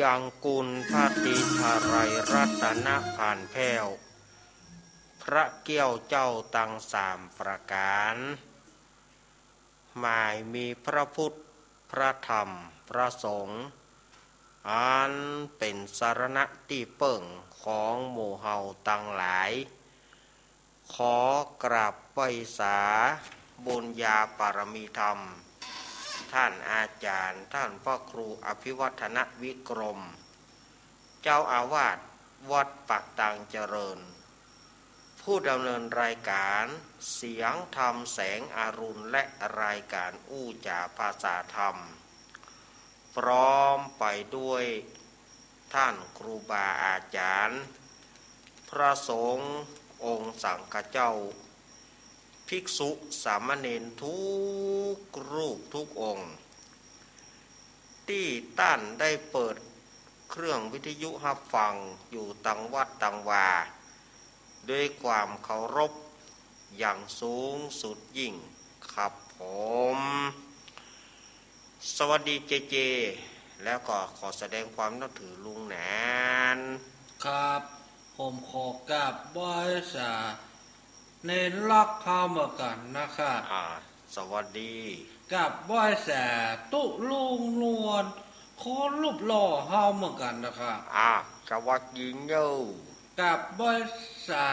ยังกุลพระติทาไรรัตนผ่านแพ้วพระเกี้ยวเจ้าตังสามประการหมายมีพระพุทธพระธรรมพระสงฆ์อันเป็นสารณะที่เปิ่งของหมู่เฮาตังหลายขอกราบไหว้สาบุญญาปารมีธรรมท่านอาจารย์ท่านพระครูอภิวัฒนวิกรมเจ้าอาวาสวัดปักตังเจริญผู้ดำเนินรายการเสียงธรรมแสงอรุณและรายการอู้จ่าภาษาธรรมพร้อมไปด้วยท่านครูบาอาจารย์พระสงฆ์องค์สังฆเจ้าภิกษุสามเณรทุกรูปทุกองค์ที่ท่านได้เปิดเครื่องวิทยุรับฟังอยู่ตังวัดตังวาด้วยความเคารพอย่างสูงสุดยิ่งครับผมสวัสดีเจเจแล้วก็ขอแสดงความนับถือลุงแหนนครับผมขอกราบไหว้สาในรักข้าวเหมือนกันนะครับสวัสดีกราบไหว้สาตุลุงนวลขอรูปหล่อเฮาเหมือนกันนะครับสวัสดีเย้กราบไหว้สา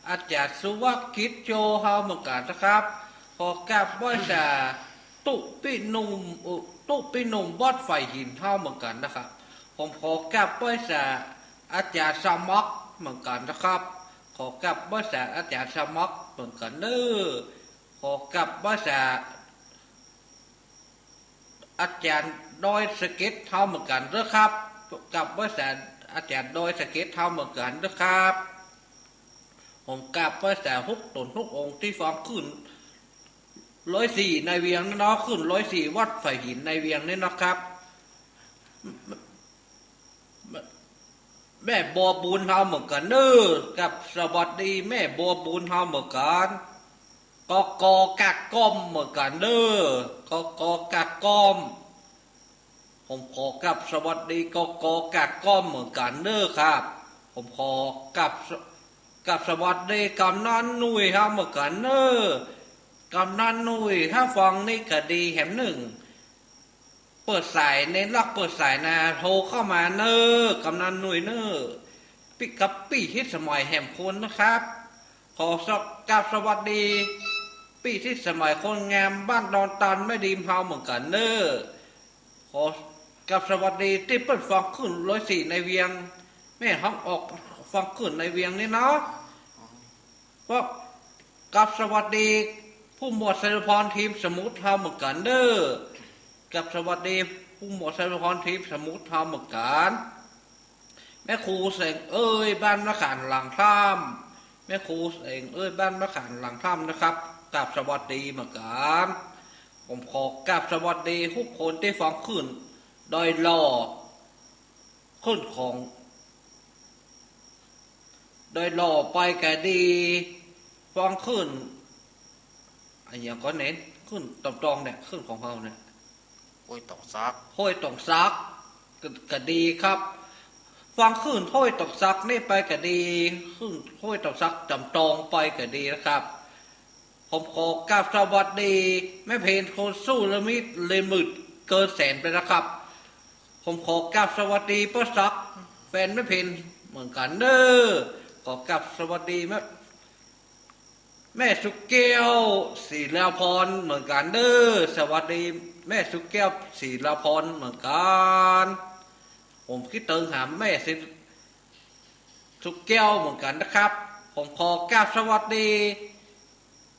อาจารย์สุวักิจโจเฮาเหมือนกันนะครับขอกราบไหว้สาตุปีหนุ่มวัดไฟหินเฮาเหมือนกันนะครับผมขอกราบไหว้สาอาจารย์สมัครเหมือนกันนะครับขอกลับภาษาอาจารย์สมัครเหมือนกันเด้อขอกลับภาษาอาจารย์ดอยสเก็ตเท่าเหมือนกันเด้อครับกับภาษาอาจารย์ดอยสเก็ตเท่าเหมือนกันเด้อครับผมกลับภาษาทุกตนทุกองค์ที่ฟังขึ้น104ในเวียงนี่เนาะขึ้น104วัดไฟหินในเวียงนี่นะครับแม่บัวบุญเฮาเหมือนกันเด้อกับสวัสดีแม่บัวบุญเฮาเหมือนกันกกักก้อมเหมือนกันเด้อกกักก้อมผมขอกับสวัสดีกกักก้อมเหมือนกันเด้อครับผมขอกับสวัสดีกำนันหนุ่ยเฮาเหมือนกันเด้อกำนันหนุ่ยถ้าฟังนี่ก็ดีแหมหนึ่งเปิดสายเน้นรักเปิดสายนาโทรเข้ามาเนอกำนันหนุ่ยเนอปิกับปีที่สมัยแหมคนนะครับขอกับสวัสดีปีที่สมัยคนงามบ้านดอนตันไม่ดีมเฮาเหมือนกันเนอขอกับสวัสดีที่เปิดฟังขึ้น104ในเวียงแม่ห้องออกฟังขึ้นในเวียงนี่เนาะเพราะกับสวัสดีผู้หมวดไซรพรทีมสมุทรเฮาเหมือนกันเด้อกับสวัสดีผู้หมวดไซรพรทีมสมุทรเฮาเหมือนกันแม่ครูเสงเอ้ยบ้านมะขามหลังถ้ำแม่ครูเสงเอ้ยบ้านมะขามหลังถ้ำนะครับกับสวัสดีเหมือนกันผมขอกับสวัสดีทุกคนที่ฟังขึ้นโดยรอขึ้นของโดยรอไปแก่ดีฟังขึ้นอันอย่างก็เน้นขึ้นตำตองเนี่ยขึ้นของเราเนี่ยห้วยตอกซักก็ดีครับฟังขึ้นห้วยตอกซักนี่ไปก็ดีขึ้นห้วยตอกซักตำตองไปก็ดีนะครับผมขอกราบสวัสดีแม่เพนโคสู้ละมิดเลยมืดเกินแสนไปนะครับผมขอกราบสวัสดีป้าซักแฟนแม่เพนเหมือนกันเด้อขอกราบสวัสดีแม่สุกแก้วศรีลาพรเหมือนกันเด้อสวัสดีแม่สุกแก้วศรีลาพรเหมือนกันผมคิดเติงหาแม่สุกแก้วเหมือนกันนะครับผมขอกราบสวัสดี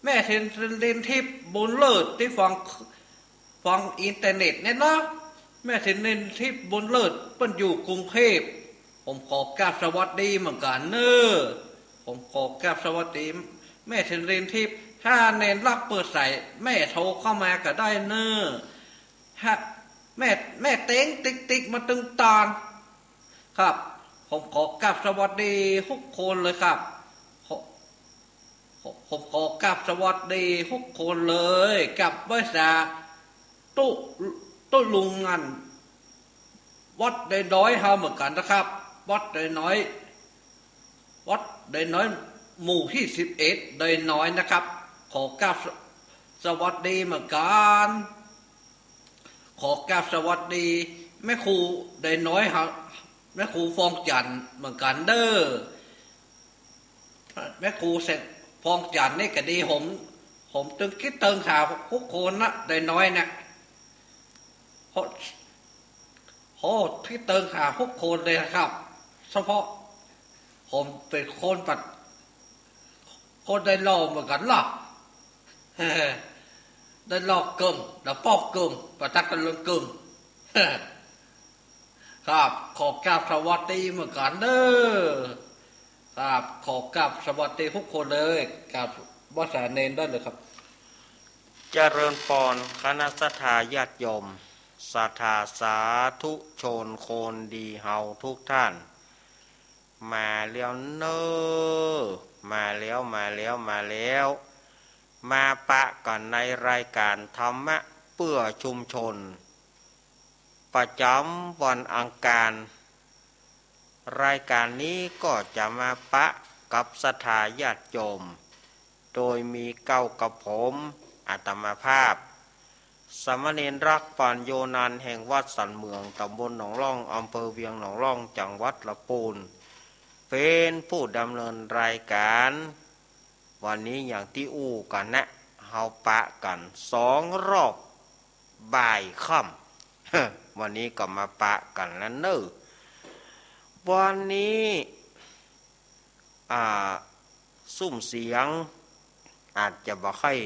แม่เซนทิพย์บุญเลิศที่ฟังอินเทอร์เน็ตเนี่ยเนาะแม่เซนทิพย์บุญเลิศเป็นอยู่กรุงเทพผมขอกราบสวัสดีเหมือนกันเน้อผมขอกราบสวัสดีแม่เซนทิพย์ถ้าเน้นรักเปิดใส่แม่โทรเข้ามาก็ได้เน้อฮะแม่เต้งติ๊กมาตึงตอนครับผมขอกราบสวัสดีทุกคนเลยครับผมขอกราบสวัสดีทุกคนเลยกับภาษาตุลุงงัน วัดได้น้อยเฮาเหมือนกันนะครับวัดได้น้อยวัดได้น้อยหมู่ที่11ได้น้อยนะครับขอกราบสวัสดีเหมือนกันขอกราบสวัสดีแม่ครูได้น้อยเฮาแม่ครูฟองจันทร์เหมือนกันเด้อแม่ครูเสร็จฟองจันทร์นี่ก็ดีผมตึงคิดเติงข่าวคุกโคนนะได้น้อยนะโอ้ที่เติงข่าวคุกโคนเลยนะครับเฉพาะผมเป็นคนปัดคนได้ลองเหมือนกันหรอได้ลอกเกิงแล้วปอกเกิงประทักกันเรื่องเกิงครับขอกราบสวัสดีเหมือนกันเด้อครับขอกราบสวัสดีทุกคนเลยกับวัดสาเนนได้เลยครับเจริญพรคณะสัทธาญาติโยมศรัทธาสาธุชนโคนดีเฮาทุกท่านมาแล้วเนอมาแล้วมาปะก่อนในรายการธรรมะเพื่อชุมชนประจำวันอังคารรายการนี้ก็จะมาปะกับศรัทธาญาติโยมโดยมีเก้ากับผมอาตมาภาพสามเณรรักปัญโยนันท์แห่งวัดสันเมืองตำบลหนองร่องอำเภอเวียงหนองร่องจังหวัดลำพูนเป็นผู้ดำเนินรายการวันนี้อย่างที่อู้กันนะเฮาปะกัน2 รอบบ่ายค่ำ วันนี้ก็มาปะกันแล้วเนอะวันนี้ซุ้มเสียงอาจจะบ่ค่อย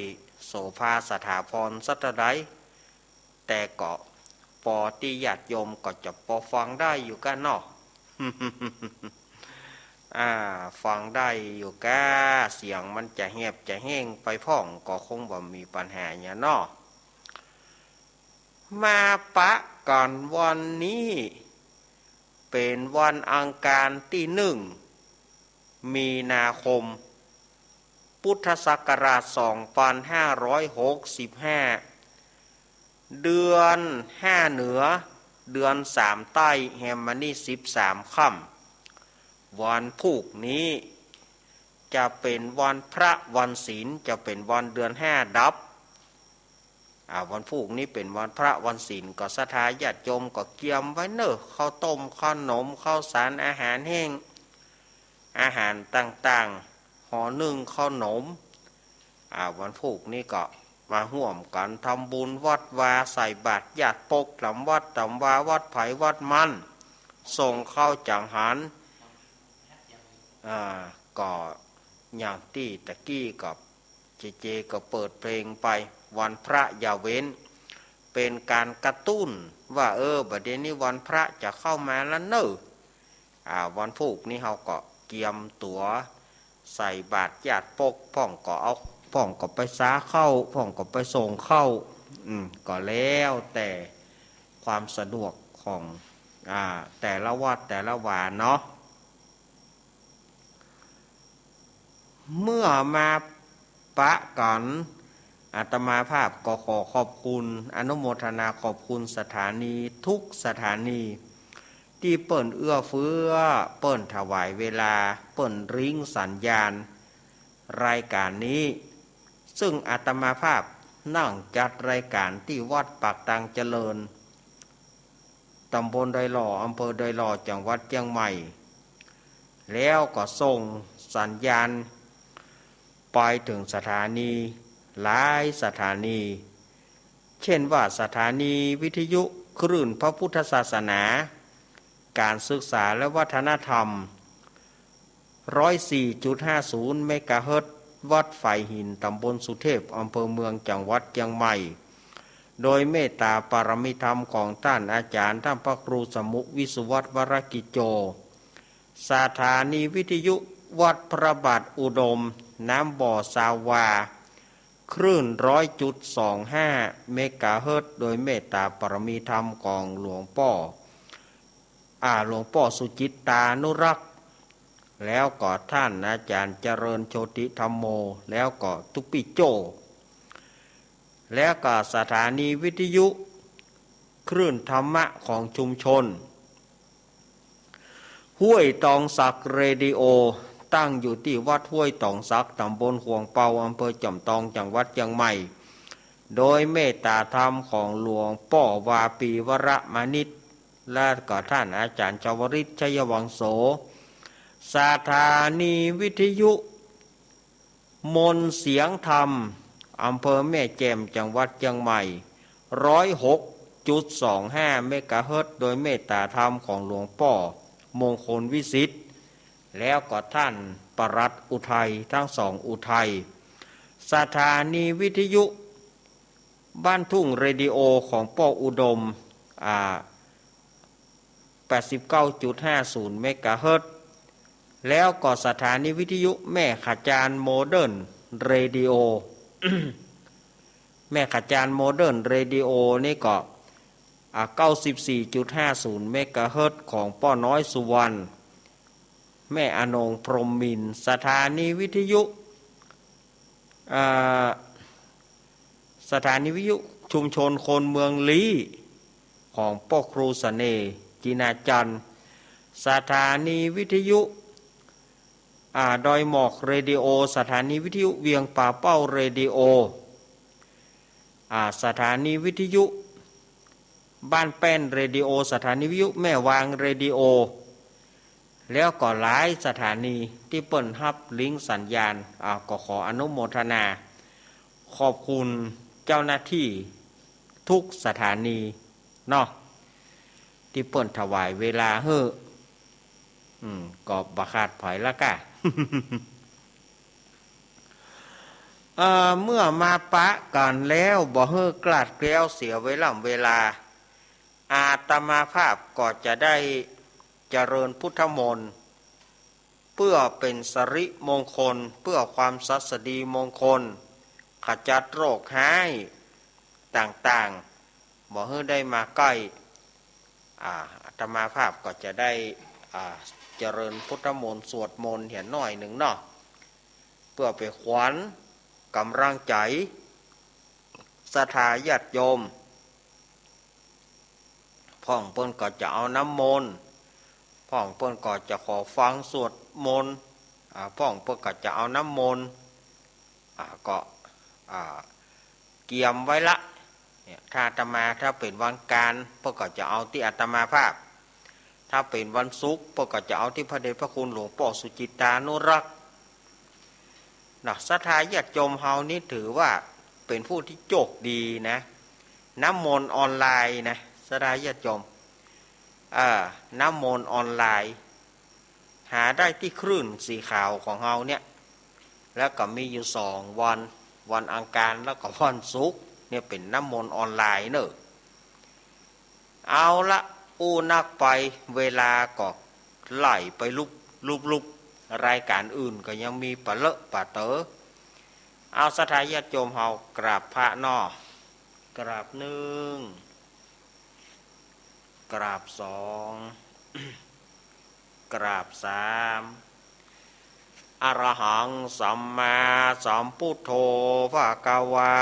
โสภาสถาพรสักใดแต่ก็ปอที่ญาติโยมก็จะพอฟังได้อยู่กันเนาะ ฟังได้อยู่ก้าเสียงมันจะแหบจะแห้งไปพ่องก็คงบ่มีปัญหาอย่างเนาะมาปะก่อนวันนี้เป็นวันอังคารที่1 มีนาคมพุทธศักราช2565เดือน5เหนือเดือน3ใต้แฮมมานี่13ค่ำวันพุกนี้จะเป็นวันพระวันศีลจะเป็นวันเดือน5ดับวันพุกนี้เป็นวันพระวันศีลก็ศรัทธาญาติโยมก็เกียมไว้เนอะข้าวต้มข้าวหนมข้าวสารอาหารแห้งอาหารต่างๆห่อนึ่งข้าวหนมวันพุกนี้ก็มาร่วมกันทำบุญวัดวาใส่บาตรญาติปกลำวัดตำวาวัดไผ่วัดมันส่งเข้าจังหันก็อย่างที่ตะกี้กับเจก็เปิดเพลงไปวันพระอย่าเว้นเป็นการกระตุ้นว่าบัดนี้วันพระจะเข้ามาแล้วเนอะวันพุกนี้เราก็เกียมตัวใส่บาตรญาติปกพ่องก็เอาพ่องก็ไปซ้าเข้าพ่องก็ไปส่งเข้าก็แล้วแต่ความสะดวกของแต่ละวัดแต่ละวาเนาะเมื่อมาปะกันอาตมาภาพก็ขอขอบคุณอนุโมทนาขอบคุณสถานีทุกสถานีที่เปิ่นเอื้อเฟื้อเปิ่นถวายเวลาเปิ่นริ้งสัญญาณรายการนี้ซึ่งอาตมาภาพนั่งจัดรายการที่วัดปากตังเจริญตำบลดอยหล่ออำเภอดอยหล่อจังหวัดเชียงใหม่แล้วก็ส่งสัญญาณไปถึงสถานีหลายสถานีเช่นว่าสถานีวิทยุคลื่นพระพุทธศาสนาการศึกษาและวัฒนธรรม 104.50 เมกะเฮิรตซ์วัดไฟหินตำบลสุเทพอำเภอเมืองจังหวัดเชียงใหม่โดยเมตตาปรมิธรรมของท่านอาจารย์ท่านพระครูสมุวิสุวัตวรกิจโจสถานีวิทยุวัดพระบาทอุดมน้ำบ่อสาวาคลื่น 100.25 เมกะเฮิรตซ์โดยเมตตาปรมิธรรมของหลวงพ่อสุจิตตานุรักษ์แล้วก็ท่านอาจารย์เจริญโชติธรรมโมแล้วก็ทุกปิโจแล้วก็สถานีวิทยุคลื่นธรรมะของชุมชน ห้วยตองสักเรดิโอตั้งอยู่ที่วัดห้วยตองสักตำบลห่วงเปาอำเภอจอมทองจังหวัดเชียงใหม่โดยเมตตาธรรมของหลวงป่อวาปีวรมานิตและก็ท่านอาจารย์ชวริตชัยวังโสสถานีวิทยุมนเสียงธรรมอำเภอแม่แจ่มจังหวัดเชียงใหม่106.25 เมกะเฮิรตซ์โดยเมตตาธรรมของหลวงป่อมงคลวิสิทธิ์แล้วก็ท่านปรัตอุทัยทั้งสองอุทัยสถานีวิทยุบ้านทุ่งเรดิโอของป่ออุดม89.50 เมกะเฮิรตซ์แล้วก็สถานีวิทยุแม่ขจารโมเดิร์นเรดิโอ แม่ขจารโมเดิร์นเรดิโอนี่ก็94.50 เมกะเฮิรตซ์ของป้อน้อยสุวรรณแม่อนงพรหมมินทร์สถานีวิทยุสถานีวิทยุชุมชนคนเมืองลี้ของป้อครูเสน่ห์จินาจันทร์สถานีวิทยุดอยหมอกเรดิโอสถานีวิทยุเวียงป่าเป้าเรดิโอสถานีวิทยุบ้านแป้นเรดิโอสถานีวิทยุแม่วางเรดิโอแล้วก็หลายสถานีที่เปิ่นรับลิงก์สัญญาณก็ขออนุโมทนาขอบคุณเจ้าหน้าที่ทุกสถานีเนาะที่เปิ่นถวายเวลาเฮ้อก็บ่ขาดไผละกะ เมื่อมาปะกันแล้วบ่เฮ้อกลาดแกล้วเสียเวลาอาตมาภาพก็จะได้เจริญพุทธมนต์เพื่อเป็นสิริมงคลเพื่อความสัสดีมงคลขจัดโรคหายต่างๆบ่เฮ้อได้มาใกล้อาตมาภาพก็จะได้เจริญพุทธมนต์สวดมนต์เหียนหน่อยหนึ่งเนาะเพื่อไปขวัญกำลังใจศรัทธาญาติโยมพ่องเปิ้นก็จะเอาน้ำมนต์พ่องเปิ้นก็จะขอฟังสวดมนต์พ่องเปิ้นก็จะเอาน้ำมนต์ก็เกียมไว้ละเนี่ยถ้าอาตมาถ้าเป็นวันการเปิ้นก็จะเอาที่อาตมาภาพถ้าเป็นวันศุกร์เปิ้นก็จะเอาที่พระเดชพระคุณหลวงพ่อสุจิตานุรักษ์ศรัทธาญาติโยมเฮานี่ถือว่าเป็นผู้ที่โชคดีนะน้ำมนต์ออนไลน์นะศรัทธาญาติโยมน้ำมนต์ออนไลน์หาได้ที่คลื่นสีขาวของเฮาเนี่ยแล้วก็มีอยู่2วันอังคารแล้วก็วันศุกร์เนี่ยเป็นน้ำมนต์ออนไลน์เนอะเอาละอู้นักไปเวลาก็ไหลไปลุกรายการอื่นก็ยังมีปะเลอะปะเต๋อเอาศรัทธาญาติโยมเฮากราบพระนอกราบ1กราบ2กราบ3อรหังสัมมาสัมพุทโธภควา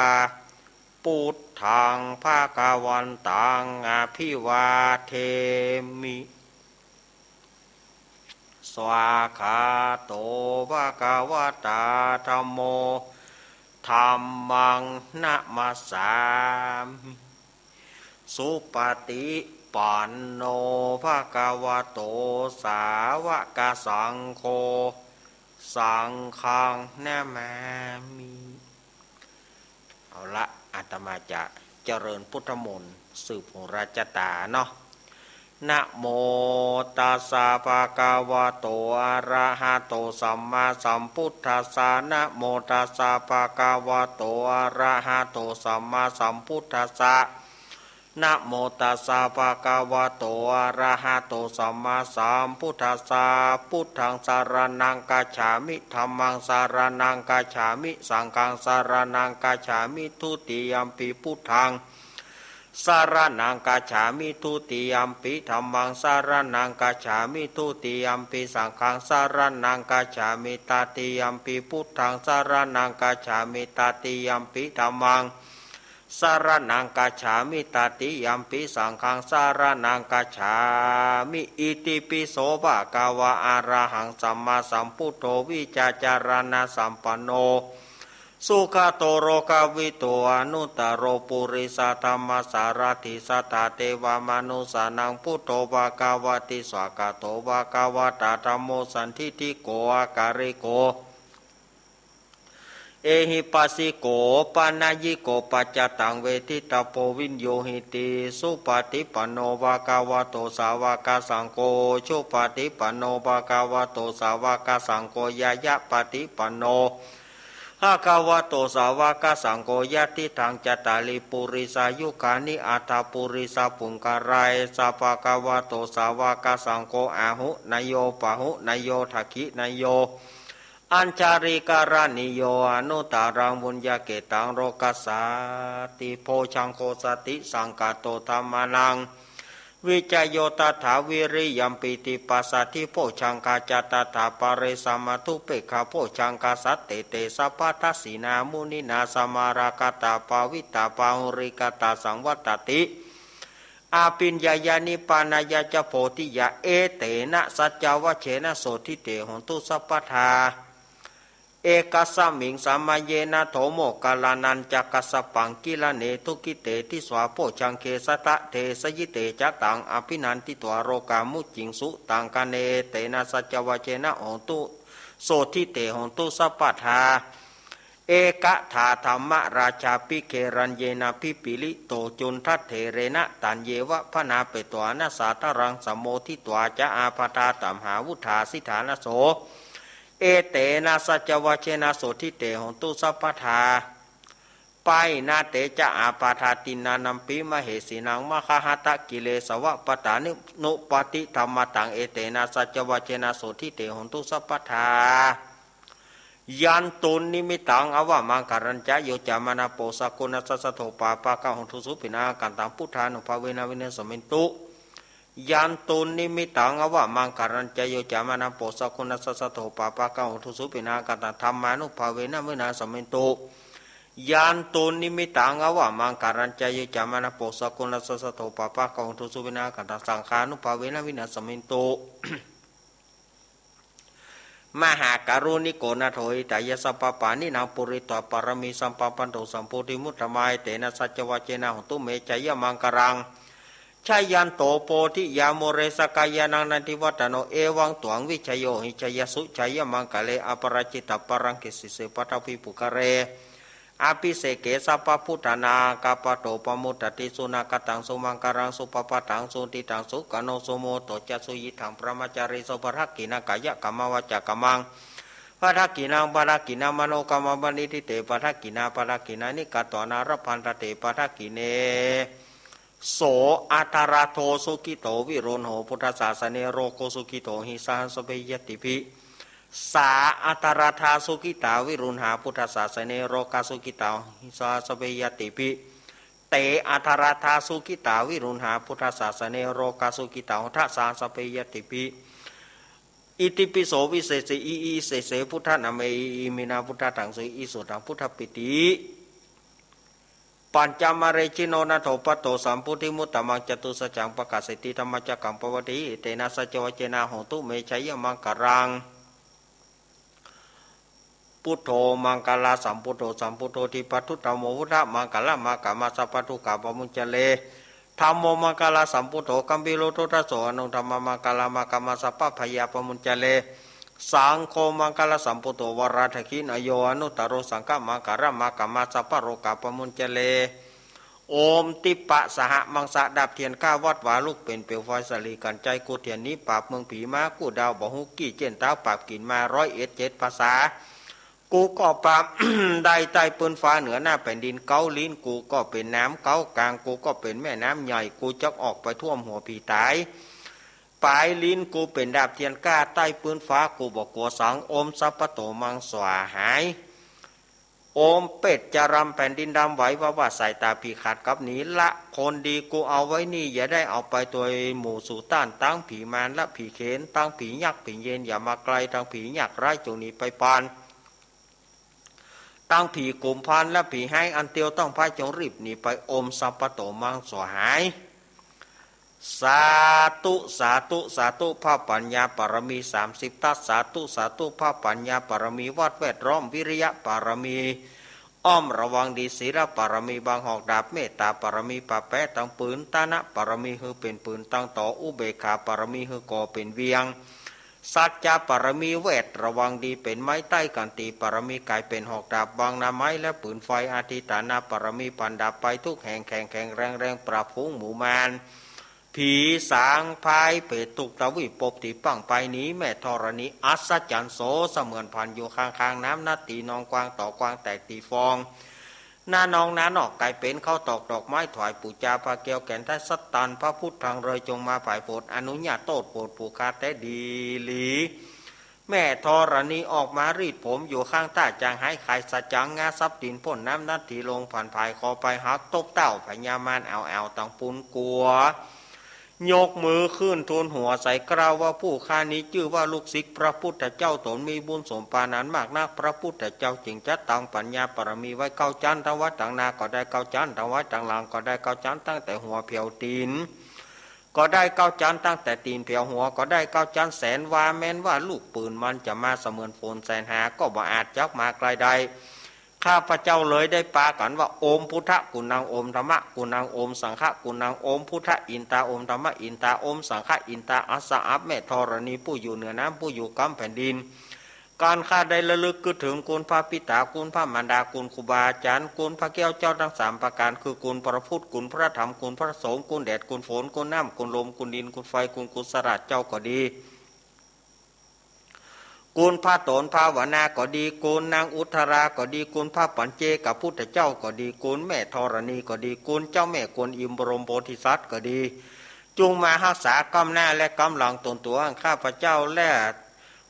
พุทธังภควันตังอภิวาเทมิสวากขาโตภควตาธัมโมธัมมังนะมัสสามิสุปฏิปันโนภควโตสาวกสังโฆสังฆังนะมามิเอาละอาตมาจะเจริญพุทธมนต์สืบของราชตาเนาะนะโมตัสสะภะคะวะโตอะระหะโตสัมมาสัมพุทธัสสะนะโมตัสสะภะคะวะโตอะระหะโตสัมมาสัมพุทธัสสะนะโมตัสสะภะคะวะโตอะระหะโตสัมมาสัมพุทธัสสะพุทธังสารนังกัจฉามิธัมมังสารนังกัจฉามิสังฆังสารนังกัจฉามิทุติยัมปิพุทธังสารนังกัจฉามิทุติยัมปิธัมมังสารนังกัจฉามิทุติยัมปิสังฆังสารนังกัจฉามิตติยัมปิพุทธังสารนังกัจฉามิตติยัมปิธัมมัง สารนังกัจฉามิตติยัมปิสังฆังสารนังกัจฉามิอิติปิโสภะคะวะอะระหังสัมมาสัมพุทโธวิจาจารณะสัมปันโนสุขโตโรกาวิโตอนุตตโรปุริสธรรมสารถิสัตตเทวมนุสานังพุทโธภะคะวะติสวากาโตภะคะวะตาธัมโมสันทิฏฐิโกอาการิโกเอหิปัสสิโกปานายิโกปัจจตังเวทิตาโพวินโยหิติสุปฏิปันโนภะคะวะโตสาวกสังโฆชุปฏิปันโนภะคะวะโตสาวกสังโฆยายะปฏิปันโนภะคะวะโตสาวกสังโฆยะติทังจตาลิปุริสายุคานิอัตถปุริสาปุงการายสัพพะคะวะโตสาวกสังโฆอาหุนายโยปะหุนายโยทักขินายโยอัญชาริการณิโยอนุตารังบุญญาเกตังโรกัสสาติโพชังโคสติสังกาโตธรรมานังวิจโยตถาวิริยัมปิติปัสสติโพชังคาจตถาปะเรสมาทุเปกขาโพชังคาสัตเตเตสัพพทัสสีนามุนินาสมารากตาปาวิตาปาหุริกตาสังวัตติอาปิญญายานิปานายาจโพธิยาเอเตนะสัจจวเชนะโสทิเตหนตุสัพพทาเอกัสสมิงสัมมาเยนะโถโมกาลานันจักกัสสปังกิลเนทุกิเตทิสวาโพชังเคสตะเทสยิเตจัตังอภินันติตัวโรกามุจิงสุตังกเนเตนะสัจจวเชนะโหตุโสทิเตหนตุสัพพทาเอกถาธรรมราชาปิเครัญเยนะพิปิลิโตจุนทัตเถเรนะตันเยวะพนาเปตัวนะสาตรังสมโมทิตัวจะอาภาตาตัมหาวุธาสิฐานโสเอเตนะสัจวเชนะโสทิเตหนตุสัพพทาไปนาเตจะอาปาทาตินานัมปิมเหสีนังมคหตะกิเลสวะปตานินุปติธรรมตังเอเตนะสัจวเชนะโสทิเตหนตุสัพพทายันตุนิมิตังอวมังการัญจโยจามนาโปสกุณสัสสโทปาปะกะหนทุสุปินากันตังพุทธานุภาเวนะวิเนสมินตุยันตุนิมิตังอวมังการัญจโยจามนาโปสกุณสัสสโทปาปะกะหนทุสุปินากันตังธรรมานุภาเวนะวินาสมินตุยันตุนิมิตังอวมังการัญจโยจามนาโปสกุณสัสสโทปาปะกะหนทุสุปินากันตังสังฆานุภาเวนะวินาสมินตุมหาการุณิโกนาโถอิตายสัพพปานินางปุริตปารมีสัมปปันโตสัมพุทธิมุตตมัยเตนะสัจวเจนะหตุเมจยมังกรังชัยยันโตโพธิยาโมเรสกายานังนันทิวัตโนเอวังตวงวิชโยหิชยสุชัยมังกะเลอปราจิตปรังกิสิเสปตภิปุกะเรอาภิเสเกสัพพพุทธานากาปโตปมุตติสุนากตังสุมังกรังสุปปตังสุติตังสุกโนสุโมโตจัสุยิถังพระมจาริโสภรักกินากายะกัมมวจกัมมังภรักกินังภรักกินามโนกัมมบันิทิเตภรักกินาภรักกินานิกัตตนารพันตเตภรักกิเนโสอัตราโทสุกิโตวิโรนโหพุทธศาสเนโรโกสุกิโตหิสหัสเปยติภิสาอัตราธาสุกิตาวิรุณหาพุทธศาสเนโรกาสุกิตาหิสหัสเปยติภิเตอัตราธาสุกิตาวิรุณหาพุทธศาสเนโรกาสุกิตาหัสหัสเปยติภิอิติปิโสวิเศษอิเสเสพุทธนาเมอิมินาพุทธถังสุอิสุตังพุทธปิติปัญจมาเรชิโนนาโถปโตสัมพุทธิมุตตมังจตุสัจจังปกาสติธรรมจักกัมปวัติเตนะสัจวเจนะโหตุเมชัยมังกรังพุทโธมังกลาสัมพุทโธสัมพุทโธทิปัทุตตโมพุทธมังกลามากามาสัพพทุกาปมุจเจเลธัมโมมังกลาสัมพุทโธกัมปิโลโตทัสโสอนุธรรมมังกลามากามาสัพพพยาปมุจเจเลสังโฆมังกลสัมพุทโธวราทคินโยอนุตตโรสังฆมังกรมากามาสัพพโรกาปมุจเจเลโอมติปะสหมังสะดับเทียนก้าวัดวาลูกเป็นเปลวไฟสลีกันใจกูเทียนนี้ปราบเมืองผีมากูดาวบ่ฮุกกี้เจนเต้าปราบกินมา101ภาษากูก็ปราบ ได้ใต้ปืนฟ้าเหนือหน้าแผ่นดินเกาลิ้นกูก็เป็นน้ำเกากลางกูก็เป็นแม่น้ำใหญ่กูจะออกไปท่วมหัวผีตายปลายลิ้นกูเป็นดาบเทียนก้าใต้ปืนฟ้ากูบอกกลัวสังโอมสัพพโตมังสวาหายโอมเป็ดจะรำแผ่นดินดำไหวว่าสายตาผีขาดกับหนีละคนดีกูเอาไว้นี่อย่าได้เอาไปตัวหมู่สู่ต้านตั้งผีมารและผีเขนตั้งผียักษ์ผีเย็นอย่ามาไกลทางผียักษ์ร้ายจงหนีไปปาน ตั้งผีกุมพันและผีให้อันเตียวต้องพายจงรีบหนีไปอมสัพปะโตมังสวหายสาธุสาธุสาธุพระปัญญาปรมี30ทัศสาธุสาธุพระปัญญาปรมีวัดแวดล้อมวิริยะปรมีอ้อมระวังดีศีลปรมีบางหอกดาบเมตตาปรมีปะแปะตั้งปืนตานะปรมีคือเป็นปืนตั้งต่ออุเบกขาปรมีคือก่อเป็นเวียงสัจจะปรมีเวทระวังดีเป็นไม้ใต้กันตีปรมีกายเป็นหอกดาบบางนาไม้และปืนไฟอาทิตานาปรมีปันดาบไปทุกแห่งแข็งแรงปราบฝูงหมู่มารผีสางพายเปรตตุกตะวิปบตีปังไปนี้แม่ธรณีอัศจรรย์โสเสมือนพันอยู่ข้างน้ำนาตีนองกวางต่อกวางแตกตีฟองหน้านองน้านอกไก่เป็นเข้าตอกดอกไม้ถวายปู่จาพระเกียวแก่นไทยสัตตันพระพุทธทางเลยจงมาฝ่ายโปรดอนุญาตโตดโปรดปู่คาแต่ดีหลีแม่ธรณีออกมารีดผมอยู่ข้างใต้จางหายขายสัจจังงาซับดินพ่นน้ำนาทีลงผ่านภายคอไปหักตบเต้าพญามารเอาตังปุนกัวยกมือขึ้นทูลหัวใส่กล่าวว่าผู้ข้านี้ชื่อว่าลูกศิษย์พระพุทธเจ้าตนมีบุญสมปานนั้นมากนักพระพุทธเจ้าจึงจัดตั้งปัญญาปรมีไว้เก้าชั้นทั้งวัดต่างนาก็ได้เก้าชั้นทั้งวัดต่างหลังก็ได้เก้าชั้นตั้งแต่หัวเพียวตีนก็ได้เก้าชั้นตั้งแต่ตีนเพียวหัวก็ได้เก้าชั้นแสนว่าแม้นว่าลูกปืนมันจะมาเสมือนฝนแสนหาก็บ่อาจจักมาไกลใดข้าพระเจ้าเลยได้ปากันว่าโอมพุทธกุณังโอมธรรมะกุณังโอมสังฆะกุณังโอมพุทธอินตาโอมธรรมะอินตาโอมสังฆะอินตาอัสสะอัปแม่ธรณีผู้อยู่เหนือน้ำผู้อยู่กำแผ่นดินการข้าได้ระลึกคือถึงคุณพระปิตาคุณพระมารดาคุณครูบาอาจารย์คุณพระแก้วเจ้าทั้ง3ประการคือคุณพระพุทธคุณพระธรรมคุณพระสงฆ์คุณแดดคุณฝนคุณน้ำคุณลมคุณดินคุณไฟคุณกุศลเจ้าก็ดีกุลพระโตนพระวนาก็ดีกุลนางอุทราก็ดีกุลพระปัญเจกับพุทธเจ้าก็ดีกุลแม่ธรณีก็ดีกุลเจ้าแม่กวนอิมบรมโพธิสัตว์ก็ดีจงมารักษากำหน้าและกำหลังตนตัวข้าพเจ้าและ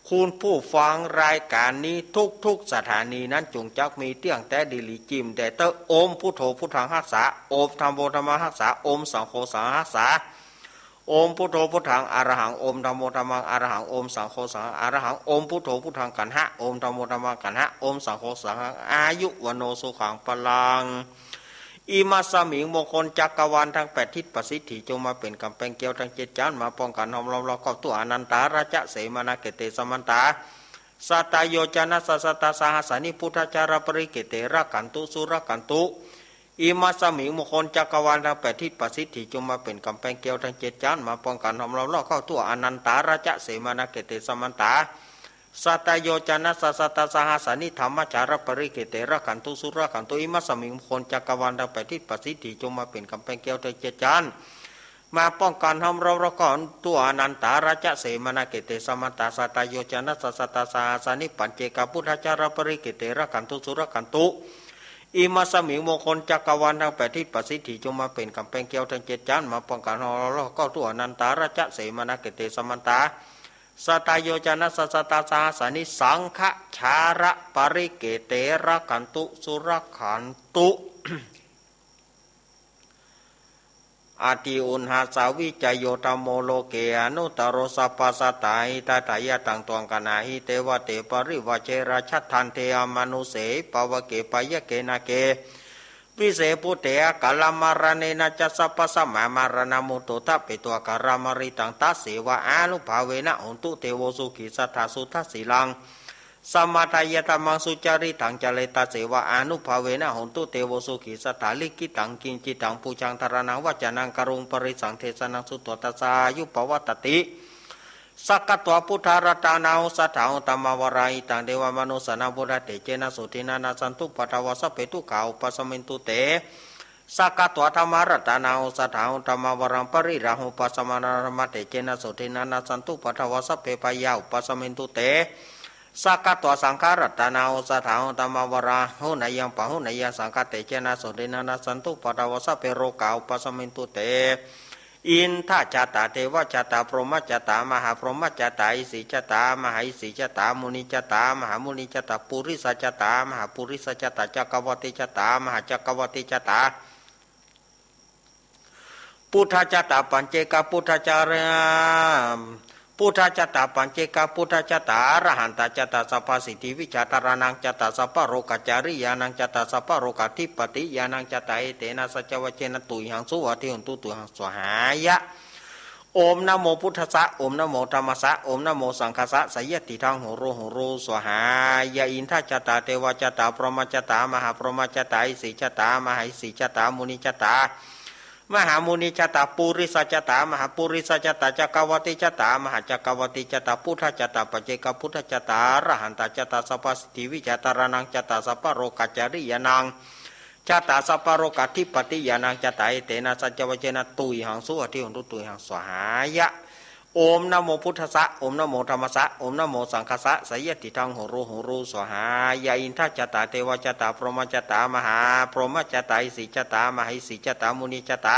คุณผู้ฟังรายการนี้ทุกสถานีนั้นจงจักมีเตี้ยงแต่ดิลิจิมแต่เตอโอมพุทโธพุทธังรักษาโอมธรรมโมธรรมรักษาโอมสังโฆสังรักษาโอมพุทโธพุทธังอรหังโอมธัมโมธัมมังอรหังโอมสังโฆสังอรหังโอมพุทโธพุทธังกันหะโอมธัมโมธัมมังกันหะโอมสังโฆสังอายุวโนสุขังพลังอิมัสสมิงมงคลจักรวาลทั้ง8ทิศประสิทธิจงมาเป็นกำแพงเกลียวทั้ง7ชั้นมาป้องกันหอมล้อมรอบครอบตัวอนันตาราชเสมานาเกเตสมันตาสัตโยจนะสัสตาสหัสนิพุทธจารปริเกเตระกันตุสุรกันตุอิมัสสมิงมงคลจักรวาลทั้ง8ทิศประสิทธิจงมาเป็นกำแพงเกลียวทั้ง7ชั้นมาป้องกันหอมล้อมรอบครอบตัวอนันตาราชเสมานาเกเตสมันตาสัตโยจนะสัสตาสหัสนิธรรมจารปริเกเตระกันตุสุรกันตุอิมัสสมิงมงคลจักรวาลทั้ง8ทิศประสิทธิจงมาเป็นกำแพงเกลียวทั้ง7ชั้นมาป้องกันหอมเราก่อนตัวอนันตาราชเสมานาเกเตสมันตาสัตโยจนะสัสตาสหัสนิปัญเจกพุทธจารปริเกเตระกันตุสุรกันตุอิมัสสมิงมงคลจักรวาลทั้ง8ทิศประสิทธิจงมาเป็นกำแพงเกลียวทั้ง7ชั้นมาป้องกันหอมเราก็ตัวอนันตาราชเสมานาเกเตสมันตาสัตโยจนะสัสตาสหัสนิสังฆชาระปริเกเตระกันตุสุรขันตุอาทิอุณหาสาวิจโยธรรมโมโลเกอนุตโรสัพพสัตตาหิตาตายะตังตวงกนาหิเตวะเตปริวะเชราชัตทันเทอมนุเสปวะเกปยะเกนะเกวิเศปุเตะกาลามารเนนะจัสสะปะสมามารณะมุตโตทะเปตัวกาลามริตังตัสเสวะอานุภาเวนะหุนตุเทโวสุขิสัทธาสุทัสสิลังสมาทายะธรรมังสุจาริตังจเลตาเสวะอานุภาเวนะหุนตุเทโวสุขิสัทธาลิกิตังกินจิตังปูชังธารนังวัจนังกรุงปริสังเทสนังสุตตตัสสายุปวัตติสักกตัวพุทธรัตนาอุสัทธาตัมมาวรายตังเดวมนุสนาบุระเตเจนะสุทินานาสันตุปัทวะสเปตุขาวปัสมินตุเตสักกตัวธรรมรัตนาอุสัทธาตัมมาวรังปริราหุปัสมานารมเตเจนะสุทินานาสันตุปัทวะสเปปยาวปัสมินตุเตสักกตัวสังขารัตนาอุสัทธาตัมมาวราหุนายังปะหุนายสังฆเตเจนะสุทินานาสันตุปัทวะสเปโรกาวปัสมินตุเตอินทจตาเทวจตาพรหมจตามหาพรหมจตาอิสิจตามหาอิสิจตามุนิจตามหามุนิจตาปุริสจตามหาปุริสจตาจักรวติจตามหาจักรวติจตาพุทธจตาปัญเจกพุทธจารย พุทธจตาปัญเจกพุทธจตาอรหันตจตาสัพพสิทธิวิชาตานังจตาสัพพโรกัจจาริยานังจตาสัพพโรกัทิปติยานังจตาเอเตนะสัจวเจนะตุยหังสุวะทิหันตุตุหังสวหายะโอมนะโมพุทธัสสะโอมนะโมธัมมัสสะโอมนะโมสังฆัสสะสยติทังโหโรสวหายะอินทจตาเทวจตาพรหมจตามหาพรหมจตาอิสิจตามหาอิสิจตามุนิจตามหามุนิจตาปุริสัจตามหาปุริสัจตาจักรวัติจตามหาจักรวัติจตาพุทธจตาปัจเจกพุทธจตาอรหันตจตาสัพพสิทธิวิจตารนังจตาสัพพโรกัจจาริยานังจตาสัพพโรกัทิปติยานังจตาเอเตนะสัจวเจนะตุยหังสุอธิหุนตุตุยหังสวหายะโอมนะโมพุทธัสสะโอมนะโมธัมมัสสะโอมนะโมสังฆัสสะสยติทังโหโรสวหายะอินทจตาเทวจตาพรหมจตามหาพรหมจตาอิสิจตามหาอิสิจตามุนิจตา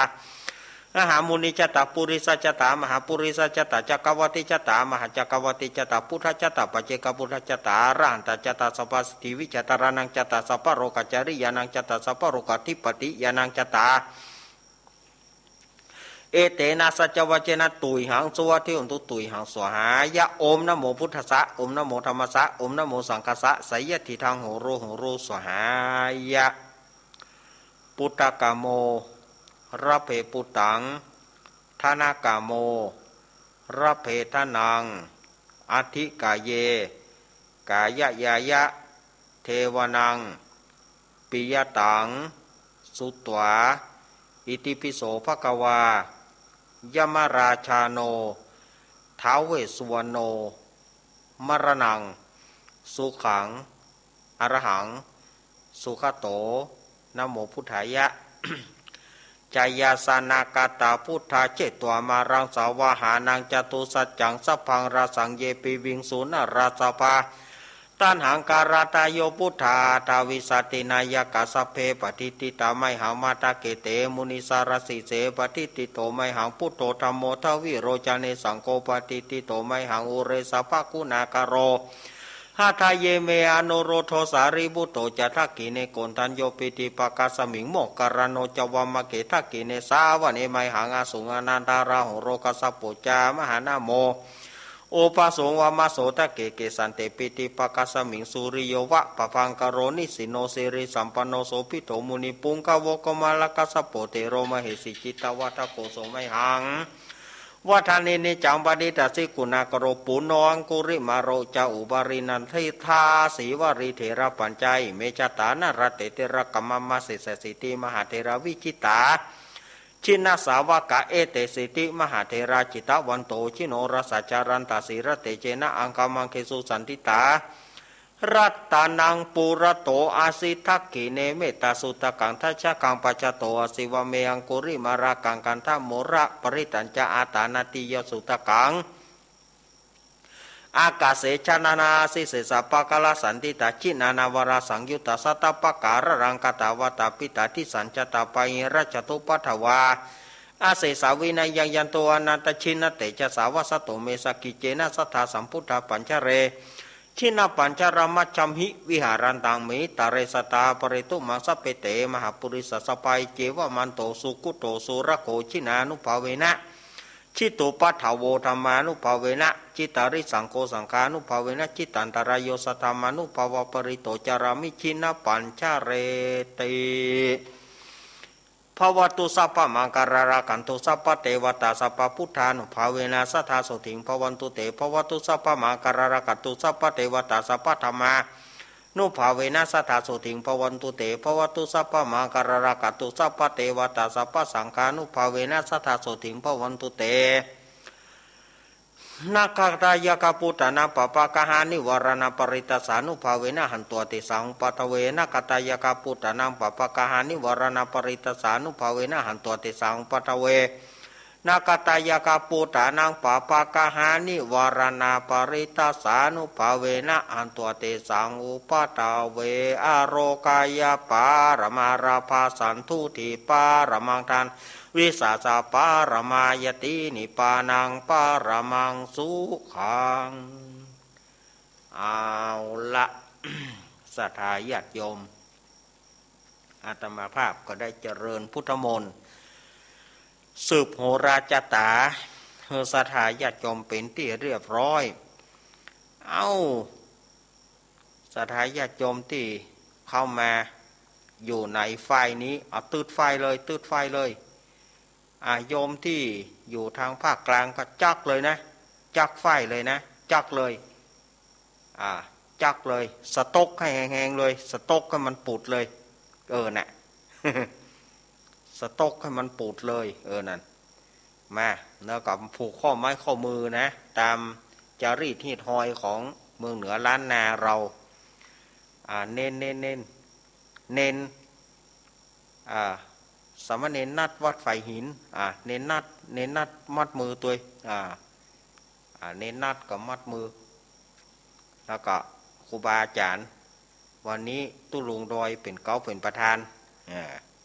มหามุนิจตาปุริสัจตามหาปุริสัจตาจักรวัติจตามหาจักรวัติจตาพุทธจตาปัจเจกพุทธจตาอรหันตจตาสัพพสิทธิวิจตารนังจตาสัพพโรกัจจาริยานังจตาสัพพโรกัทิปติยานังจตาเอเตนะสัจวเจนะตุยหังสุวะทิหุนตุตุยหังสวหายะโอมนะโมพุทธัสสะโอมนะโมธัมมัสสะโอมนะโมสังฆัสสะสยติทังโหโรสวหายะปุตตะกะโมระเพปุตังธนากาโมระเพทนังอธิกายเยกายยายะเทวนังปิยตังสุตวาอิติปิโสภควายมราชาโนท้าวเวสสุวรรณโนมรณังสุขังอรหังสุขโตนะโมพุทธายะจายาสานากาตาพุทธาเจตวามารังสาวหานังจตุสัจจังสัพพังราสังเยปิวิงสุนราสภาตันหังการาตายโยพุทธาทาวิสตินายกาสเพปฏิติตาไมหังมาตาเกเตมุนิสารสิเสปฏิติโตไมหังพุทโธธรรมโมทวิโรจเนสังโฆปฏิติโตไมหังอุเรสภกุณากโรหาทายเยเมอโนโรโทสารีบุโตจะทักกิเนโกนทันโยปิติปากาสมิงโมกการโนจวามะเกทักกิเนสาวะเนไมหังอาสุงอนันตาราหุโรกัสสะปุจจามหานาโมโอปัสสงวามาโสตะเกเกสันเตปิติปากาสมิงสุริโยวะปะพังกโรนิสิโนสิริสัมปันโนโสภิโตมุนิปุงกะโวกมาลกัสสะโปเตโรมเหสิจิตวัฏโกโสไมหังวัฏานินิจังปฏิตัสสิกุณากโรปุโนอังกุริมาโรจาอุบารินันทิทาสีวริเถระปัญจัยเมจตานรเตเตระกัมมะมาสิสสิติมหาเถระวิจิตาชินาสาวกะเอเตสิติมหาเถระจิตวันโตชิโนรสัจจารันตสีระเตเจนะอังคามังเคสุสันติตารัตตานังปุระโตอาสิทักขิเนเมตตาสุตกังทัชกังปัจจโตอสิวเมอังกุริมารากังกันทโมระปริตัญจอาตานาติยสุตกังอากาเสชนานาสิเสสปะกะลาสันติตาชินานาวราสังยุตตสัตตปะการรังกตาวตาปิตาทิสัญจตาปัยรัจตุปัทวาอาเสสาวินัยยังยันโตอนันตชินเตจสาวสโตเมสกิเจนะสัทธาสัมพุทธปัญชเรชินาปัญจรามัจฉัมหิวิหารันตังมิตาเรสตาปริตุมังสเปเตมหาปุริสสปายเจวมันโตสุกุโตสุระโกชินานุภาเวนะชิตุปัฏฐโวธรรมานุภาเวนะจิตาริสังโฆสังฆานุภาเวนะจิตันตรายโยสัทธามานุภาวปริโตจารามิชินาปัญชเรติภวตุสัพพมังการาคันตุสัพพเทวตาสัพพพุทธานุภาเวนะสัทธาโสถิงภวันตุเตภวตุสัพพมังการาคันตุสัพพเทวตาสัพพธรรมานุภาเวนะสัทธาโสถิงภวันตุเตภวตุสัพพมังการาคันตุสัพพเทวตาสัพพสังฆานุภาเวนะสัทธาโสถิงภวันตุเตนาคตายกปุตตนาปปะกะหานิวรณปริตสานุภาเวนะหันตัวติสังปทเวนะกตายกปุตตนาปปะกะหานิวรณปริตสานุภาเวนะหันตัวติสังปทเวนะกตายกปุตตนาปปะกะหานิวรณปริตสานุภาเวนะหันตัวติสังอุปตเวอโรกายปารมาราภาสันทุติปารมังทานวิสาสะปารมายตินิปานังปารมังสุขังเอาละ ศรัทธาญาติโยมอาตมาภาพก็ได้เจริญพุทธมนต์สืบโหราจตา เฮอสถาญาติโยมเป็นที่เรียบร้อยเอาสถาญาติโยมที่เข้ามาอยู่ในไฟนี้เอาตืดไฟเลยตืดไฟเลยโยมที่อยู่ทางภาคกลางก็จักเลยนะจักไฟเลยนะจักเลยจักเลยสต๊อกให้แห้งๆเลยสต๊อกให้มันปูดเลยน่ะ สต๊อกให้มันปูดเลยนั่นมาแล้วก็ผูกข้อไม้ข้อมือนะตามจารีตฮีดหอยของเมืองเหนือล้านนาเราเน้นสามเณรนัดวัดไฟหินเน้นนัดมัดมือตัวเน้นนัดกับมัดมือแล้วก็ครูบาอาจารย์วันนี้ตุลุงดอยเป็นเก้าเป็นประธาน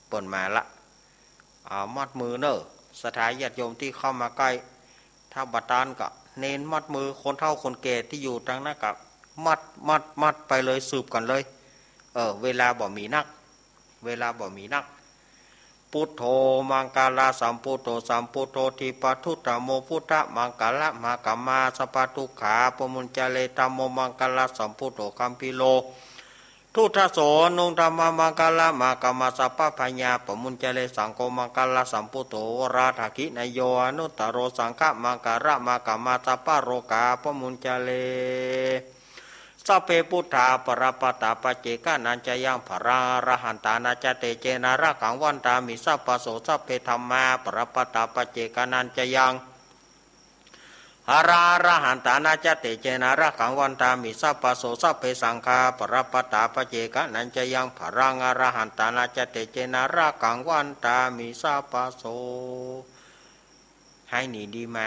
เปิดมาละมัดมือเนอะสถาญาติโยมที่เข้ามาใกล้ถ้าบัดตานก็เน้นมัดมือคนเฒ่าคนแก่ที่อยู่ทางนั้นก็มัดไปเลยสืบกันเลยเวลาบ่มีนักพุทโธมังกาลาสัมพุทโธสัมพุทโธทิปทุตตโมพุทธมังกาละมากามาสปทุขาปมุญจเลตโมมังกาลาสัมพุทโธคัมปิโลทุทโสนุธรรมมังกาละมากามาสัพพพัญญาปมุญจเลสังโฆมังกาลาสัมพุทโธวราทกินโยอนุตตโรสังฆมังการะมากามาสัพพโรกาปมุญจเลสัพเพพุทธาปรปตาปเจกานันจยังภราระหันตานาจเตเจนาระขังวันตามิสัพพโสสัพเพธรรมาปรปตาปเจกานันจยังหาราระหันตานาจเตเจนาระขังวันตามิสัพพโสสัพเพสังฆาปรปตาปเจกานันจยังภรังอรหันตานาจเตเจนาระขังวันตามิสัพพโสให้หนีดีมา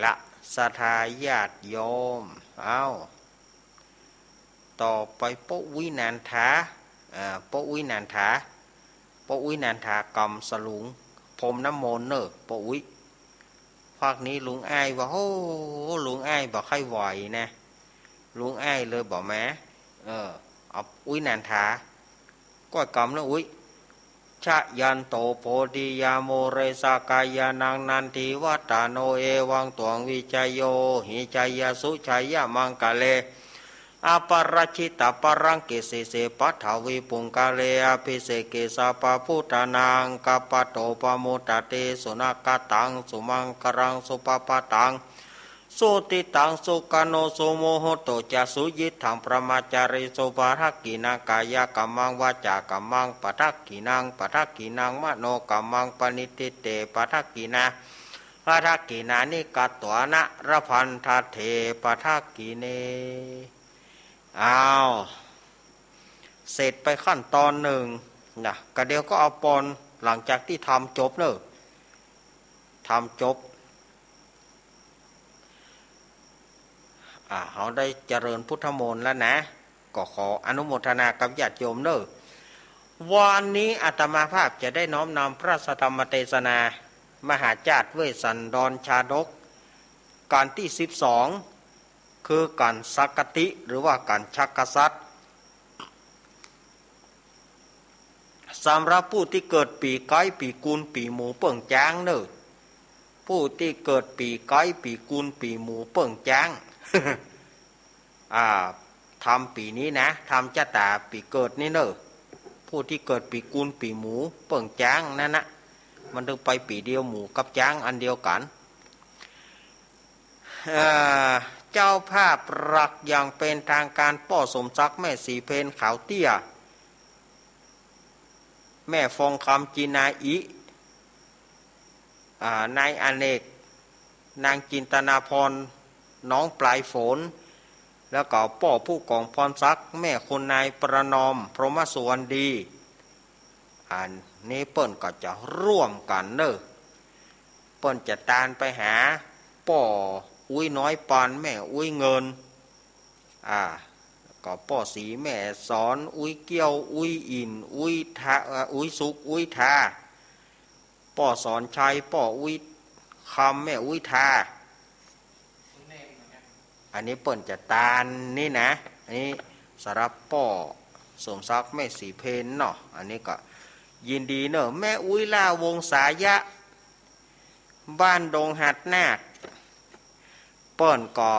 ละสถาญาติโยมต่อไปปวินันทากรรมสลุงพรมน้ำมนต์เนอะปวิภาคนี้ลุงอ้ายว่าโอ้ลุงอ้ายบอกใครไหวนะลุงอ้ายเลยบอกแม่เอาวินันทาก็กรรมแล้วชะยันโตโพธิยาโมเรสากายานังนันทิวัตาโนเอวังตวงวิจัยโยหิจัยสุชัยมังกะเลอปราชิตปรังเกสิเสปัทวิปุงกาเลอภิเสเกสาปพุทธานังกัปปโตปโมตเตสุนักตังสุมังกรังสุปปตังสุติตังสุกโนสุโมโหโตจะสุยิทังประมาจาริสุภาทักกินังกายกัมมังวาจากัมมังปทักกินังมโนกัมมังปณิติเตปทักกินานิกัตตวนะระพันธเถปทักกิเนเสร็จไปขั้นตอนหนึ่งนะกระเดียวก็เอาปอนหลังจากที่ทำจบเขาได้เจริญพุทธมนต์แล้วนะก็ขออนุโมทนากับญาติโยมเนอะวันนี้อาตมาภาพจะได้น้อมนำพระสัทธรรมเทศนามหาจารย์เวสสันดรชาดกการที่12คือการสักกติหรือว่าการชักกษัตริย์สำหรับผู้ที่เกิดปีไก่ปีกุลปีหมูเปิ่งจ้างเนอะผู้ที่เกิดปีไก่ปีกุลปีหมูเปิ่งจ้างทำปีนี้นะทำชะตาปีเกิดนี่เนอะผู้ที่เกิดปีกุลปีหมูเปิ่งจ้างนั่นนะมันถึงไปปีเดียวหมูกับจ้างอันเดียวกันเจ้าภาพรักอย่างเป็นทางการป่อสมศักดิ์แม่สีเพนขาวเตี้ยแม่ฟองคำจีนาอินายอเนกนางจินตนาพรน้องปลายฝนแล้วก็ป่อผู้กองพรศักดิ์แม่คนนายประนอมพรหมสุวรรณดีนี้เปิ้นก็จะร่วมกันเนอะเปิ้นจะตานไปหาป่ออุ้ยน้อยปานแม่อุ้ยเงินก็ป่อสีแม่สอนอุ้ยเกี้ยวอุ้ยอินอุ้ยทาอุ้ยสุกอุ้ยทาป่อสอนชัยป่ออุ้ยคำแม่อุ้ยทาอันนี้เปิ้นจะตานนี่นะอันนี้สำหรับป่อสมศักดิ์แม่สีเพนเนาะอันนี้ก็ ยินดีเนอะแม่อุ้ยล่าวงสายะบ้านดงหัดนาคเปิ้นก็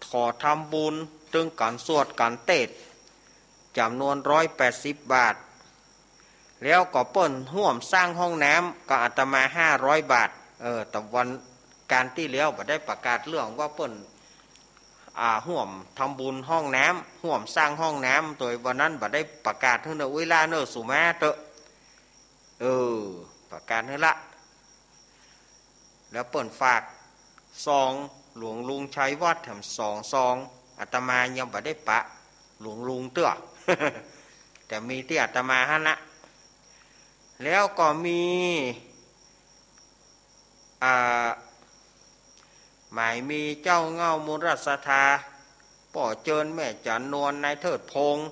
ขอทำบุญตึงการสวดการเตศจำนวน180 บาทแล้วก็เปิ้นห่วมสร้างห้องน้ำก็อาตมา500 บาทแต่วันการที่แล้วบ่ได้ประกาศเรื่องว่าเปิ้นห่วมทำบุญห้องน้ำห่วมสร้างห้องน้ำโดยวันนั้นบ่ได้ประกาศให้เนอะเวลาเนอะสุมาเตอะประกาศให้ละแล้วเปิ้นฝากซองหลวงลุงชัยวัดแถม2 ซองอาตมายังบ่ได้ปะหลวงลุงเตื้อ แต่มีที่อาตมาฮะนะแล้วก็มีหมายมีเจ้าเงามูลรัศธาป่อเจิญแม่จันนวลนายเทิดพงศ์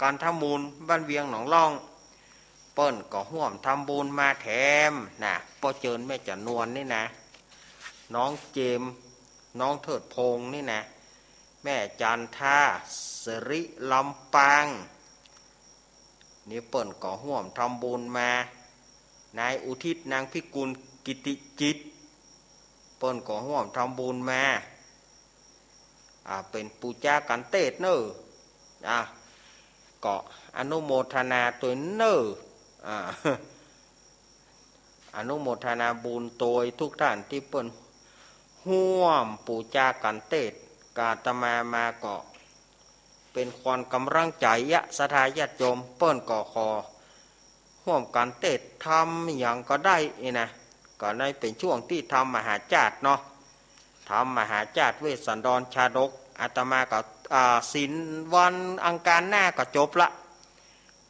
การทำบุญบ้านเวียงหนองล่องเปิ้นก็ห่วมทำบุญมาแถมนะป่อเจิญแม่จันนวลนี่นะน้องเจมน้องเทิดพงศ์นี่นะแม่จันท่าสริลำปางนี่เปิ้นก็ห่วมทำบุญมานายอุทิศนางพิกุลกิติจิตเปิ้นก็ห่วมทำบุญมาเป็นปูจากันเตศเนอก็อนุโมทนาตัวเนออนุโมทนาบุญโดยทุกท่านที่เปิ้นห่วมปูจากันเตศกาตมาก็เป็นความกำลังใจยะสถาญาติโยมเปิ้นก็ขอห่วมกันเตศทำอย่างก็ได้นะก็ในเป็นช่วงที่ทำมหาจาตุเนาะทำมหาจาตุเวสสันดรชาดกอาตมาก็ศีลวันอังคารหน้าก็จบละ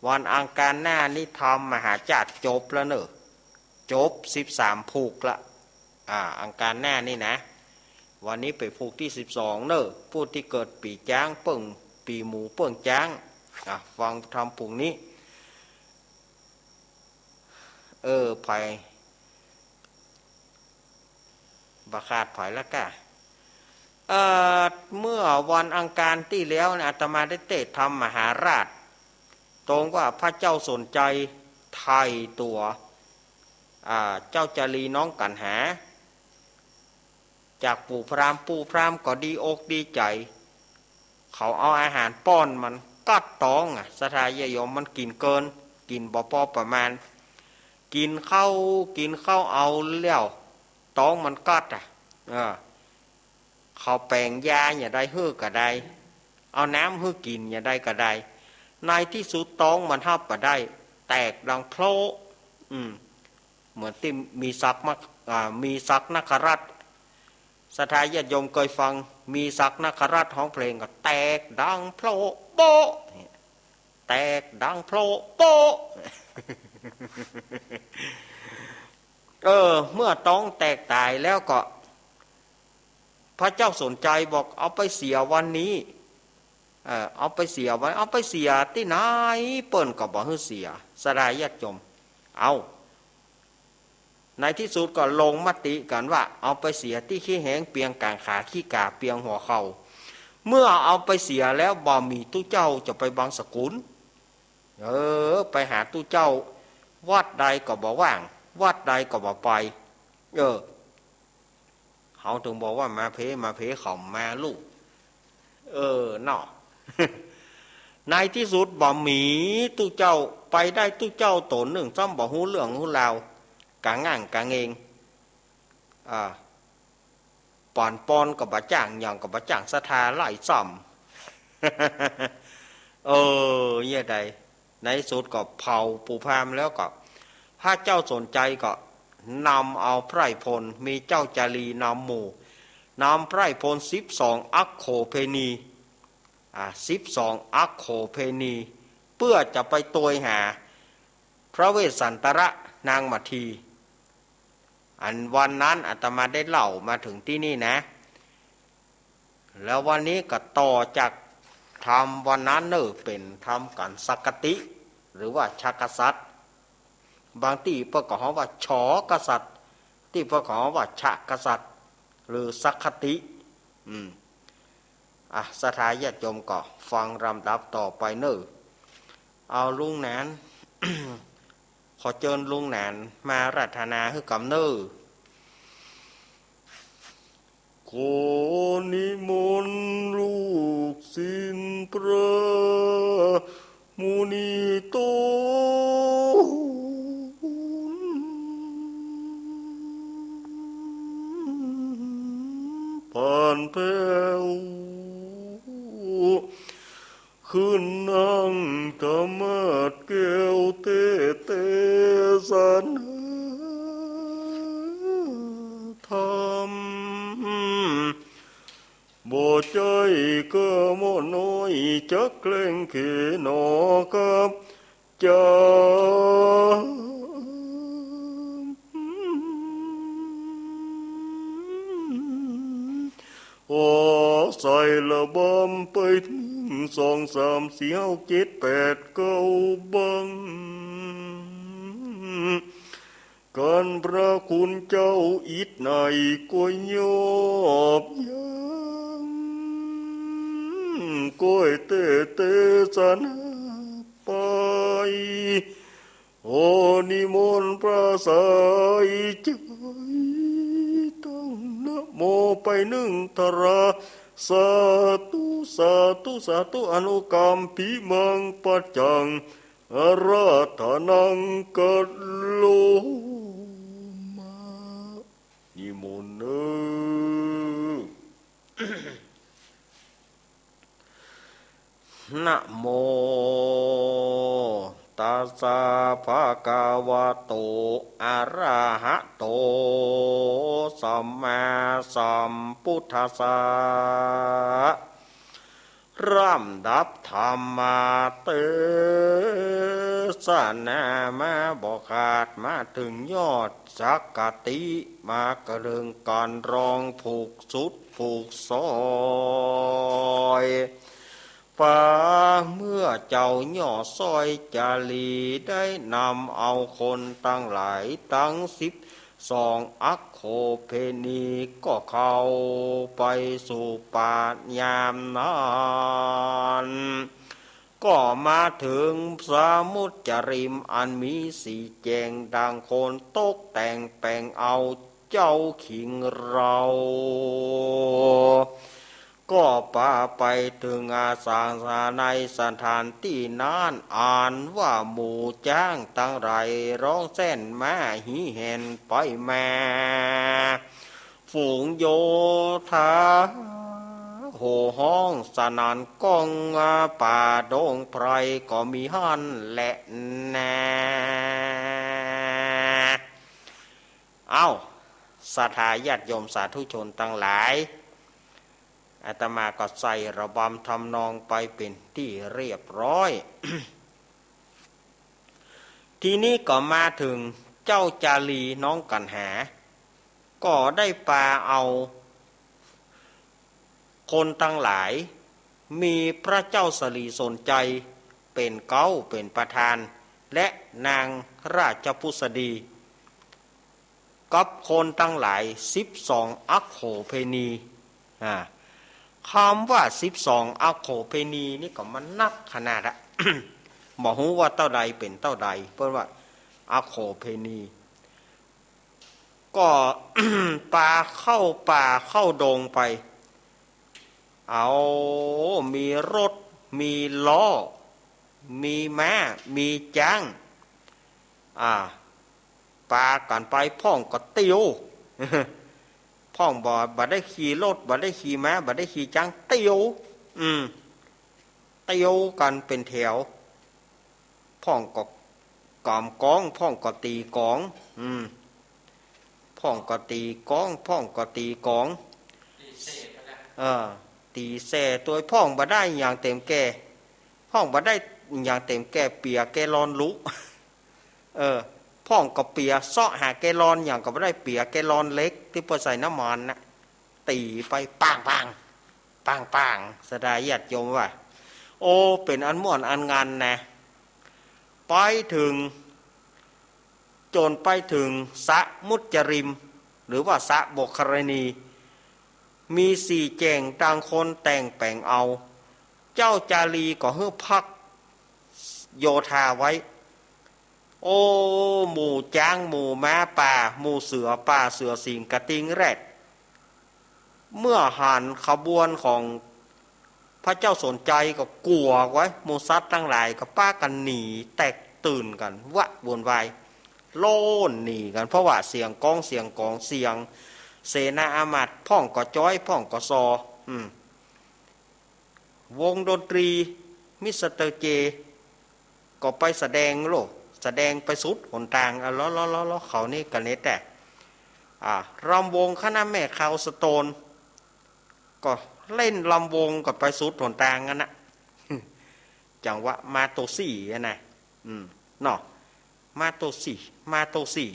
วันอังคารหน้านี่ทำมหาจาตุจบแล้วเนอะจบ13 ผูกละอังคารหน้านี่นะวันนี้ไปผูกที่12เนอะผู้ที่เกิดปีจ้างเปิ่งปีหมูเปิ่งจ้างฟังทำผูกนี้ไผ่บาขาดไผ่ละกะเมื่อวันอังคารที่แล้วนะอาตมาได้เตะทำมหาราชตรงว่าพระเจ้าสนใจไทยตัวเจ้าจารีน้องกันหาจากปู่พรามก็ดีอกดีใจเขาเอาอาหารป้อนมันกัดตองสทายโยมมันกินเกินกินบ่พอประมาณกินเข้าเอาแล้วตองมันกัดเขาแปลงยาอย่าได้ฮื้อก็ได้เอาน้ำฮื้อกินอย่าได้ก็ได้ในที่สุดตองมันหับก็ได้แตกดังโพลเหมือนที่มีศักนคราชสถายาติโยมเคยฟังมีศักนคราชร้องเพลงก็แตกดังโพลโปแตกดังโพลโปเมื่อต้องแตกตายแล้วก็พระเจ้าสนใจบอกเอาไปเสียวันนี้เอาไปเสียวันเอาไปเสียที่ไหนเปิ้นก็บอกให้เสียสดายญาติโยมเอาในที่สุดก็ลงมติกันว่าเอาไปเสียที่ขี้แหงเปียงกลางขาขี้กาเปียงหัวเข่าเมื่อเอาไปเสียแล้วบ่มีตู้เจ้าจะไปบางสกุลไปหาตู้เจ้าวัดใดก็บ่ว่างวัดใดก็บ่ไปเขาถึงบอกว่ามาเพเขามาลูกเนาะ ในที่สุดบ่มีตู้เจ้าไปได้ตู้เจ้าตนหนึ่งซ้ำบ่ฮู้เรื่องฮู้ราวกางง่างกางเองปอนกับบ่จ้างอย่างกับบ่จ้างศรัทธาไล่ซ้ำเยี่ยใดในสุดก็เผาปู่พามแล้วก็พระเจ้าสนใจก็นำเอาไพรพลมีเจ้าจารีนำหมู่นำไพรพล12 อัคโคเพนี12 อัคโคเพนีเพื่อจะไปโตยหาพระเวสสันตระนางมัทธีอันวันนั้นอาตมาได้เล่ามาถึงที่นี่นะแล้ววันนี้ก็ต่อจากทำวันนั้นเป็นทำกันสักกติหรือว่าชักกษัตริย์บางที่ประกอบว่าฉอกษัตริย์ที่ประกอบว่าชักกษัตริย์หรือสักคติสถาญาติโยมก็ฟังลำดับต่อไปเอาลุงนั้น ขอเจิญลุงหนานมารัตนาให้กำเนิดขอนิมนต์ลูกศิษย์พระมุนีโตผ่านแผ้วขึ้นนั่งธรรมาสแก้วเตสันธรรมบ่ใจก็ม่อน้อยจักแกล้งเขนอกับจาโอ้ใส่ละบำไปถึง2 3 4 5 6 7 8 9บังการพระคุณเจ้าอิดในก็ยอบยังก้อยเตสันไปโอนิมนต์พระสายใจตั้งนะโมไป1 ทราสาธุสาธุสาธุอนุกรรมปิมังปัจจังอาราธนังกัลโลมานิมนต์นะโมตัสสะภะคะวะโตอะระหะโตสัมมาสัมพุทธัสสะร่ำดับธรรมาเตสนามาบอกขาดมาถึงยอดสักกติมากระเริงการรองผูกสุดผูกซอยป่าเมื่อเจ้าย่อซอยจารีได้นำเอาคนตั้งหลายตั้ง12 อัคโคเพนีก็เข้าไปสู่ป่ายามนั้นก็มาถึงสมุจริมอันมีสีแจงดังโคนตกแต่งแปลงเอาเจ้าขิงเราก็ป่าไปถึงอาสาสาในสถานที่นั้นอ่านว่าหมู่จ้างตั้งไรร้องเส้นมาหิเห็นไปมาฝูงโยธาโห่ห้องสนั่นก้องป่าดงไพรก็มีหันและแน่เอาศรัทธาญาติโยมสาธุชนตั้งหลายอาตมาก็ใส่ระบำทำนองไปเป็นที่เรียบร้อย ทีนี้ก็มาถึงเจ้าจารีน้องกันหาก็ได้ปาเอาคนตั้งหลายมีพระเจ้าสลีสนใจเป็นเก้าเป็นประธานและนางราชพุษดีกับคนตั้งหลาย12 อัคโขเพนีคำว่า12 อัคโขเพนีนี่ก็มันนักขนาดอะ หมอหูว่าเต้าใดเป็นเต้าใดเพราะว่าอัคโขเพนีก็ ป่าเข้าดงไปเอามีรถมีล้อมีม้ามีจ้างปากันไปพ่องก็เตียว พ่องบ่ได้ขี่รถบ่ได้ขี่ม้าบ่ได้ขี่จ้างเตียวเตียวกันเป็นแถวพ่องก็กอมก้องพ่องก็ตีกองพ่องก็ตีกองพ่องก็ตีกองตีแส่ตัวพ่องบ่ได้อย่างเต็มแก่พ่องบ่ได้อย่างเต็มแก่เปียแกลอนลุพ่องก็เปียเสาะหาแกลอนอย่างก็บ่ได้เปียแกลอนเล็กที่พอใส่น้ำมันนะตีไปปังสดายญาติโยมว่าโอ้เป็นอันม่วนอันงานนะไปถึงจนไปถึงสะมุจริมหรือว่าสะบกครณีมี4 แจงต่างคนแต่งแปลงเอาเจ้าจารีก็ให้พักโยธาไว้โ โอ้หมู่จ้างหมู่ม้าป่าหมู่เสือป่าเสือสิงกระติงแรดเมื่อหันขบวนของพระเจ้าสนใจก็กลัวไว้หมู่สัตว์ทั้งหลายก็ป้ากันหนีแตกตื่นกันวะวนวายโล่นหนีกันเพราะว่าเสียงกองเสียงเสนาอามาตย์พ่องก็จ้อยพ่องก็ซอวงดนตรีมิสเตอร์เจก็ไปแสดงแสดงไปสุดหนทางล้อเขานี่กันเน็ตแต่รำวงคณะแม่คาวสโตนก็เล่นลำวงกับไปสุดหนทางกันนะจังหวะมาโตสี่นะเนาะมาโตสี่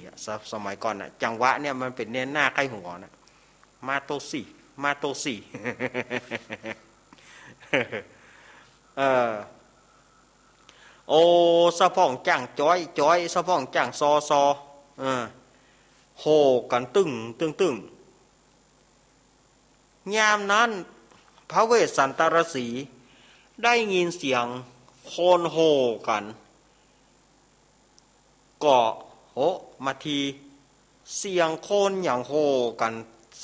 สมัยก่อนนะจังหวะเนี่ยมันเป็นเนี่ยหน้าใกล้หัวนะมาโตสี่โอ้สะพ่องจ้างจ้อยสะพ่องจ้างซอโหกันตึงยามนั้นพระเวสสันตรสีได้ยินเสียงโคนโหกันก็โหมาทีเสียงโคนอย่างโหกัน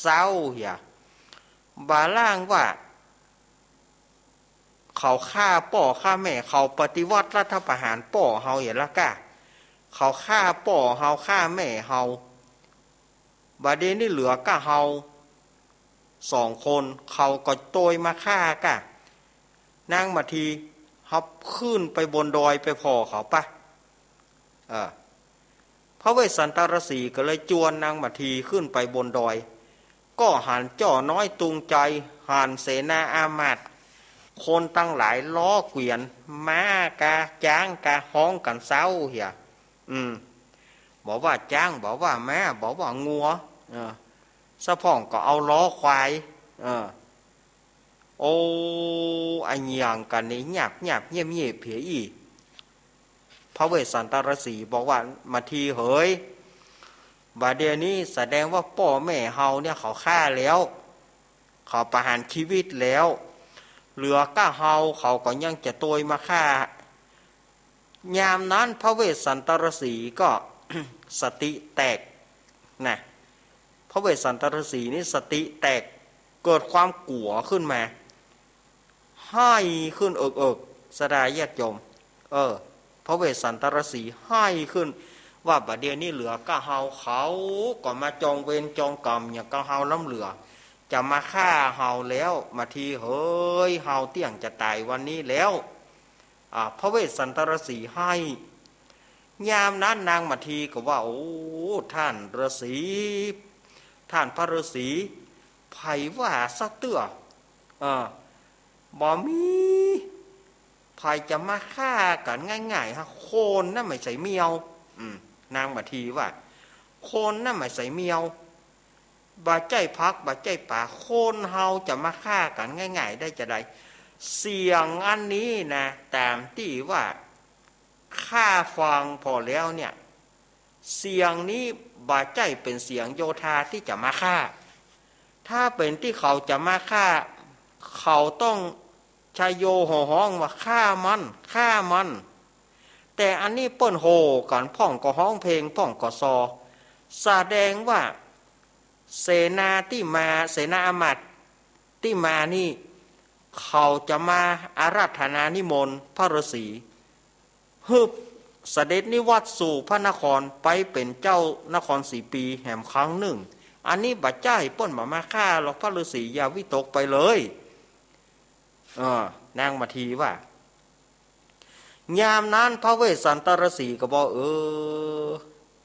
เศร้าเหี่ยบาล่างว่าเขาฆ่าป่อฆ่าแม่เขาปฏิวัติรัฐประหารป่อเฮาเห็นละก้าเขาฆ่าป่อเฮาฆ่าแม่เฮาบาเดนี่เหลือก้าเฮา2 คนเขาก็โตยมาฆ่ากะนางมาทีฮับขึ้นไปบนดอยไปพอเขาปะพระเวสสันตรสีก็เลยจวนนางมาทีขึ้นไปบนดอยก็หันจ่อน้อยตุงใจหันเสนาอามาตย์คนตั้งหลายล้อเกวียนม้ากาจ้างกาห้องกันเศร้าเหี่ยบอกว่าจ้างบอกว่าแม่บอกว่างัวสะพ่องก็เอาล้อควายโอ้ไอ้ยังกันนี่หยาบเงียบเพียอีพระเวสสันตรสีบอกว่ามาทีเฮ้ยบาเดียนี้แสดงว่าพ่อแม่เฮาเนี่ยเขาฆ่าแล้วเขาประหารชีวิตแล้วเหลือก้าเฮาเขาก็ยังจะตัวมาฆ่ายามนั้นพระเวสสันตรสีก็ สติแตกนะพระเวสสันตรสีนี่สติแตกเกิดความกลัวขึ้นมาให้ขึ้นเอิกสดายแยกยมพระเวสสันตรสีให้ขึ้นว่าบัดเดี๋ยวนี้เหลือก้าเฮาเขาก็มาจองเวรจองกรรมอย่างก้าเฮาล้ำเหลือจะมาฆ่าเฮาแล้วมาทีเฮ้ยเฮาเตี้ยงจะตายวันนี้แล้วพระเวสสันตรสีให้ยามนั้นนางมาทีก็ว่าโอ้ท่านฤาษีท่านพระฤาษีไผว่าสักเตื้อบ่มีไผจะมาฆ่ากันง่ายๆฮะโคนนั่นไม่ใช่เมียวนางมาทีว่าโคนนั่นไม่ใช่เมียวบาใจพักบาใจป่าโคนเฮาจะมาฆ่ากันง่ายๆได้จะได้เสียงอันนี้นะตามที่ว่าข้าฟังพอแล้วเนี่ยเสียงนี้บาใจเป็นเสียงโยธาที่จะมาฆ่าถ้าเป็นที่เขาจะมาฆ่าเขาต้องชายโยห่อห้องว่าฆ่ามันแต่อันนี้เปิ้นโหกันพ่องก็ห้องเพลงพ่องก็ซอแสดงว่าเสนาอามาตย์ที่มานี่เขาจะมาอาราธนานิมนต์พระฤาษีฮึบเสด็จนิวัตสู่พระนครไปเป็นเจ้านคร4 ปีแห่มครั้งหนึ่งอันนี้บัดใจเปิ้นมาฆ่าหรอกพระฤาษีอย่าวิตกไปเลยนางมาทีว่ายามนั้นพระเวสสันตรสีก็บอก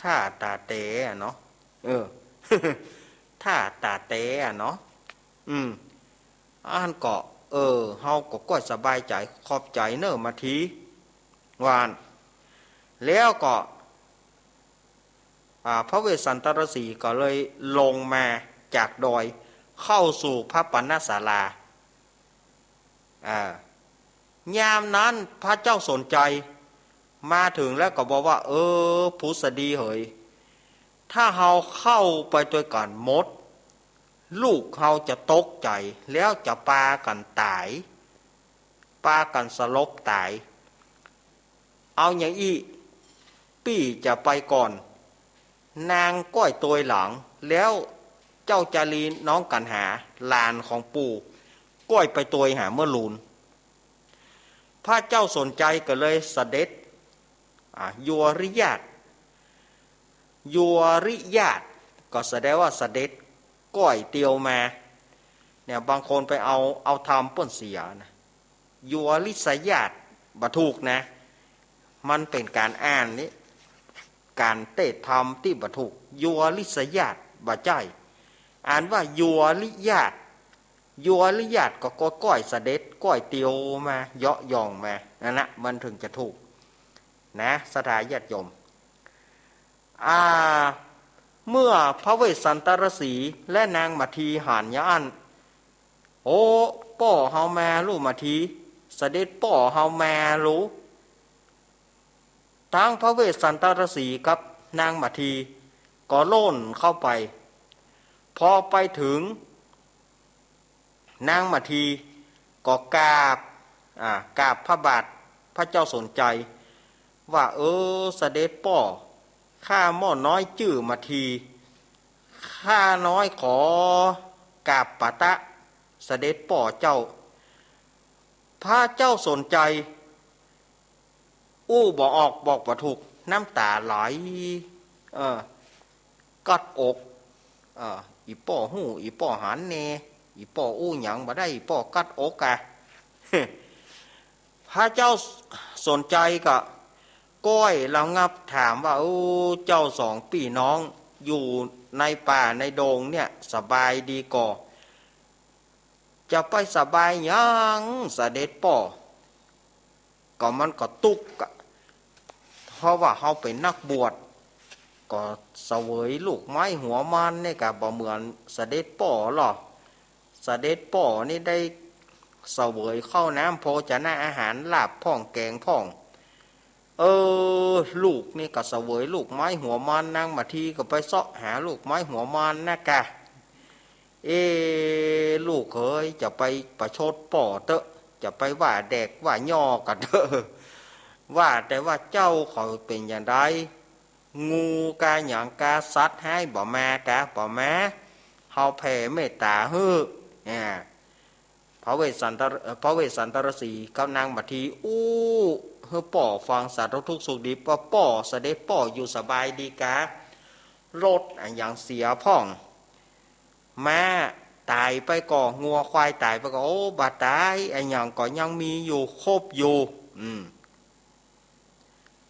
ถ้าตาเตะเนาะถ้าตาเตะเนาะอันก็เฮาก็ก้อยสบายใจขอบใจเนอะมาทีวานแล้วก็พระเวสสันตรสีก็เลยลงมาจากดอยเข้าสู่พระปัณณศาลายามนั้นพระเจ้าสนใจมาถึงแล้วก็บอกว่าผู้สดีเหยถ้าเฮาเข้าไปด้วยกันหมดลูกเฮาจะตกใจแล้วจะปากันตายปากันสลบตายเอาอย่างอี ปี้จะไปก่อน นางก้อยตัวหลังแล้วเจ้าจารีน้องกันหาหลานของปู่ก้อยไปตัวหาเมื่อลูนพระเจ้าสนใจก็เลยเสด็จยัวริยาตยัวริยาตก็แสดงว่าเสด็จก้อยเตียวมาเนี่ยบางคนไปเอาทำป้นเสียนะยัวริษยาตบถูกนะมันเป็นการอ่านนี้การเตะทำที่บถูกยัวริษยาตบะใจอ่านว่ายัวริยาตยัวริยาตก็ก้อยเสด็จก้อยเตียวมาเยาะยองมานั่นนะมันถึงจะถูกนะสถาญาติโยมเมื่อพระเวสสันตรสีและนางมัทีหานยานโอ้ป่อเฮามาลูกมัทีเสด็จป่อเฮามารู้ทั้งพระเวสสันตรสีกับนางมัทีก็โล่นเข้าไปพอไปถึงนางมัทีก็กราบพระบาทพระเจ้าสนใจว่าเสด็จป่อข้าหม้อน้อยจื่อมัทีข้าน้อยขอกราบปะตะเสด็จป่อเจ้าพระเจ้าสนใจบอกออกบอกบ่ถูกน้ำตาไหลกัดอกอีป่อหูอีป่อหันเนอีป่อหยังบ่ได้อีป่อกัดอกอะ พระเจ้าสนใจก็ก้อยระงับถามว่าเจ้าสองพี่น้องอยู่ในป่าในโดงเนี่ยสบายดีก่อจะไปสบายยังเสด็จป่อก็มันก็ตุกเพราะว่าเขาเป็นนักบวชก็เสวยลูกไม้หัวมันนี่ก็บ่เหมือนเสด็จป่อหรอกเสด็จป่อนี่ได้เสวยเข้าน้ำโภชนะอาหารลาบพ่องแกงพ่องลูกนี่ก็เสวยลูกไม้หัวมันนางมาทีก็ไปเสาะหาลูกไม้หัวมันนะกะลูกเอ้ยจะไปประชดป่อเตอะจะไปว่าแดกว่าย่อกันเถอะว่าแต่ว่าเจ้าเขาเป็นอย่างไรงูกาหยางกาสัตว์ให้บ่มากะบ่มาเฮาแผ่เมตตาฮื้อพระเวสสันตรสีกับนางมัทีเฮือป่อฟังสารทุกข์สุขดิบว่าป่อเสด็จป่ออยู่สบายดีกะรถอย่างเสียพ่องม้าตายไปก่องัวควายตายไปก็บาตายอย่างก็ยังมีอยู่ครบอยู่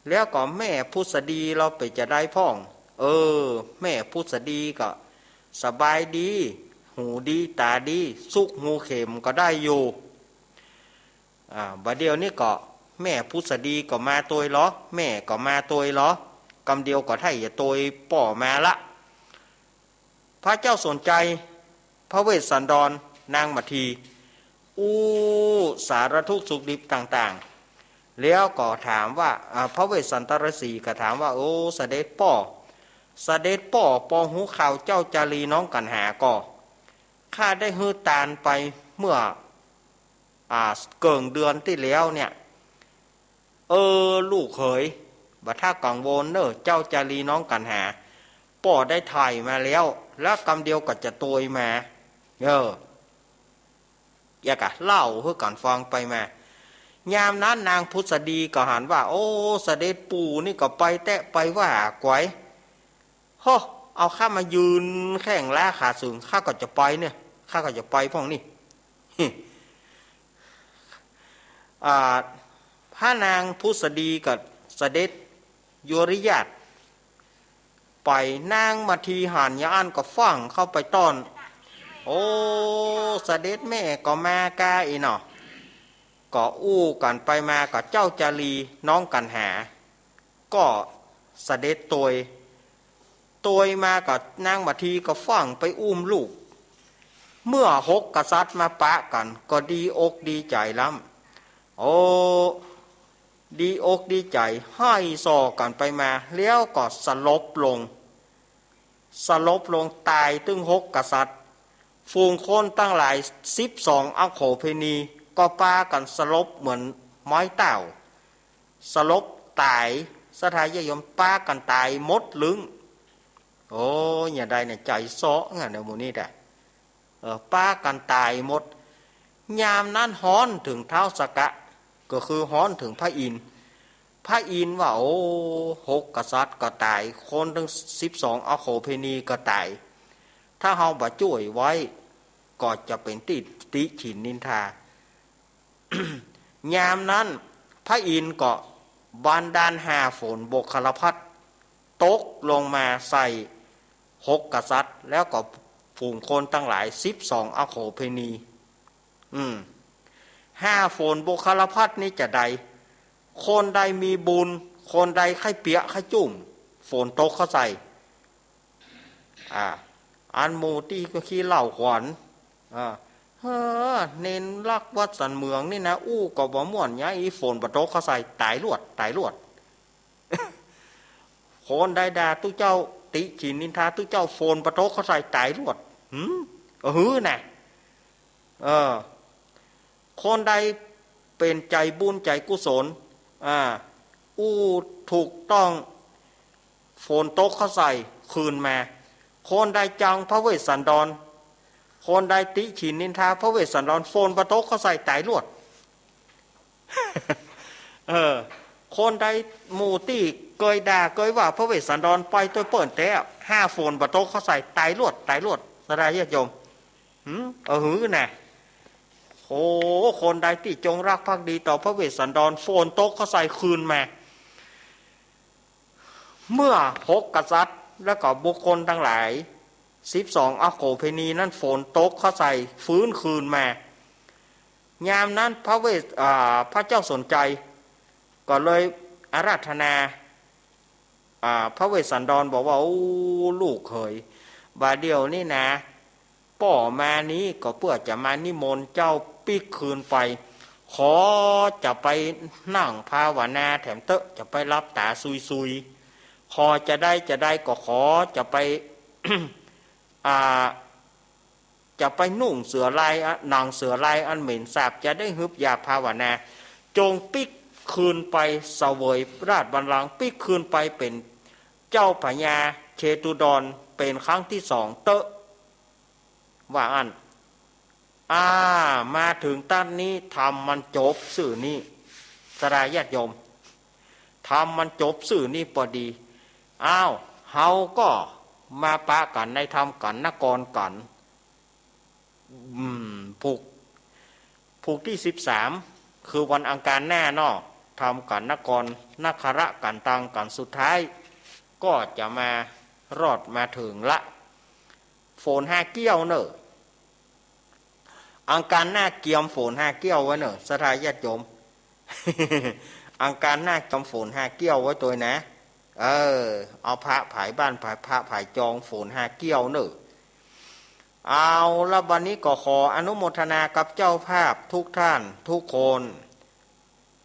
แล้วก็แม่พุทธดีเราไปจะได้พ่องแม่พุทธดีก็สบายดีหูดีตาดีสุกหูเข็มก็ได้อยู่บัดเดียวนี่ก็แม่พุทธดีก็มาตัวล้อแม่ก็มาตัวล้อกำเดียวก็ไถ่อย่าตัวป่อมาละพระเจ้าสนใจพระเวสสันดรนางมัทีสารทุกข์สุขดิบต่างๆแล้วก็ถามว่าพระเวสสันตรสีก็ถามว่าเสด็จป่อปอหูข่าวเจ้าจารีน้องกันหาก่อข้าได้ฮื้อตานไปเมื่อเกิงเดือนที่แล้วเนี่ยลูกเขยบัดท่ากังวลเจ้าจารีน้องกันหาป่อได้ถ่ายมาแล้วกำเดียวก็จะตัวมาอยากเล่าเพื่อก่อนฟังไปมายามนั้นนางพุทธดีก็หันว่าเสด็จปู่นี่ก็ไปแตะไปว่าไกวเอาข้ามายืนแข่งล้าขาสูงข้าก็จะไปเนี่ยข้าก็จะไปพ่องนี่พระนางพุทธดีกับเสด็จยุริยาตไปนางมัทีหานยานก็ฟังเข้าไปต้อนเสด็จแม่ก็มากาอีเนาะก็กันไปมากับเจ้าจารีน้องกันหาก็เสด็จตัวมากับนางมัทีก็ฟังไปอุ้มลูกเมื่อหกกษัตริย์มาปะกันก็ดีอกดีใจล้ำดีอกดีใจให้ส่อกันไปมาแล้วก็สลบลงตายตึงหกกษัตริย์ฝูงคนตั้งหลาย12อโขเพนีก็ปากันสลบเหมือนไม้เต่าสลบตาย สถานยยมป้ากันตายมดลึงโอ้ยอย่าได้เนี่ยใจเสาะงั้นเดี๋ยวมูนี่ได้ป้ากันตายหมดยามนั้นฮ้อนถึงเท้าสกะก็คือฮ้อนถึงพระอินทร์พระอินทร์ว่าโอ้6กษัตริย์ก็ตายคนทั้ง12อโคเพนีก็ตายถ้าเฮาบ่ช่วยไว้ก็จะเป็นติฉินนินทา ยามนั้นพระอินทร์ก็บานดาลหาฝนบกคลพัดตกลงมาใส่6กษัตริย์แล้วก็ฝูงคนตั้งหลาย12อโคเพนี5ฝนบกคลพัดนี้จะใดคนใดมีบุญคนใดไข้เปียไข้จุ่มฝนตกเข้าใส่อันหมูตีก็ขี้เหล่าขวัญเน้นรักวัดสันเมืองนี่นะอู้ก็บ่ม่วนยะอีฝนบ่ตกเข้าใส่ตายรวด คนใดด่าตู้เจ้าติฉินนินทาตู้เจ้าฝนบ่ตกเข้าใส่ตายรวดน่ะคนใดเป็นใจบุญใจกุศลอู้ถูกต้องฝนตกเข้าใส่คืนมาคนใดจังพระเวสสันดรคนใดติฉินนินทาพระเวสสันดรฝนบ่ตกเข้าใส่ตายรวด คนใดหมู่ตี้เกยด่าเกยว่าพระเวสสันดรไปตัวเปิ่นแต่5ฝนบ่ตกเข้าใส่ตายรวดสดายญาติโยมน่ะโอ้คนใดที่จงรักภักดีต่อพระเวสสันดรฝนตกเข้าใส่คืนมาเมื่อ6กษัตริย์แล้วก็บุคคลทั้งหลาย12อโคเพนีนั้นฝนตกเข้าใส่ฟื้นคืนมายามนั้นพระเจ้าสนใจก็เลยอาราธนาพระเวสสันดรบอกว่าโอ้ลูกเขยบาเดียวนี่นะป่อมานี้ก็เพื่อจะมานิมนต์เจ้าปิกคืนไปขอจะไปนั่งภาวนาแถมเตอะจะไปรับตาซุยขอจะได้ก็ขอจะไป จะไปนุ่งเสือลายนางเสือลายอันเหม็นสาบจะได้ฮึบยาภาวนาจงปิกคืนไปเสวยราชบัลลังก์ปิกคืนไปเป็นเจ้าพญาเชตุดรเป็นครั้งที่2เตอะว่าอันมาถึงต้นนี้ทำมันจบสื่อนี้สลายญาติโยมทำมันจบสื่อนี้พอดีเฮาก็มาปะกันในธรรมกันนกรกันผูกที่13คือวันอังคารหน้าเนาะทำกันนกรนคระกันตังกันสุดท้ายก็จะมารอดมาถึงละฝน5เกี้ยวเนอะอังคารหน้าเกียมฝน5เกี้ยวไว้เนอะสถาญาติโยม อังคารหน้าจำฝน5เกี้ยวไว้ตัวนะเอาพระผายบ้านผายพระผายจองฝน5เกี้ยวเนอะเอาละวันนี้ก็ขออนุโมทนากับเจ้าภาพทุกท่านทุกคน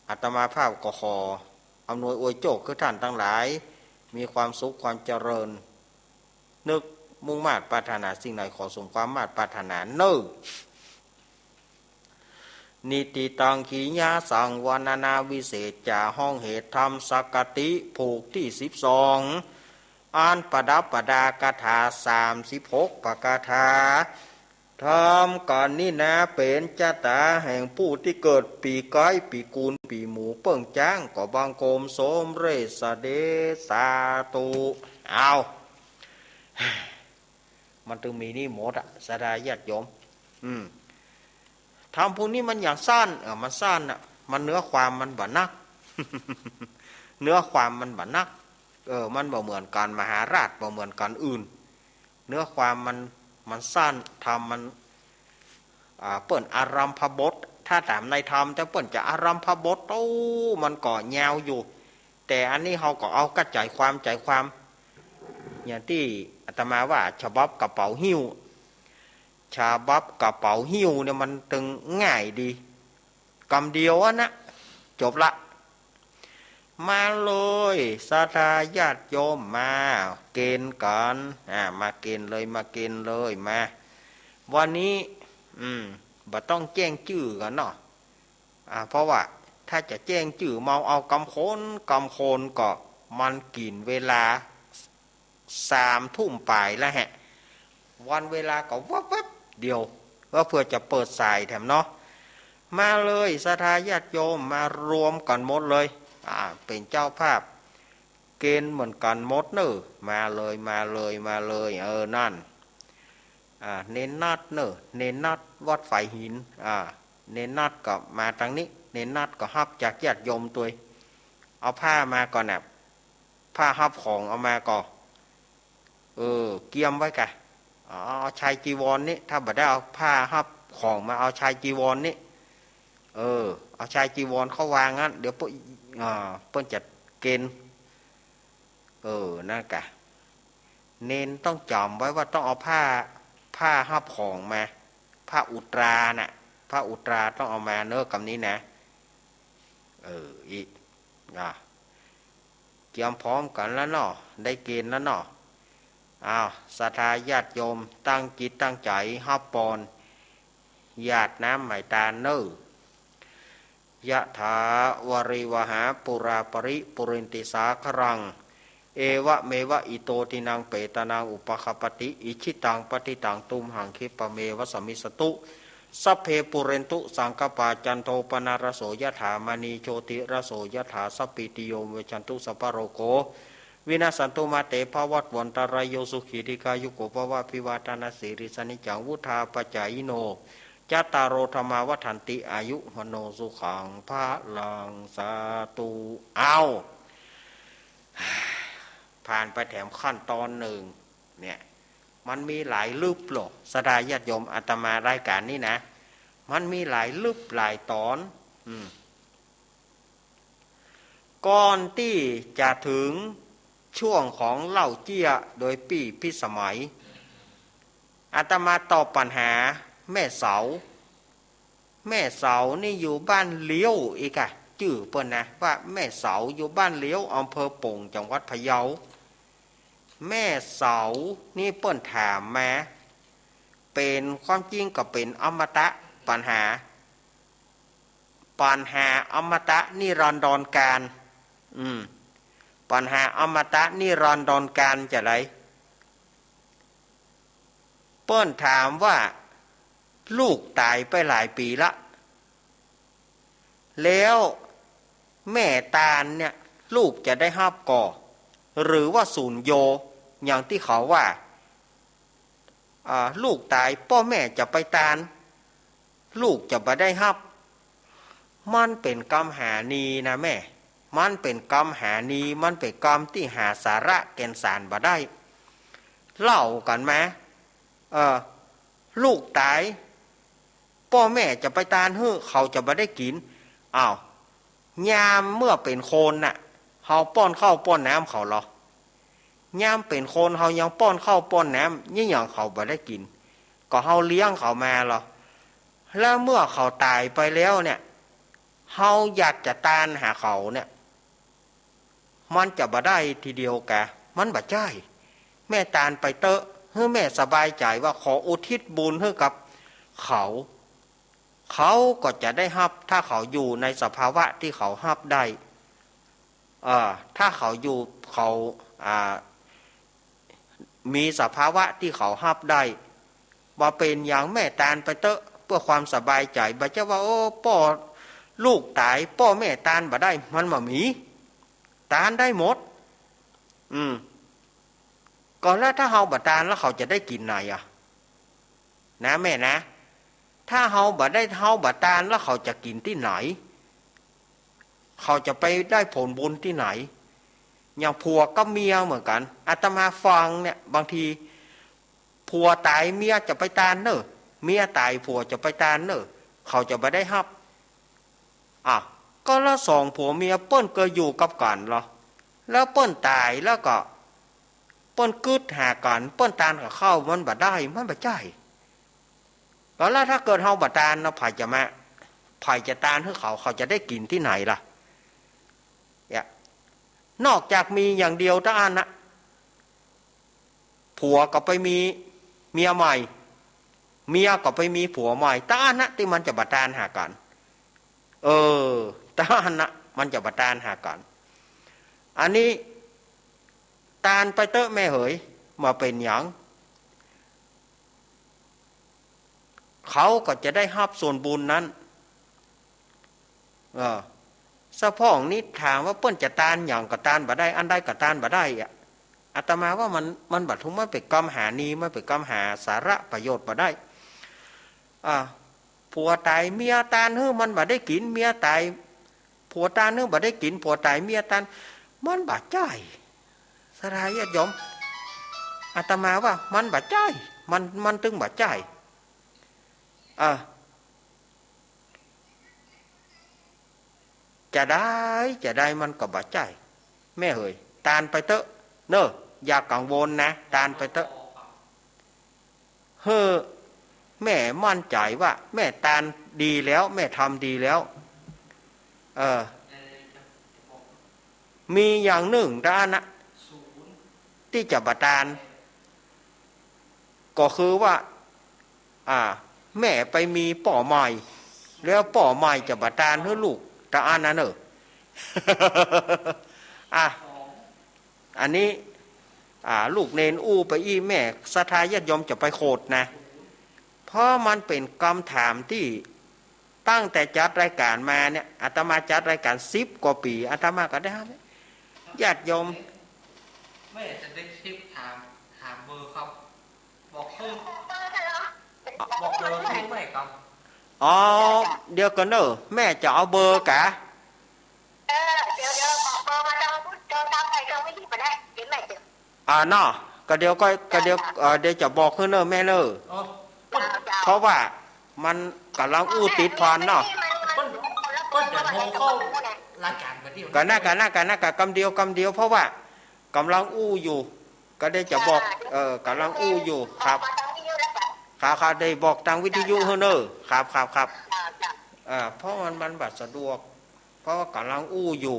อาตมาภาพก็ขออำนวยอวยโจกคือท่านทั้งหลายมีความสุขความเจริญนึกมุ่งมา่ปรารถนาสิ่งใดขอสมความมา่ปรารถนาเนิ่นิติตังขีญาสังวนานาวิเศษจาห้องเหตุธรรมสักติผูกที่12อ่านประดับประดากถา36ปกถาทำก่อนนี้นะเป็นจตาแห่งผู้ที่เกิดปีก้อยปีกูลปีหมูเปิ่งจ้างก็บังโกมโสมเรศเดสาตุมันถึงมีนี่หมดสดายญาติโยมทำพวกนี้มันอย่างสั้นมันสั้นมันเนื้อความมันบ่นัก เนื้อความมันบ่นักมันบ่เหมือนการมหาราชบ่เหมือนการอื่นเนื้อความมันสั้นทำมันเปิ่นอารัมภบทถ้าตามในธรรมแต่เปิ่นจะอารัมภบทมันก่อยาวอยู่แต่อันนี้เขาก็เอากระจายความอย่างที่อาตมาว่าฉบับกระเป๋าหิ้วฉบับกระเป๋าหิ้วเนี่ยมันตึงง่ายดีกำเดียวนะจบละมาเลยสาธาญาติโยมมาเกณฑ์กันมาเกณฑ์เลยมาวันนี้บ่ต้องแจ้งชื่อกันเนาะเพราะว่าถ้าจะแจ้งชื่อเมาเอากำโคนก็ มันกินเวลา3 ทุ่มปลายแล้วฮะวันเวลาก็วับเดียวว่าเพื่อจะเปิดสายแถมเนาะมาเลยศรัทธาญาติโยมมารวมกันหมดเลยเป็นเจ้าภาพเกณฑ์เหมือนกันหมดเนอะมาเลยนั่นเน้นนัดเนอะเน้นนัดวัดไฟหินเน้นนัดก็มาทางนี้เน้นนัดก็ฮับจากญาติโยมตัวเอาผ้ามาก่อนน่ะผ้าฮับของเอามาก่อนเกียมไว้กะเอาชายจีวรนี่ถ้าบ่ได้เอาผ้าฮับของมาเอาชายจีวรนี่เอาชายจีวรเข้าวางงั้นเดี๋ยวเปิ้นจัดเกณฑ์นั่นกะเน้นต้องจำไว้ว่าต้องเอาผ้าฮับของมาผ้าอุตราน่ะผ้าอุตราต้องเอามาเนอะกับนี้นะอีกเตรียมพร้อมกันแล้วเนาะได้เกณฑ์แล้วเนาะศรัทธาญาติโยมตั้งจิตตั้งใจฮับปอนญาติน้ำไหมตาเนอยะถาวริวหาปุราปริปุเรนติสาครังเอวะเมวะอิโตตินังเปตนังอุปคปติอิชิตังปฏิตังตุมหังคิปะเมวะสมิสตุสัพเพปุเรนตุสังกปาจันโทปนารโสยถามณีโชติรโสยถาสัพพิติโยเวชันตุสัพพโรโกวินาสันตุมาเตภวัตวันตรายโยสุขีติกายุโกภวะพิวาทนาสิริสนิจังวุธาปจายโนจัตตารโอธรรมาวัฏันติอายุมโนสุขังพระลังสาตุผ่านไปแถมขั้นตอนหนึ่งเนี่ยมันมีหลายลึบหรอกศรัทธาญาติโยมอาตมารายการนี้นะมันมีหลายลึบหลายตอนก่อนที่จะถึงช่วงของเล่าเจี้ยโดยปีพิสมัยอาตมาตอบปัญหาแม่เสานี่อยู่บ้านเลี้ยวอีกชื่อเปิ้นนะว่าแม่เสาอยู่บ้านเลี้ยวอำเภอโป่งจังหวัดพะเยาแม่เสานี่เปิ้นถามมาเป็นความจริงก็เป็นอมตะปัญหาอมตะนิรันดรการปัญหาอมตะนิรันดรการจะไรเปิ้นถามว่าลูกตายไปหลายปีละแล้วแม่ตาลเนี่ยลูกจะได้ห้าบก่อหรือว่าศูนย์โยอย่างที่เขาว่าลูกตายพ่อแม่จะไปตาลลูกจะไปได้ห้าบมันเป็นกรรมหานีนะแม่มันเป็นกรรมหานีมันเป็นกรรมที่หาสาระแก่นสารบ่ได้เล่ากันไหมลูกตายพ่อแม่จะไปตาลเขาจะบ่ได้กินยามเมื่อเป็นโคนน่ะเฮาป้อนข้าวป้อนน้ำเขาหรอยามเป็นโคนเฮายังป้อนข้าวป้อนน้ำยิ่งอย่างเขาบ่ได้กินก็เฮาเลี้ยงเขามาหรอแล้วเมื่อเขาตายไปแล้วเนี่ยเฮาอยากจะตานหาเขาเนี่ยมันจะบ่ได้ทีเดียวกะมันบ่ใช่แม่ตานไปเตอะให้แม่สบายใจว่าขออุทิศบุญให้กับเขาก็จะได้รับถ้าเขาอยู่ในสภาวะที่เขารับได้ถ้าเขาอยู่เขามีสภาวะที่เขารับได้บ่เป็นอย่างแม่ตานไปเตอะเพื่อความสบายใจบ่จะว่าโอ้พ่อลูกตายพ่อแม่ตานบ่ได้มันบ่มีตานได้หมดก่อนแล้วถ้าเฮาบ่ตานแล้วเขาจะได้กินไหนนะแม่นะถ้าเฮาบ่ได้เฮาบ่ตานแล้วเขาจะกินที่ไหนเขาจะไปได้ผลบุญที่ไหนอย่างผัวกับเมียเหมือนกันอาตมาฟังเนี่ยบางทีผัวตายเมียจะไปตานเนอะเมียตายผัวจะไปตานเนอะเขาจะบ่ได้ฮับก็ละสองผัวเมียเปิ้นก็อยู่กับกันเหรอแล้วเปิ้นตายแล้วก็เปิ้นกึดหากันเปิ้นตานกับเข้ามันบ่ได้มันบ่ใช่แล้วถ้าเกิดเฮาบ่ตานเนาะไผจะตานให้เขาจะได้กินที่ไหนล่ะเนี่ยนอกจากมีอย่างเดียวท่านนะผัวก็ไปมีเมียใหม่เมียก็ไปมีผัวใหม่ท่านนะที่มันจะบ่ตานหากันท่านนะมันจะบ่ตานหากันอันนี้ ตานไปเตอะแม่เหยมาเป็นหยังเขาก็จะได้รับส่วนบุญนั้นสะพ่องนี้ถามว่าเปิ้นจะตานอย่างก็ตานบ่ได้อันใดก็ตานบ่ได้อะอาตมาว่ามันบัดทุกมันไปกำหานี้มันไปกำหาสาระประโยชน์บ่ได้ผัวตายเมียตานเฮ้อมันบ่ได้กินเมียตายผัวตานเฮ้อบ่ได้กินผัวตายเมียตานมันบ่ใจสลายญาติโยมอาตมาว่ามันบ่ใจมันตึงบ่ใจจะได้มันก็บ่ใจแม่เอ๋ยตานไปเตอะเนอะอย่ากังวลนะตานไปเตอะเฮ้อแม่มั่นใจว่าแม่ตานดีแล้วแม่ทำดีแล้วมีอย่างหนึ่งด้านนะที่จะบตานก็คือว่าแม่ไปมีป่อใหม่แล้วป่อใหม่จะบตานให้ลูกตาอันนั้นอันนี้ลูกเนนอู้ไปอีแม่ศรัทธาญาติโยมจะไปโคดนะเพราะมันเป็นคำถามที่ตั้งแต่จัดรายการมาเนี่ยอาตมาจัดรายการ10 กว่าปีอาตมาก็ได้ญาติโยมแม่จะได้คลิปถามเบอร์ครับบอกเพิ่มบอกเบอร์ให้แม่ครับเดี๋ยวก่อนเนอะแม่จะเอาเบอร์กะเดี๋ยวบอกเบอร์มาทางใครทางไม่ดีมาได้เดี๋ยวแม่เดี๋ยวเนาะก็เดี๋ยวจะบอกเนอะแม่เนอะเพราะว่ามันกำลังอู้ติดพันเนาะก็จะโทรเข้ารายการไปที่กันนะกำเดียวเพราะว่ากำลังอู้อยู่ก็ได้จะบอกกำลังอู้อยู่ครับได้บอกทางวิทยุเนอะครับเพราะมันบัดสะดวกเพราะว่ากำลังอู้อยู่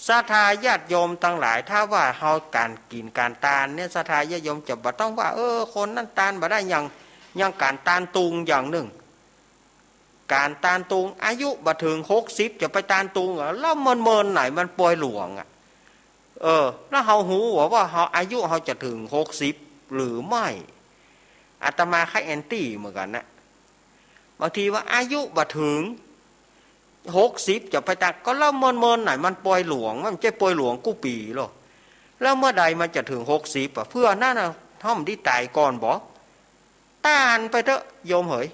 ศรัทธาญาติโยมทั้งหลายถ้าว่าเฮาการกินการตานเนี่ยศรัทธาญาติโยมจะบ่ต้องว่าคนนั้นตานบ่ได้อย่างการตานตุงอย่างหนึ่งการตานตุงอายุบ่ถึง60จะไปตานตุงแล้วเมินไหนมันป่วยหลวงแล้วเฮาหูว่าเฮาอายุเฮาจะถึง60หรือไม่อาตมาให้แอนตี้เหมือนกันนะบางทีว่าอายุบ่ถึง60จะไปตานก็แล้วเมินไหนมันป่วยหลวงมันจะป่วยหลวงกู้ปีหรอแล้วเมื่อใดมันจะถึง60เพื่อนั่นน่ะท่อมที่ตายก่อนบ่ตานไปเถอะโยมเหย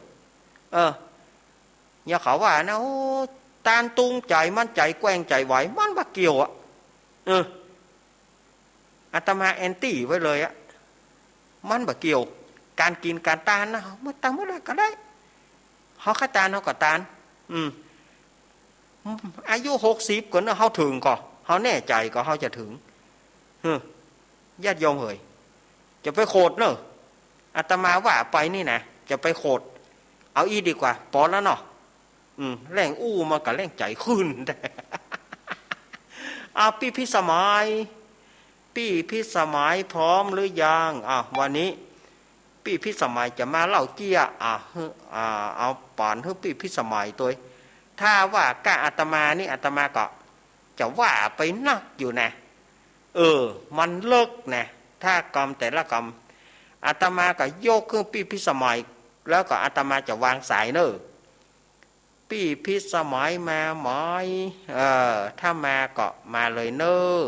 อย่าเขาว่านะตานตุงใจมันใจแกว้งใจไหวมันบ่เกี่ยวอาตมาแอนตี้ไว้เลยมันบ่เกี่ยวการกินการตานนะเมื่อตานเมื่อไรก็ได้เขาแค่ตานเขาก็ตานอายุ60ก่อนเขาถึงก่อนเขาแน่ใจก็เขาจะถึงญาติโยมเหยจะไปโคดเนอะอาตมาว่าไปนี่นะจะไปโคดเอาอีดีกว่าพอแล้วเนาะแรงอู้มากับแรงใจขึ้นแต่พี่พิสมัยพร้อมหรือยังวันนี้พี่พิสมัยจะมาเล่าเกี้ยเอาป่านให้พี่พิสมัยตัวถ้าว่ากะอาตมานี่อาตมาก็จะว่าไปนักอยู่นะมันเลิกนะถ้ากรรมแต่ละกรรมอาตมาก็โยกเครื่องพี่พิสมัยแล้วก็อาตมาจะวางสายเนอะพี่พิสมัยมาหมอยถ้ามาก็มาเลยเนอะ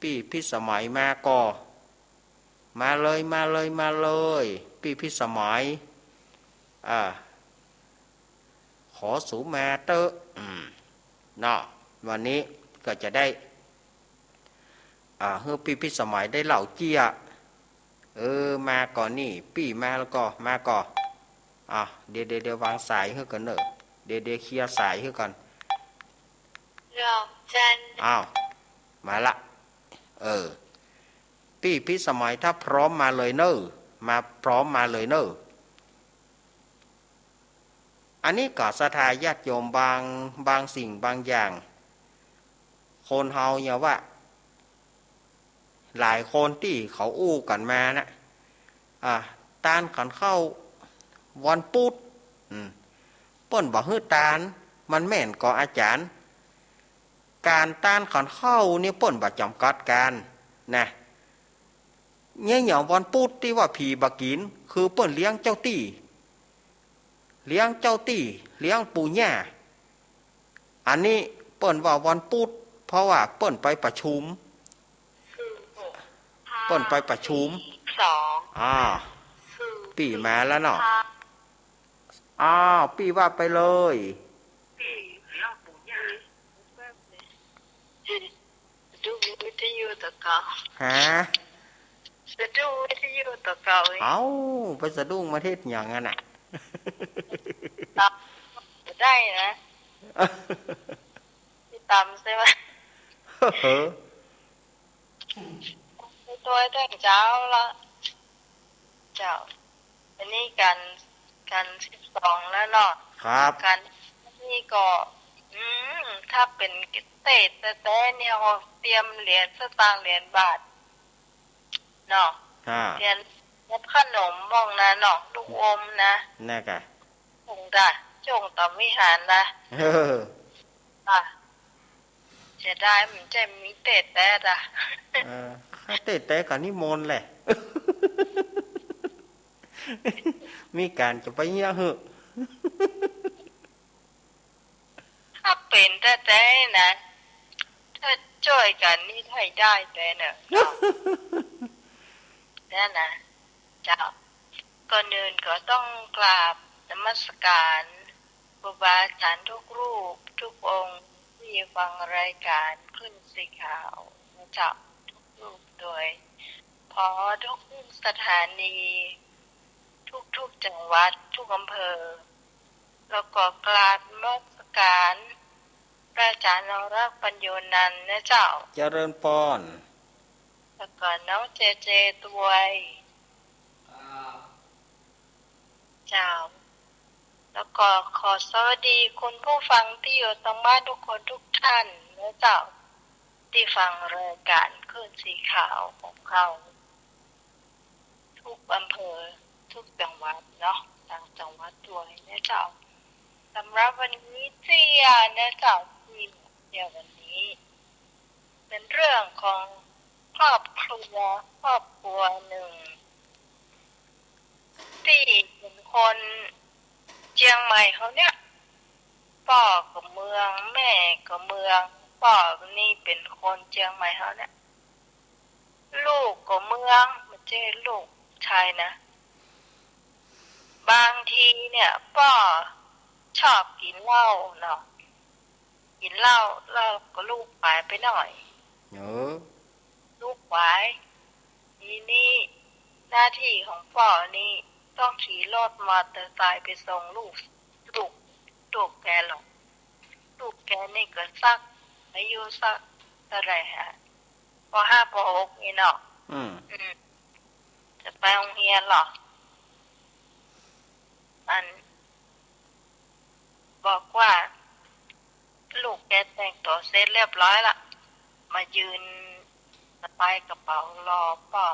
พี่พิสมัยมาก็มาเลยพี่พิสมัยขอสูมาเตอะเนาะวันนี้ก็จะได้เฮ้พี่พิสมัยได้เหล่าเจียมาก่อนนี่พี่มาแล้วก็มาก่อนเดี๋ยววางสายให้กันเนอะเดี๋ยวเคลียร์สายให้กันมาละพี่พิสมัยถ้าพร้อมมาเลยเนอะมาพร้อมมาเลยเนอะอันนี้ก็ศรัทธาญาติโยมบางสิ่งบางอย่างคนเฮาเนี่ยว่าหลายคนที่เขาอู้กันมานะตานขันเข้าวันพุธเปิ้นบอกฮื้อตานมันแม่นก็อาจารย์ การต้านขันเข้าเนี่ยป่นบาจำกัดการนะเนี่ยอย่างวันปุดที่ว่าผีบากินคือป่นเลี้ยงเจ้าตี้เลี้ยงเจ้าตี้เลี้ยงปู่ย่าอันนี้เปิ่นว่าวันพุธเพราะว่าเปิ่นไปประชุมเปิ่นไปประชุมปีมาแล้วเนาะปีว่าไปเลยดูวิทยุตะเกาฮะจะดูวิทยุตะเกาเอาไปสะดุ้งมาเทศอย่างนั้นอ่ะได้นะที่ตำใช่ไหมตัวแต่งเจ้าละเจ้าอันนี้กัน12แล้วเนาะครับกันนี่ก็ถ้าเป็นเตะแต่เนี่ยเขาเตรียมเหรียญสตางค์เหรียญบาทเนาะเหรียญขนมมองนะเนาะลูกอมนะแน่กะจงจ้ะจงต่อวิหารนะจะได้มันจะมีเตะแต่จ้ะข้าเตะแต่กับนิมนต์แหละมีการจะไปเยี่ยเหอะถ้าเป็นแต่นะถ้าช่วยกันนี่ให้ได้แต่เนอะนั่นนะเจ้าก่อนอื่นก็ต้องกราบนมัสการครูบาอาจารย์ทุกรูปทุกองค์ที่ฟังรายการขึ้นสีขาวนะเจ้าทุกรูปโดยพอทุกสถานีทุกจังหวัดทุกอำเภอแล้วก็กราบนมัสการพระอาจารย์นรักปัญโยนันท์นะเจ้าเจริญพรแล้วก็น้องเจตัวเจ้าแล้วก็ขอสวัสดีคุณผู้ฟังที่อยู่ทางบ้านทุกคนทุกท่านนะเจ้าที่ฟังรายการคลื่นสีขาวของเขาทุกอำเภอทุกจังหวัดเนาะต่างจังหวัดด้วยนะเจ้าสำหรับวันนี้เจียนะเจ้าที่เดี๋ยววันนี้เป็นเรื่องของครอบครัวหนึ่งที่เป็นคนเชียงใหม่เขาเนี่ยพ่อก็เมืองแม่ก็เมืองพ่อนี่เป็นคนเชียงใหม่เขาเนี่ยลูกก็เมืองไม่ใช่ลูกชายนะบางทีเนี่ยพ่อชอบกินเหล้าเนาะกินเหล้าแล้วก็ลูกไปหน่อยลูกไว้นี่หน้าที่ของพ่อนี่ต้องขี่รถมอเตอร์ไซค์ไปส่งลูกแกหรอกลูกแกนี่ก็สักอายุสักเท่าไหร่ฮะป.5 ป.6นี่เนาะจะไปโรงเรียนหรออันบอกว่าลูกแกแต่งตัวเสร็จเรียบร้อยละมายืนสะพายกระเป๋ารอพ่อ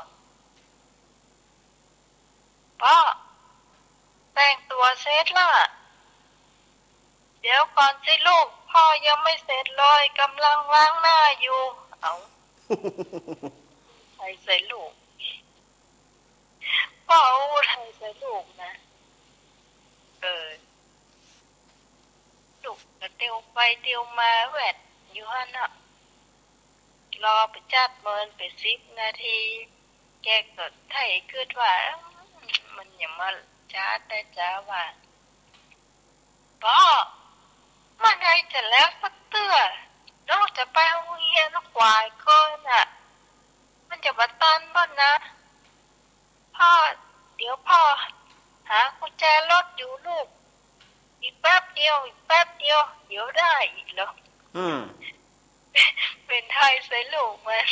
แต่งตัวเสร็จละเดี๋ยวก่อนสิลูกพ่อยังไม่เสร็จเลยกำลังล้างหน้าอยู่เอาใส่ลูกพ่อใส่ลูกนะลูกก็เตียวไปเตียวมาแหวดอยู่ฮะน่ะรอไปจัดเมินไป10 นาทีแกก็ไถ่คิดว่ามันอย่ามาจ้าได้จ้าว่าพ่อมันไงจะแล้วสักเตื้อนอกจะไปโรงเรียนแล้วควายก็น่ะมันจะมาตันบ้านนะพ่อเดี๋ยวพ่อหากุญแจรถอยู่ลูกอีกแป๊บเดียวเดี๋ยวได้อีกแล้วเป็นไทยใส่ลูกมัน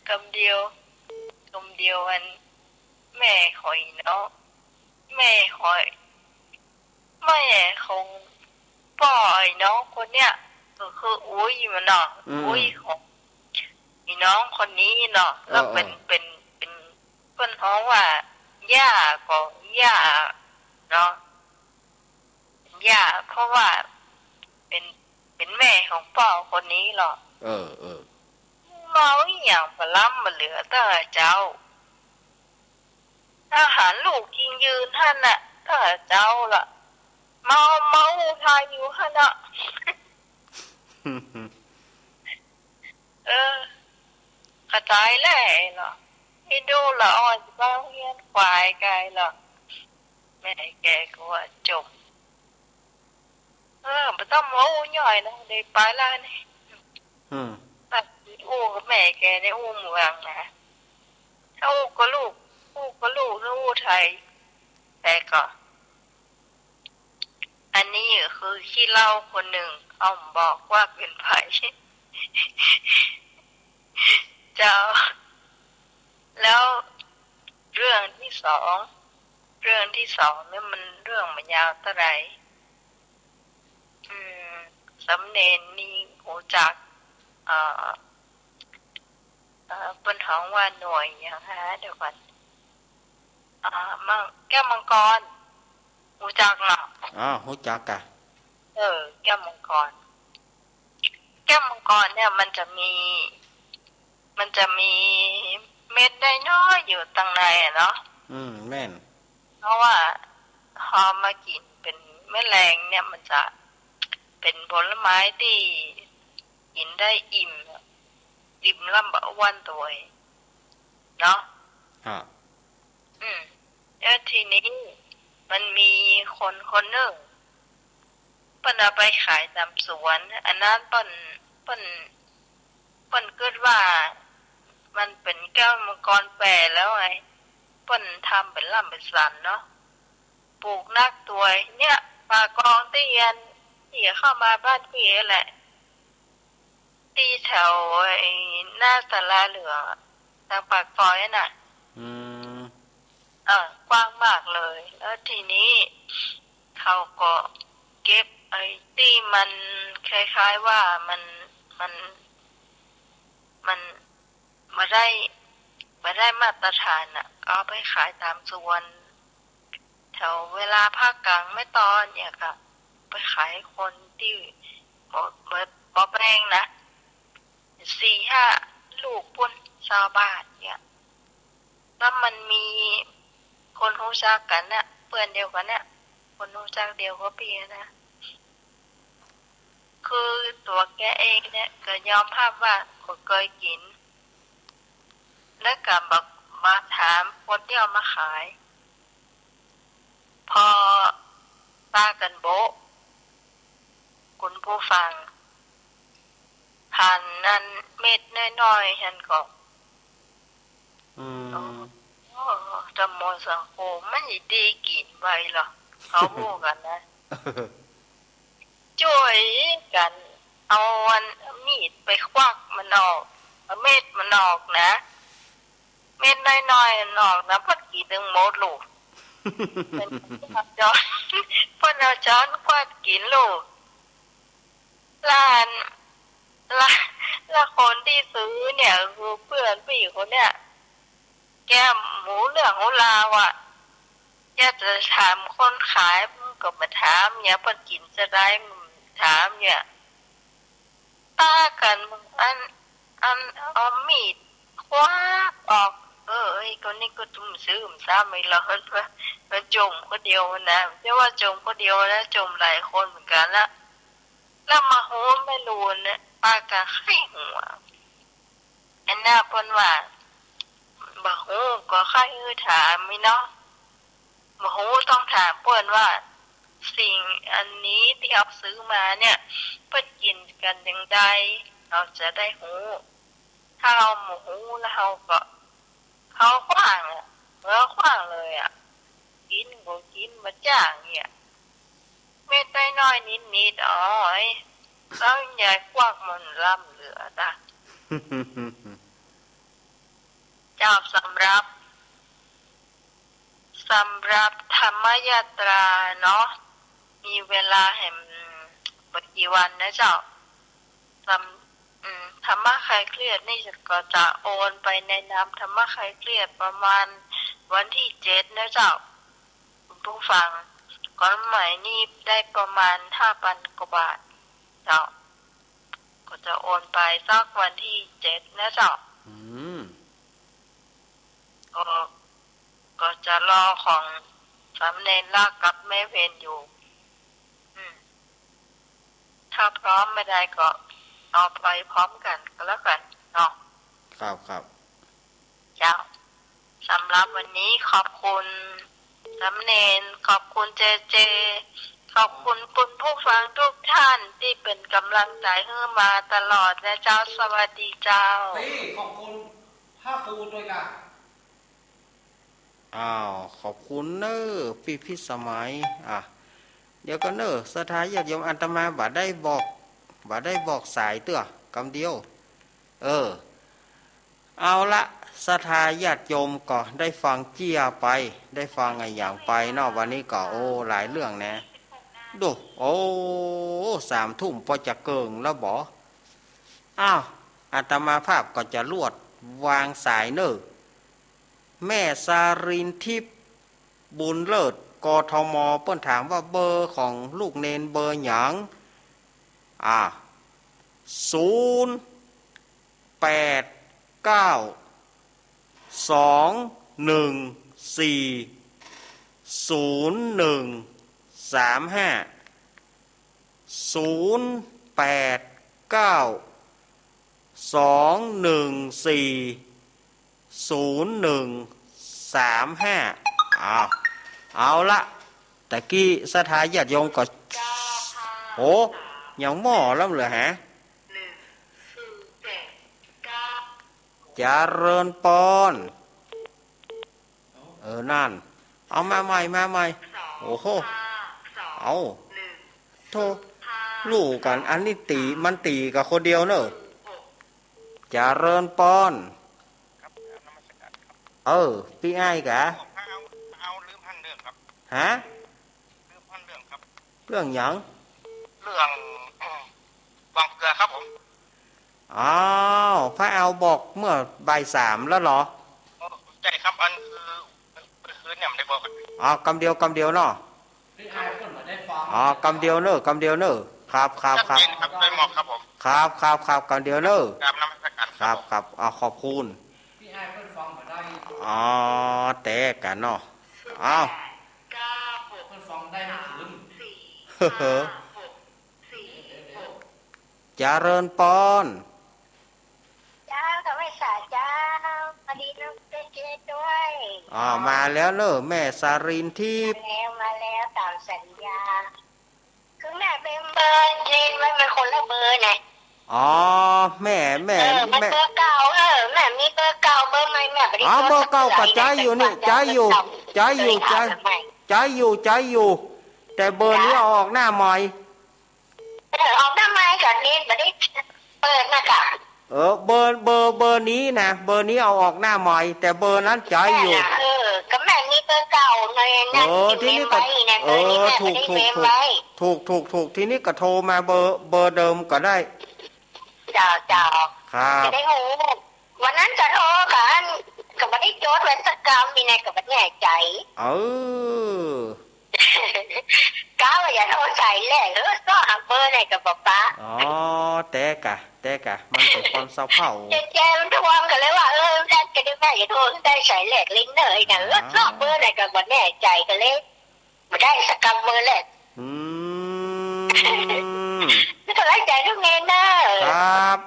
กำเดียวอันแม่คอยเนาะแม่คอยแม่คงปล่อยน้องคนเนี้ยก็คืออุ้ยมันเนาะอุ้ยของอีน้องคนนี้เนาะแล้วเป็นเพิ่นฮ้องว่าย่าก็ย่าเนาะย่าเพราะว่า เป็นแม่ของพ่อคนนี้หรอกเออเออเมาอหย่างปลาล้ำมาเหลือแต่เจ้าอาหารลูกกินยืนท่านน่ะถ้าเจ้าล่ะเมาทายอยู่ท่านน่ะกระจายแหล่เหรอให้ดูละอ่อนบ้างเฮียนควายไกลหรอแม่แกก็ว่าจบไม่ต้องโม้ย่อยนะเด็กไปแล้วนี่ตัดอู้กับแม่แกในอู้เมืองนะถ้าอู้ก็ลูกถ้าอู้ไทยแต่ก็อันนี้คือขี้เล่าคนหนึ่งเขาบอกว่าเป็นไผ่เจ้าแล้วเรื่องที่สองเนี่ยมันเรื่องมันยาวเท่าไหร่สำเนนนี่หูจักบนห้องว่าหน่วยอย่างฮะเดี๋ยวก่อนแก้วมังกรหูจักเนาะหูจักกะแก้วมังกรเนี่ยมันจะมีเม็ดได้น้อยอยู่ตรงในเนาะแม่นเพราะว่าพอมากินเป็นแมลงเนี่ยมันจะเป็นผลไม้ที่กินได้อิ่มลำบากวันตัวเนาะแล้วทีนี้มันมีคนหนึ่งเปิ้นเอาไปขายตามสวนอันนั้นเปิ้นคิดว่ามันเป็นแก้วมังกรแปรแล้วไงเปิ้นทำเป็นล่ำเป็นสันเนาะปลูกนักตัวเนี่ยปากองเตียนที่เข้ามาบ้านพี่แหละตีแถวหน้าศาลาเหลืองทางปากซอยน่ะกว้างมากเลยแล้วทีนี้เขาก็เก็บไอ้ที่มันคล้ายๆว่ามันมาได้มาตรฐานน่ะเอาไปขายตามสวนแถวเวลาภาคกลางไม่ตอนเนี่ยค่ะไปขายคนที่บ่แพงนะ 4-5 ลูกปุ่น20 บาทเนี่ยแล้วมันมีคนรู้จักกันน่ะเพื่อนเดียวกันเนี่ยคนรู้จักเดียวก็ปีนะคือตัวแกเองเนี่ยก็ยอมรับว่าก็เคยกินแล้วก็บอกมาถามคนที่เอามาขายพอตากันโบคุณผู้ฟังผ่านนั้นเม็ดน้อยๆฉันก็จำมอสังโคไม่ได้กินไว้หรอกเขาพูดกันนะช่วยกันเอามีดไปควักมันออกเอาเม็ดมันออกนะเม็ดน้อยๆมันออกนะพอกี่ถึงหมดลูกเป็นจอนพอเอาช้อนควักกินลูกแล้วคนที่ซื้อเนี่ยคือเพื่อนพี่คนเนี่ยแกหมูเรื่องของเราอยากจะถามคนขายก็มาถามเนี่ยพอกินจะได้ถามเนี่ยป้ากันอันเอามีดคว้าออกไอ้คนนี้ก็จุ่มซื้อซ้ำไม่ละมันจมคนเดียวนะไม่ว่าจมคนเดียวนะจมหลายคนเหมือนกันละแล้วมาโหไม่รู้นะป้าก็ให้หัวอันน่าปนว่าบ่ฮู้ก็ค่อยถามไม่เนาะบ่ฮู้ต้องถามเปิ้นว่าสิ่งอันนี้ที่เอาซื้อมาเนี่ยเปิ้นกินกันจังได๋เราจะได้ฮู้ถ้าเราบ่ฮู้แล้วเขาขว้างขว้างเลยกินบ่กินบ่จ้างเนี่ยเม็ดน้อยๆนิดๆแล้วยายควักมันล่ำเหลือจ้ะจอบสำหรับธรรมยาตราเนาะมีเวลาแห่งกี่วันนะเจ้าธรรมะคลายเครียดนี่ก็จะโอนไปในนามธรรมะคลายเครียดประมาณวันที่7นะเจ้าคุณผู้ฟังก่อนใหม่นี่ได้ประมาณ 5,000 กว่าบาทเจ้า ก็จะโอนไปสักวันที่7นะเจ้าอืมก็ก็จะรอของสามเณรลากกับแม่เวนอยู่ถ้าพร้อมไม่ได้ก็เอาไปพร้อมกันก็แล้วกันเนาะครับครับเจ้าสำหรับวันนี้ขอบคุณสามเณรขอบคุณเจเจขอบคุณคุณผู้ฟังทุกท่านที่เป็นกำลังใจให้มาตลอดนะเจ้าสวัสดีเจ้าขอบคุณภาคภูมิด้วยกันอ้าวขอบคุณเนอพี่พิสมัยเดี๋ยวก็เนอสถานญาติโยมอัตมาบ่ได้บอกสายเตื้อกำเดียวเอาละสถานญาติโยมก็ได้ฟังเจียไปได้ฟังไงอย่างไปเนาะวันนี้ก็หลายเรื่องนะดู3 ทุ่มพอจะเกิงแล้วบ่อ้าวอาตมาภาพก็จะลวดวางสายเนอแม่สารินทิพย์บุญเลิศกทมเปิ้นถามว่าเบอร์ของลูกเนนเบอร์หยังเอาละตะกี้สถานญาติโยมก็ยังหม้อแล้วเหรอฮะเจริญปอนนั่นเอามาใหม่โอ้โหเอาโทลูกกันอันนี้มันตีกับคนเดียวเนอะเจริญปอนพี่ไอ้กะเอาลืมพันเรื่องครับฮะลืมพันเรื่องครับเรื่องหยังเรื่องวางเกลือครับผมอ้าวพระเอาบอกเมื่อบ่าย 3แล้วเหรอใช่ครับอันคือเนี่ยมันได้บอกกำเดียวเนาะกำเดียวเนอะครับได้หมอกครับผมครับกำเดียวเนอะครับน้ำสักการครับขอบคุณแต่กันเนาะเจริญปอนเจ้าทำไมสาเจ้าพอดีน้องเจด้วยมาแล้วเนอะแม่สารินทิพย์มาแล้วตามสัญญาคือแม่เป็นเบอร์เล่นไว้มันคนละเบอร์ไงแม่มันเบอร์เก่าแม่มีเบอร์เก่าเบอร์ใหม่แม่เบอร์เก่าก็ใจอยู่นี่ใจอยู่แต่เบอร์นี้ออกหน้าใหม่ออกหน้าใหม่ก่อนนี้ไม่ได้เปิดหน้ากากเบอร์นี้นะเบอร์นี้เอาออกหน้าใหม่แต่เบอร์นั้นใจอยู่ก็แม่มีเบอร์เก่าในนั้นทีนี้ก็ถูกทีนี้ก็โทรมาเบอร์เดิมก็ได้จ้าครับจะได้หูวันนั้นจะโทรกันก็ไม่ได้โจทย์ไว้สักคำมีในกับแน่ใจก้าวอย่าโทรใส่แหละก็หาเบอร์ไหนกับป๊าแต่กะมันเป็นความเศร้าเผ่าเจ๊มันทวงกันเลยว่าได้กันได้แม่อย่าโทรได้ใส่แหลกลิ้นเลยนะก็เบอร์ไหนกับแน่ใจกันเลยไม่ได้สักคำเบอร์แหละก็ไล่ใจทุกเงินนะครับ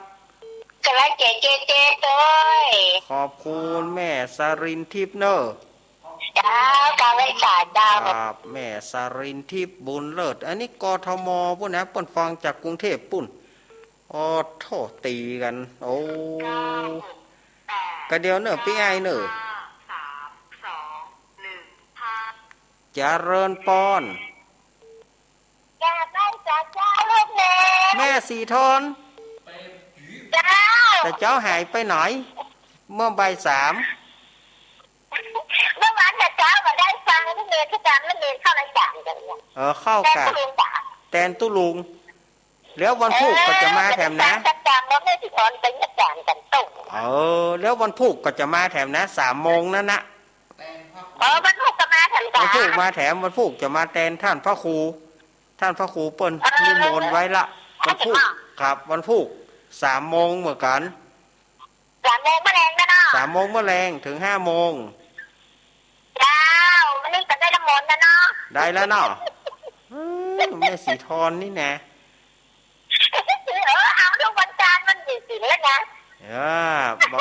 ก็ไล่เจด้วยขอบคุณแม่สารินทิพย์เนอะจ้าการไล่สารดาวครับแม่สารินทิพย์บุญเลิศอันนี้กทมปุ่นนะปุ่นฟังจากกรุงเทพปุ่นโทษตีกันกระเดียวเนอะพี่ไอเนอะเจริญปอนอยากได้จ้าลูกแม่สีทนแต่เจ้าหายไปไหนเมื่อบ่าย 3เมื่อวานแต่เช้ามาได้ฟังที่เรียนที่การเรียนเข้ารายการกันเนี่ยเข้ากันแตนตุลุงแล้ววันพุธก็จะมาแถมนะแล้วไม่ติดตอนเป็นอาจารย์กันตุ้งแล้ววันพุธก็จะมาแถมนะ3 โมงนั่นนะวันพุธจะมาแถมวันพุธมาแถมวันพุธจะมาแทนท่านพระครูเปิ้นนิมนต์ไว้ละวันพุธครับวันพุธ 3 โมงเหมือนกัน 3 โมงแมลงนะเนาะ 3 โมงเมื่อแรงถึง5 โมงเจ้าวันนี้ก็ได้ละมนนะเนาะ ได้แล้วเนาะแม่สีทอนนี่นะ เอาทุกวันจันทร์มันสิแล้วนะ บอก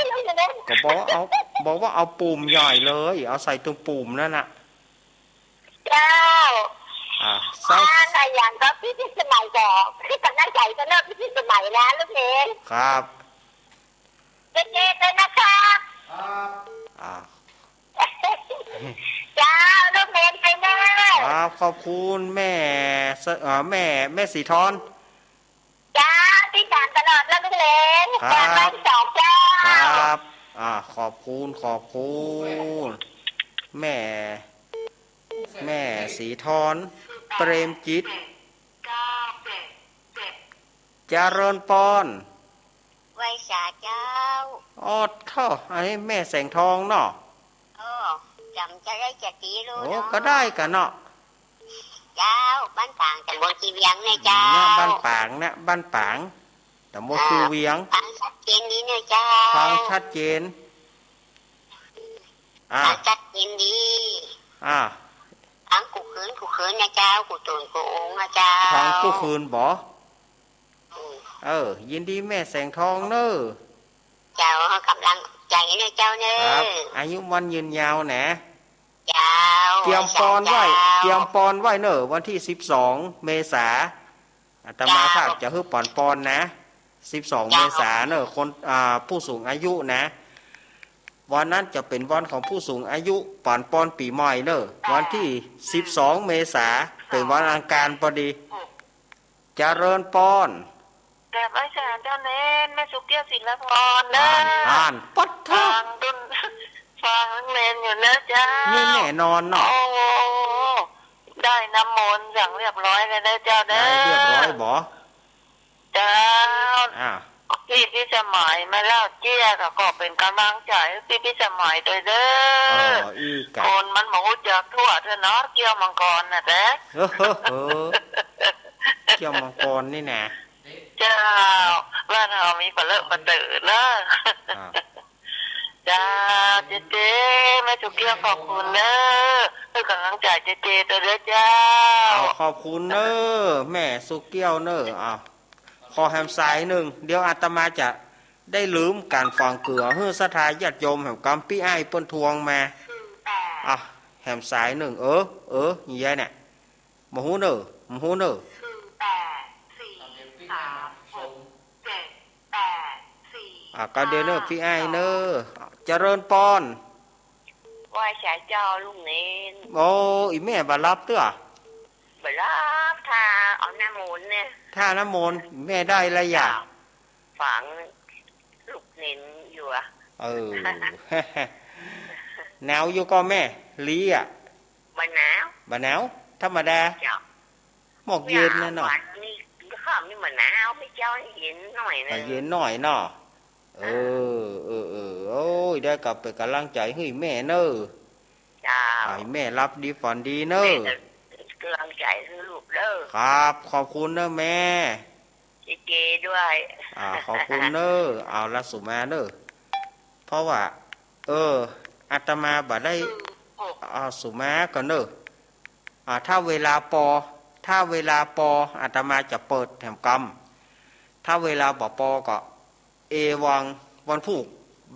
ก็บอกว่าเอาปุ่มใหญ่เลย เอาใส่ตรงปุ่มนั่นน่ะ เจ้า ใส่ อะไรอย่างก็พี่สมัยก่อนพี่กำลังใจจะเลิกพี่สมัยแล้วลูกเมน ครับ เจ๊เลยนะคะ อ่า เจ้าลูกเมนไปแม่ ครับขอบคุณแม่แม่สีทอน เจ้าที่ตามตลอดแล้วลูกเมน ครับ มาสองเจ้า ครับขอบคุณแม่สีทอนเปรมจิตเจริญปอน ไว้สาเจ้า อ๋อท่ออันนี้แม่แสงทองเนาะ จำจะได้จะตีรู้ โอ้ เนาะ ก็ได้กันเนาะ เจ้าบ้านต่างแต่บนกีเวียงเนี่ยเจ้า บ้านปางแต่โมคือเวียง ทางชัดเจนดีเนี่ยเจ้า ทางชัดเจนทางชัดเจนดี ทางกูคืนนะเจ้ากูตูนกูองนะเจ้า ทางกู้คืนบ่ยินดีแม่แสงทองเนอะ เจ้ากำลังใจนะเจ้าเนอะ ครับอายุมันยืนยาวนะ เจ้า เตรียมปอนไว้เนอะวันที่12 เมษาอาตมาภาพจะฮึ่ปอนนะ12 เมษาเนอะคนผู้สูงอายุนะวันนั้นจะเป็นวันของผู้สูงอายุปอนปีใหม่เนอะวันที่12 เมษาเป็นวันอังคารพอดีเจริญปอนแต่ไม่ใช่เจ้าเน้นแม่สุกี้ศิลปพรนะ อ่านปัดท่า ฟังเน้นอยู่นะเจ้า นี่แน่นอนเนาะ โอ้ได้น้ำมนต์อย่างเรียบร้อยเลยนะเจ้าเด้ ได้เรียบร้อยบ่ เจ้าพี่สมัยมาเล่าเจี้ยก็เป็นกำลังใจพี่สมัยโดยเด้อคนมันหมูจากทั่วเธอเนาะเกี่ยวมังกรน่ะเด้เกี่ยวมังกรนี่นะเจ้าว่าเรามีปลาเลอะปลาตื่นนะจ้าเจ๊แม่จุกเกี้ยวขอบคุณเนอะให้กำลังใจเจ๊ตัวเด้อเจ้าขอบคุณเนอะแม่สุเกี้ยวเนอะขอแฮมสายหนึ่งเดี๋ยวอาตมาจะได้ลืมการฟังเกลือเฮือสถายญาติโยมแห่งกำปี้ไอ้เปิ้นทวงมาแฮมสายหนึ่งอย่างเงี้ยเนี่ยมาหูเนอะก็เดี๋ยวเนอะพี่ไอ้เนอะเจริญปอนไหว้สายเจ้าลุงเน้นโอ้อีแม่บารับเต้อไปรับทาเอาน้ำมนต์เนี่ยท่าน้ำมนต์แม่ได้อะไรอย่างฝังลูกเน้นอยู่หนาวอยู่ก็แม่ลีบะหนาวธรรมดาหมอกเย็นนะเนาะนี่ข้ามนี่มันหนาวไม่เจ้าเย็นหน่อยนะเย็นหน่อยเนาะโอ้ยได้กลับไปกำลังใจให้แม่เนอะให้แม่รับดีฝันดีเนอะกำลังใจให้ลูกเด้อครับขอบคุณเนอะแม่เจด้วยขอบคุณเนอะเอาละสุมาเนอะเพราะว่าอาตมาบ่ได้สุมาก็เนอะถ้าเวลาปอาตมาจะเปิดแถมกรรมถ้าเวลาปอก็วังวันพุธ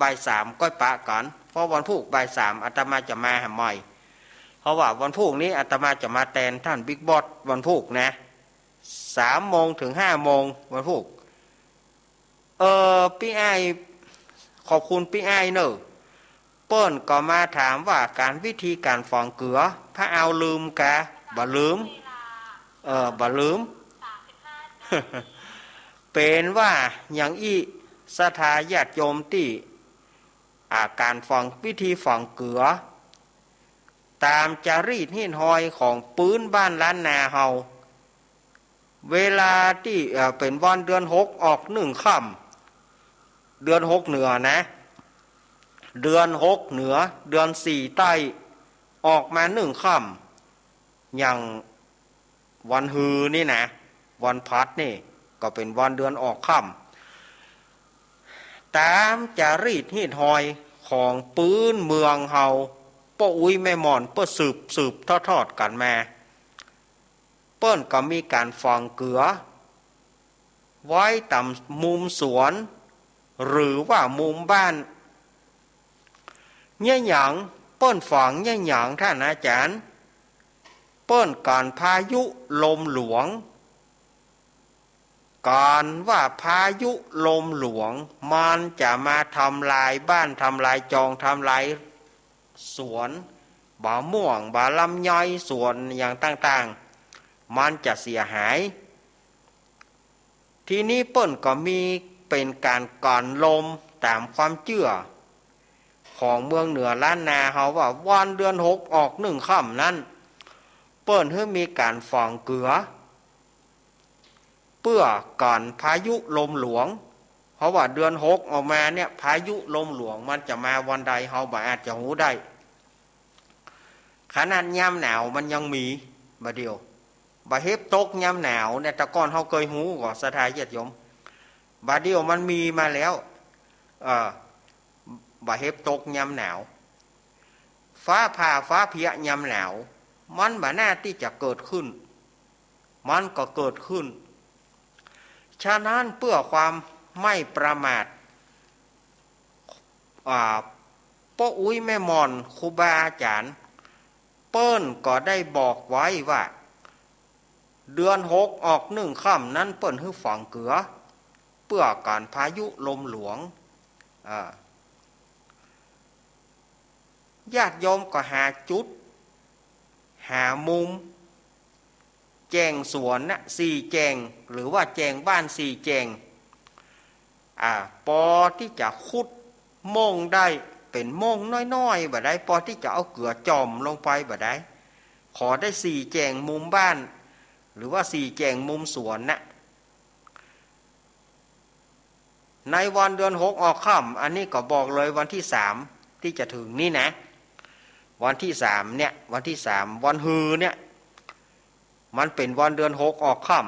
บ่าย 3ก้อยปะกันเพราะวันพุธบ่าย 3อาตมาจะมาหาใหม่เพราะว่าวันพุธนี้อาตมาจะมาแทนท่านบิ๊กบอสวันพุธนะ3 โมงถึง 5 โมงวันพุธพี่ไอขอบคุณพี่ไอเนอะเปิ้นก็มาถามว่าวิธีการฝังเกลือพระเอาลืมกะบ่ลืมเป็นว่าอย่างสถาญาติโยมที่การฝังวิธีฝังเกลือตามจารีตหิ้นหอยของปื้นบ้านล้านนาเฮาเวลาที่เป็นวันเดือน6ออก1ค่ำเดือน6เหนือนะเดือน6เหนือเดือน4ใต้ออกมา1ค่ำอย่างวันฮือนี่นะวันพัดนี่ก็เป็นวันเดือนออกค่ ตามจารีตฮีดหอยของปื้นเมืองเฮาป้าอุ้ยแม่หมอนเพื่อสืบทอดกันมาเปิ้นก็มีการฝังเกลือไว้ต่ำมุมสวนหรือว่ามุมบ้านเนี่ยหยังเปิ้นฝังเนี่ยหยังท่านอาจารย์เปิ้นการพายุลมหลวงการว่าพายุลมหลวงมันจะมาทำลายบ้านทำลายจองทำลายสวนบ่าม่วงบ่าลำไยสวนอย่างต่างๆมันจะเสียหายทีนี้เปิ้นก็มีเป็นการก่อนลมตามความเชื่อของเมืองเหนือล้านนาเฮาว่าวันเดือน6ออก1ค่ำนั้นเปิ้นให้มีการฝังเกลือเพื่อก่อนพายุลมหลวงเพราะว่าเดือน6ออกมาเนี่ยพายุลมหลวงมันจะมาวันใดเฮาบ่อาจจะรู้ได้ขนาดยามหนาวมันยังมีบ่เดียวบ่เฮ็บตกยามหนาวเนี่ยแต่ก่อนเฮาเคยฮู้ก็สถาญาติโยมบ่เดียวมันมีมาแล้วบ่เฮ็บตกยามหนาวฟ้าผ่าฟ้าเพียยามหนาวมันบ่น่าที่จะเกิดขึ้นมันก็เกิดขึ้นฉะนั้นเพื่อความไม่ประมาทป้าอุ้ยแม่มอนครูบาอาจารย์เปิ้นก็ได้บอกไว้ว่าเดือน6ออก1ค่ำนั้นเปิ้นให้ฝังเกลือเพื่อการพายุลมหลวงญาติโยมก็หาจุดหามุมแจงสวนนะ4แจงหรือว่าแจงบ้าน4แจงปอที่จะขุดโม่งได้เป็นโม่งน้อยๆบ่ได้ปอที่จะเอาเกลือจอมลงไปบ่ได้ขอได้4แจงมุมบ้านหรือว่า4แจงมุมสวนนะในวันเดือน6ออกค่ำอันนี้ก็บอกเลยวันที่3ที่จะถึงนี่นะวันที่3เนี่ยวันที่3วันฮือเนี่ยมันเป็นวันเดือน6ออกค่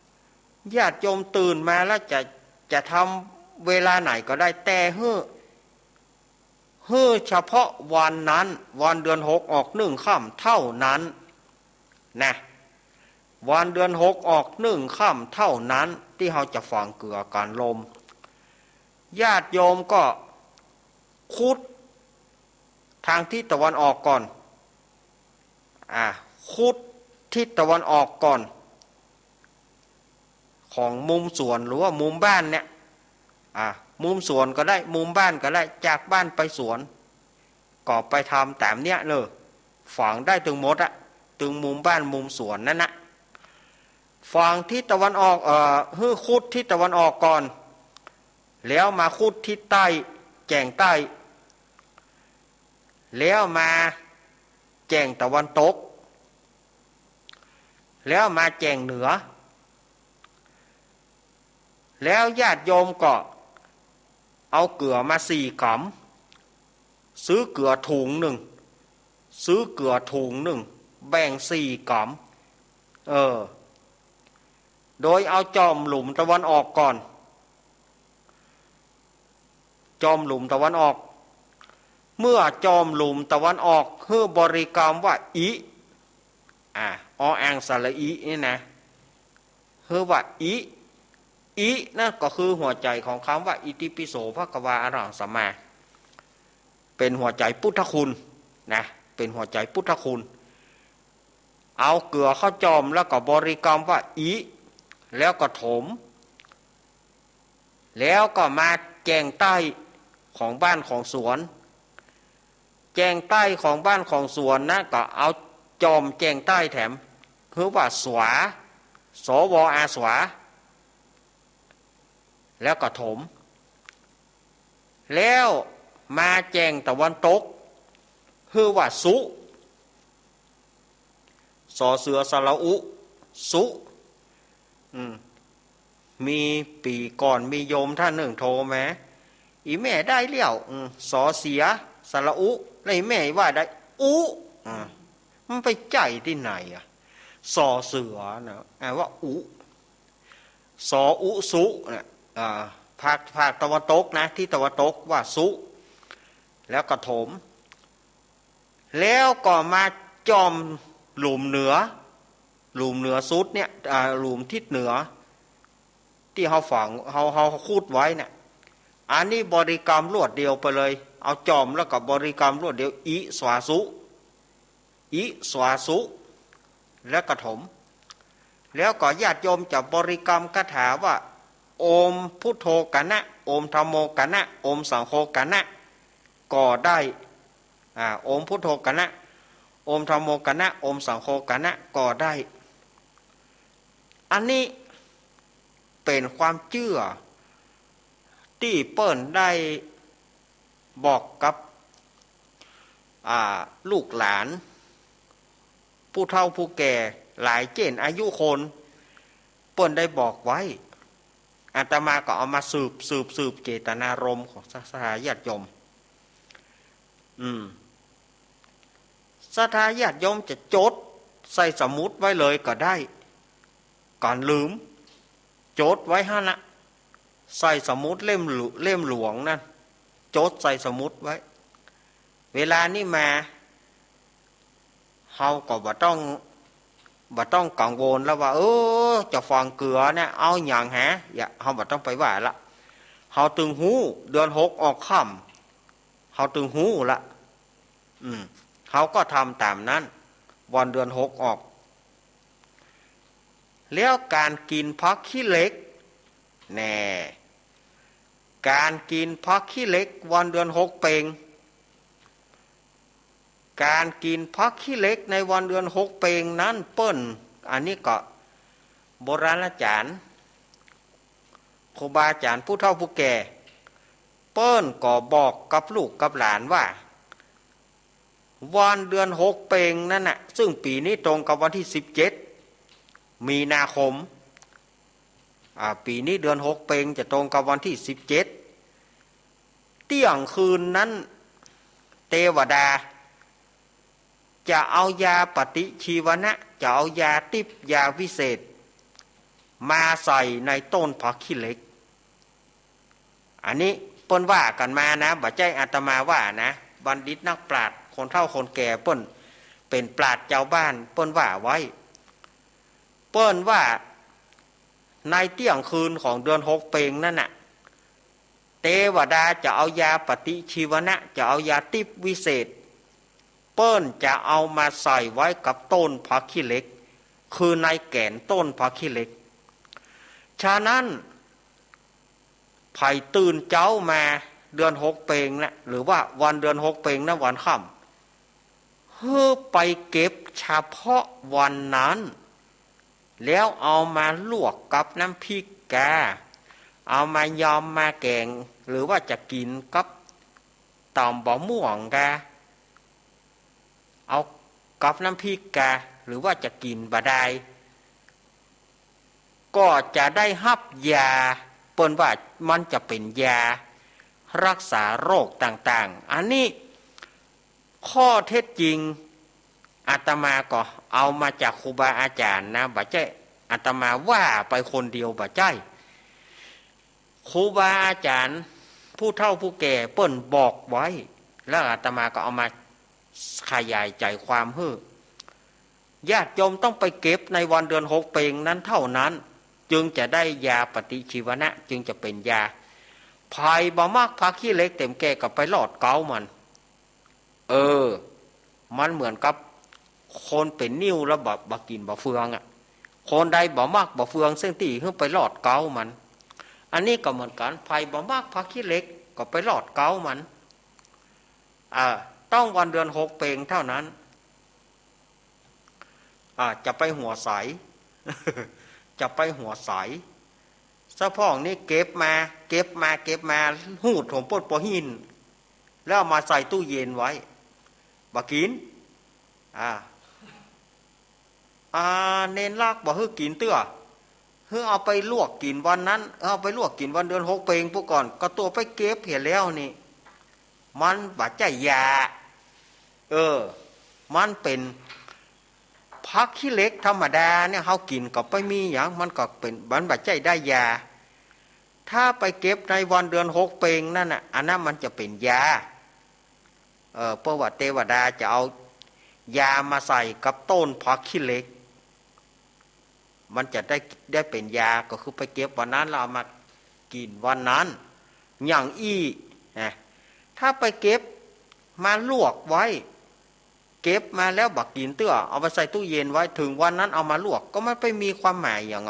ำญาติโยมตื่นมาแล้วจะทำเวลาไหนก็ได้แต่เฮ้อเฉพาะวันนั้นวันเดือน6ออก1ค่ำเท่านั้นนะวันเดือน6ออก1ค่ำเท่านั้นที่เราจะฝังเกลือการลมญาติโยมก็ขุดทางทิศตะวันออกก่อนขุดทิศตะวันออกก่อนของมุมสวนหรือว่ามุมบ้านเนี่ยมุมสวนก็ได้มุมบ้านก็ได้จากบ้านไปสวนก็ไปทำตามเนี้ยเลยฝังได้ถึงหมดถึงมุมบ้านมุมสวนนั่นนะฝังทิศตะวันออกขุดทิศตะวันออกก่อนแล้วมาขุดทิศใต้แจงใต้แล้วมาแจงตะวันตกแล้วมาแจงเหนือแล้วญาติโยมก็เอาเกลือมา4 กำซื้อเกลือถุง1แบ่ง4 กำโดยเอาจอมหลุมตะวันออกก่อนจอมหลุมตะวันออกเมื่อจอมหลุมตะวันออกคือบริกรรมว่าอิอังสระอินี่นะคือว่าอินั่นก็คือหัวใจของคำว่าอิติปิโสภควาอะระหังสัมมาเป็นหัวใจพุทธคุณนะเป็นหัวใจพุทธคุณเอาเกลือเข้าจอมแล้วก็บริกรรมว่าอิแล้วก็ถมแล้วก็มาแจงใต้ของบ้านของสวนแจงใต้ของบ้านของสวนนะก็เอาจอมแจงใต้แถมคือว่าสวาสวอาสวาแล้วก็ถมแล้วมาแจงตะวันตกคือว่าสุสอเสือสระอุสุมีปีก่อนมีโยมท่านหนึ่งโทรมาอีแม่ได้เลี้ยวสอเสียสระอุแล้วแม่ว่าได้มันไปใจที่ไหนสอเสือนะว่าอุสออุสุนะภ ภาคตะวันตกนะที่ตะวันตกว่าสุแล้วก็โถมแล้วก็มาจอมหลุมเหนือสุดเนี่ยหลุมทิศเหนือที่เขาฝังเขาคูดไว้เนี่ยอันนี้บริกรรมรวดเดียวไปเลยเอาจอมแล้วก็บริกรรมรวดเดียวอิสวาสุแล้วก็ถมแล้วก็ญาติโยมจะบริกรรมคาถาว่าโอมพุทโธกะนะโอมธัมโมกะนะโอมสังโฆกะนะก็ได้โอมพุทโธกะนะโอมธัมโมกะนะโอมสังโฆกะนะก็ได้อันนี้เป็นความเชื่อที่เปิ้นได้บอกกับลูกหลานผู้เฒ่าผู้แก่หลายเจนอายุคนเปิ้นได้บอกไว้อาตมาก็เอามาสืบเจตนารมณ์ของศรัทธาญาติโยมศรัทธาญาติโยมจะจดใส่สมุดไว้เลยก็ได้ก่อนลืมจดไว้ฮะนะใส่สมุดเล่มหลวงนั่นจดใส่สมุดไว้เวลานี้มาเฮาก็บ่ต้องกังวลแล้วว่าจะฟังเกลือเนี่ยเอาอย่างฮะอย่าเฮาบ่ต้องไปว่าละเฮาตึงหูเดือน6ออกค่ำเฮาตึงหูละเฮาก็ทำตามนั้นวันเดือน6ออกแล้วการกินผักขี้เหล็กแน่การกินผักขี้เหล็กวันเดือน6เปงการกินผักขี้เหล็กในวันเดือน6เปงนั้นเปิ้นอันนี้ก็โบราณอาจารย์ครูบาอาจารย์ผู้เฒ่าผู้แก่เปิ้นก็บอกกับลูกกับหลานว่าวันเดือน6เปงนั่นน่ะซึ่งปีนี้ตรงกับวันที่17มีนาคมปีนี้เดือน6เปงจะตรงกับวันที่17เที่ยงคืนนั้นเทวดาจะเอายาปฏิชีวนะจะเอายาทิพย์ยาวิเศษมาใส่ในต้นผักขี้เหล็กอันนี้เปิ้นว่ากันมานะบ่ใจอาตมาว่านะบัณฑิตนักปราชญ์คนเฒ่าคนแก่เปิ้นเป็นปราชญ์เจ้าบ้านเปิ้นว่าไว้เปิ้นว่าในเที่ยงคืนของเดือน6เปงนั่นน่ะเทวดาจะเอายาปฏิชีวนะจะเอายาทิพย์วิเศษเปิ้นจะเอามาใส่ไว้กับต้นผักขี้เหล็กคือในแก่นต้นผักขี้เหล็กฉะนั้นไผ่ตื่นเจ้ามาเดือน6เปงนะหรือว่าวันเดือน6เปงนะวันค่ำเพื่อไปเก็บเฉพาะวันนั้นแล้วเอามาลวกกับน้ำพริกกาเอามายำมาแกงหรือว่าจะกินกับตำบะม่วงกาเอากับน้ำพริกกาหรือว่าจะกินบะไดก็จะได้รับยาเปิ้นว่ามันจะเป็นยารักษาโรคต่างๆอันนี้ข้อเท็จจริงอาตมาก็เอามาจากครูบาอาจารย์นะบ่ใช่อาตมาว่าไปคนเดียวบ่ใช่ครูบาอาจารย์ผู้เฒ่าผู้แก่เปิ้นบอกไว้แล้วอาตมาก็เอามาขยายใจความให้ญาติโยมต้องไปเก็บในวันเดือน6เปงนั้นเท่านั้นจึงจะได้ยาปฏิชีวนะจึงจะเป็นยาภัยบ่มากผักขี้เหล็กเต็มแก่กับไปหลอดเกามันมันเหมือนกับคนเป็นนิ้วแล้วบ่กินบ่เฟืองคนใดบ่มากบ่เฟืองซึ่งตีขึ้นไปหลอดเกามันอันนี้ก็เหมือนกันภัยบ่มากผักขี้เหล็กก็ไปหลอดเกามันต้องวันเดือน6เปงเท่านั้นจะไปหัวใส จะไปหัวใสสะพ่องนี่เก็บมาหูดถมปดปอหินแล้วเอามาใส่ตู้เย็นไว้บ่กินเน้นลากบ่ฮื้อกินเตื้อฮื้อเอาไปลวกกินวันนั้นเอาไปลวกกินวันเดือน6เปงพวกก่อนก็ตัวไปเก็บเห็นแล้วนี่มันบ่ใจยามันเป็นผักขี้เหล็กธรรมดาเนี่ยเฮากินก็ไปมีอย่างมันก็เป็นบันบ่ใจได้ยา ถ้าไปเก็บในวันเดือนหกเปงนั่นน่ะอันนั้นมันจะเป็นยาเพราะว่าเทวดาจะเอายามาใส่กับต้นผักขี้เหล็กมันจะได้เป็นยาก็คือไปเก็บวันนั้นเราเอามากินวันนั้นอย่างนะถ้าไปเก็บมาลวกไว้เก็บมาแล้วบักกินเตื้อเอาไปใส่ตู้เย็นไว้ถึงวันนั้นเอามาลวกก็ไม่ไปมีความหมายอย่าง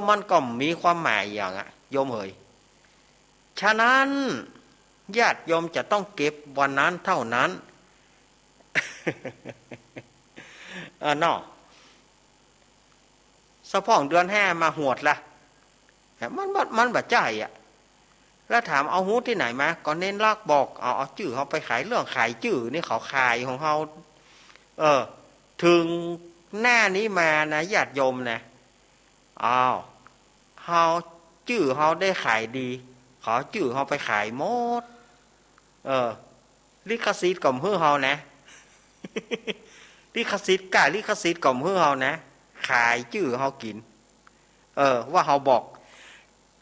มันก็มีความหมายอย่างโยมเอ๋ยฉะนั้นญาติโยมจะต้องเก็บวันนั้นเท่านั้น เนาะสะพ่องเดือนห้ามาหวดละมันบาดใจแล้วถามเอาหูที่ไหนมาก็เน้นลากบอกเอาจื่อเขาไปขายเรื่องขายจื่อนี่เขาขายของเขาถึงหน้านี้มานะญาติโยมนะเขาจื่อเขาได้ขายดีเขาจื่อเขาไปขายหมดลิขสิทธิ์กับเฮือเขานะ ลิขสิทธิ์กะลิขสิทธิ์กับเฮือเขานะขายจื่อเขากินว่าเขาบอก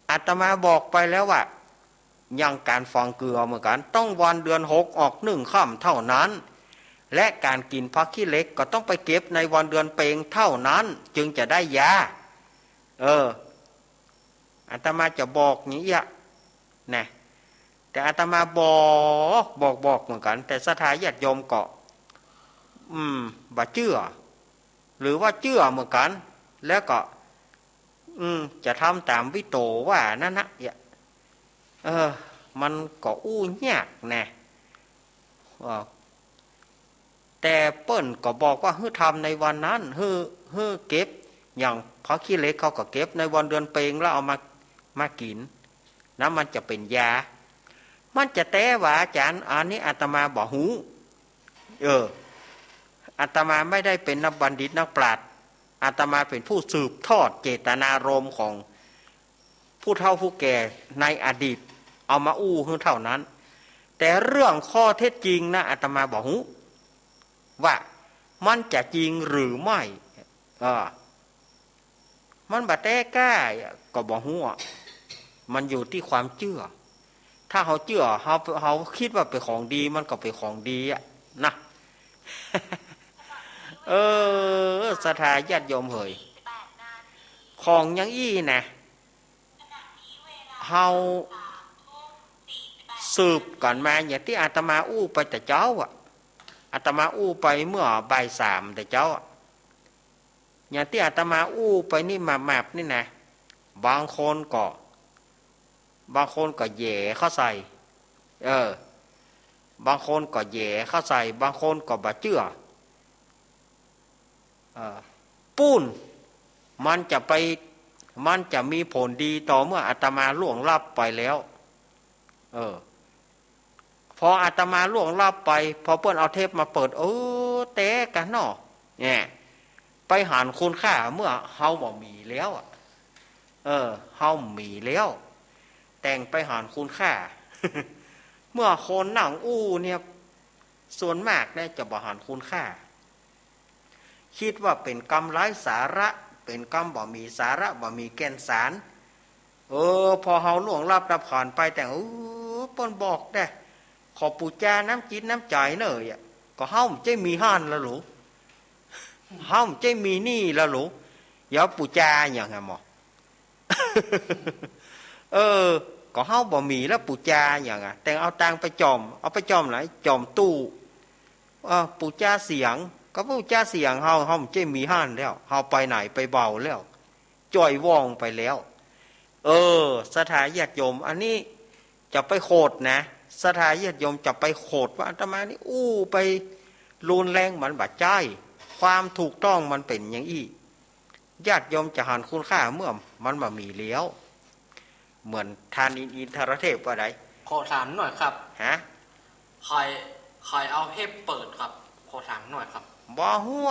อาตมาบอกไปแล้วว่ายังการฟองเกลือเหมือนกันต้องวันเดือนหกออก1 ค่ำเท่านั้นและการกินผักขี้เหล็กก็ต้องไปเก็บในวันเดือนเปงเท่านั้นจึงจะได้ยาอาตมาจะบอกนี้นะแต่อาตมาบอกเหมือนกันแต่ศรัทธาญาติโยมก็บ่เชื่อหรือว่าเชื่อเหมือนกันแล้วก็จะทำตามวิโตว่านั่นนะมันก็อู้ยากนะแต่เปิ้นก็บอกว่าทำในวันนั้นเก็บอย่างพระขี้เหล็กเขาก็เก็บในวันเดือนเปงแล้วเอามากินนะมันจะเป็นยามันจะแต่ว่าอาจารย์อันนี้อาตมาบอกหูอาตมาไม่ได้เป็นนักบัณฑิตนักปราชญ์อาตมาเป็นผู้สืบทอดเจตนารมณ์ของผู้เฒ่าผู้แก่ในอดีตเอามาอู้เท่านั้นแต่เรื่องข้อเท็จจริงนะอาตมาบอกหูว่ามันจะจริงหรือไม่มันบาแต่กล้าก็บอกหูมันอยู่ที่ความเชื่อถ้าเขาเชื่อเขาคิดว่าเป็นของดีมันก็เป็นของดีนะ ศรัทธาญาติโยมเฮยของยังนะเฮาสืบก่อนมาอย่างที่อาตมาอู้ไปแต่เจ้าอาตมาอู้ไปเมื่อบ่าย 3แต่เจ้าอย่างที่อาตมาอู้ไปนี่มานี่นะบางคนก็แย่เข้าใส่บางคนก็แย่เข้าใส่บางคนก็บ่เชื่อปูนมันจะมีผลดีต่อเมื่ออาตมาล่วงลับไปแล้วพออาตมาล่วงลับไปพอเปิ้นเอาเทปมาเปิดเตะกันเนาะเนี่ยไปหารคุณค่าเมื่อเฮาบ่มีแล้วเฮามีแล้วแต่งไปหารคุณค่า เมื่อคนนั่งอู้เนี่ยส่วนมากเนี่ยจะบ่หารคุณค่าคิดว่าเป็นกรรมไร้สาระเป็นกรรมบ่มีสาระบ่มีแก่นสารพอเฮาล่วงลับรับผ่านไปแต่เปิ้นบอกได้ขอปู่จาน้ำจิตน้ำใจเนยก็เฮาใจมีห้านละหรูเฮาใจมีนี่ละหรูอย่าปู่จาอย่างไงหมอ ก็เฮาบ่มีแล้วปู่จาอย่างแต่เอาตังไปจอมเอาไปจอมไหนจอมตู้ปู่จาเสียงก็ปู่จาเสียงเฮาใจมีห้านแล้วเฮาไปไหนไปเบาแล้วจ่อยว่องไปแล้วสถาญาติโยมอันนี้จะไปโคดนะสถาญาติโยมจะไปโคดว่าอาตมานี่อู้ไปรุนแรงมันบาดใจความถูกต้องมันเป็นอย่างอี้ญาติโยมจะหันคุณค่าเมื่อมันมามีแล้วเหมือนทานอินทรเทพว่าไดขอถามหน่อยครับใครเอาเทปเปิดครับขอถามหน่อยครับบ่ฮู้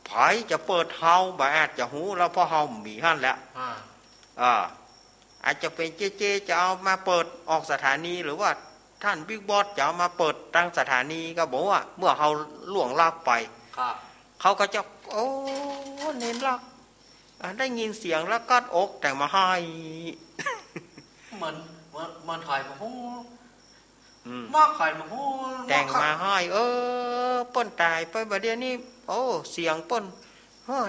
ไผจะเปิดเฮาบ่อาจจะฮู้แล้วเพราะเฮามีหั่นแล้วอาจจะเป็นเจจะเอามาเปิดออกสถานีหรือว่าท่านบิ๊กบอสจะเอามาเปิดตั้งสถานีก็บอกว่าเมื่อเฮาล่วงลับไปเขาก็จะเน้นลัก ได้ยินเสียงแล้วก็อกแต่มาให้ มันถ่ายมาหูอืม มาถ่ายมาหู แต่งมาให้เปิ้นตายไปบัดเดี๋ยวนี้โอ้เสียงเปิ้น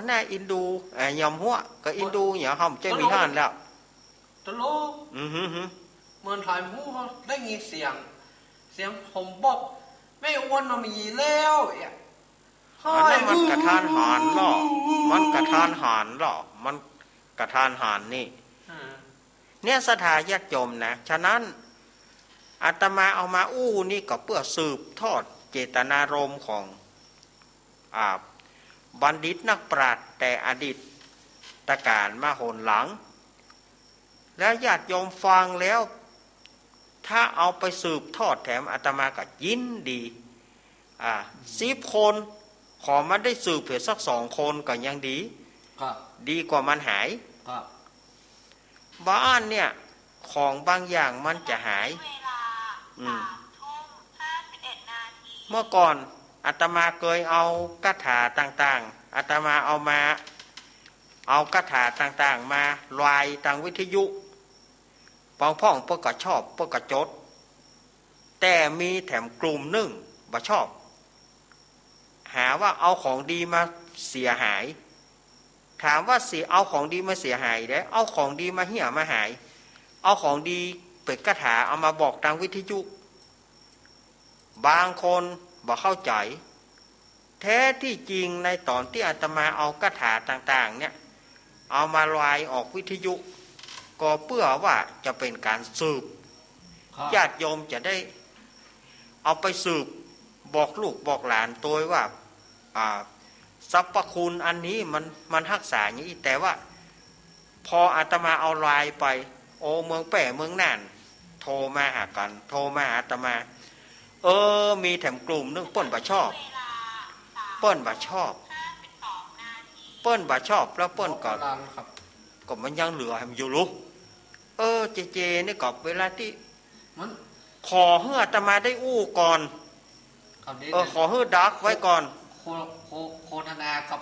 น่าอินดูยอมหัวก็อินดูอย่าห่อมใจมีห่านแล้ว ตลก ฮึมันถ่ายมาหูได้ยินเสียงผมบอกไม่อ้วนมีแล้วอันนั้นมันกระทานหารหรอมันกระทานหารหรอมันกระทานหารนี่เนี่ยสถาญาติโยมนะฉะนั้นอาตมาเอามาอู้นี่ก็เพื่อสืบทอดเจตนารมณ์ของบัณฑิตนักปราชญ์แต่อดีตตการมาโหนหลังแล้วญาติโยมฟังแล้วถ้าเอาไปสืบทอดแถมอาตมาก็ยินดี10 คนขอมันได้สืบเพียงสัก2 คนก็ยังดีดีกว่ามันหายบ้านเนี่ยของบางอย่างมันจะหายเมื่อก่อนอาตมาเคยเอาคาถาต่างๆอาตมาเอาคาถาต่างๆมาลายทางวิทยุปองพ่องเพื่อก็ชอบเพื่อก็จดแต่มีแถมกลุ่มหนึ่งบ่ชอบหาว่าเอาของดีมาเสียหายถามว่าเอาของดีมาเสียหายได้เอาของดีมาเหี้ยมาหายเอาของดีเป็ดคาถาเอามาบอกทางวิทยุบางคนบ่เข้าใจแท้ที่จริงในตอนที่อาตมาเอาคาถาต่างๆเนี่ยเอามาลายออกวิทยุก็เพื่อว่าจะเป็นการสืบญาติโยมจะได้เอาไปสืบบอกลูกบอกหลานตัวว่าสรรพคุณอันนี้มันรักษาอย่างนี้แต่ว่าพออาตมาเอาลายไปโอเมืองแป่เมืองน่านโทรมาหากันโทรมาหาอาตมามีแถมกลุ่มนึงเปิ้นบ่ชอบเปิ้นบ่ชอบเปิ้นบ่ชอบแล้วเปิ้นก็มันยังเหลือให้มันอยู่ลูกเจนี่ก็เวลาที่ขอให้อาตมาได้อู้ก่อนขอให้ดักไว้ก่อนโคธนากับ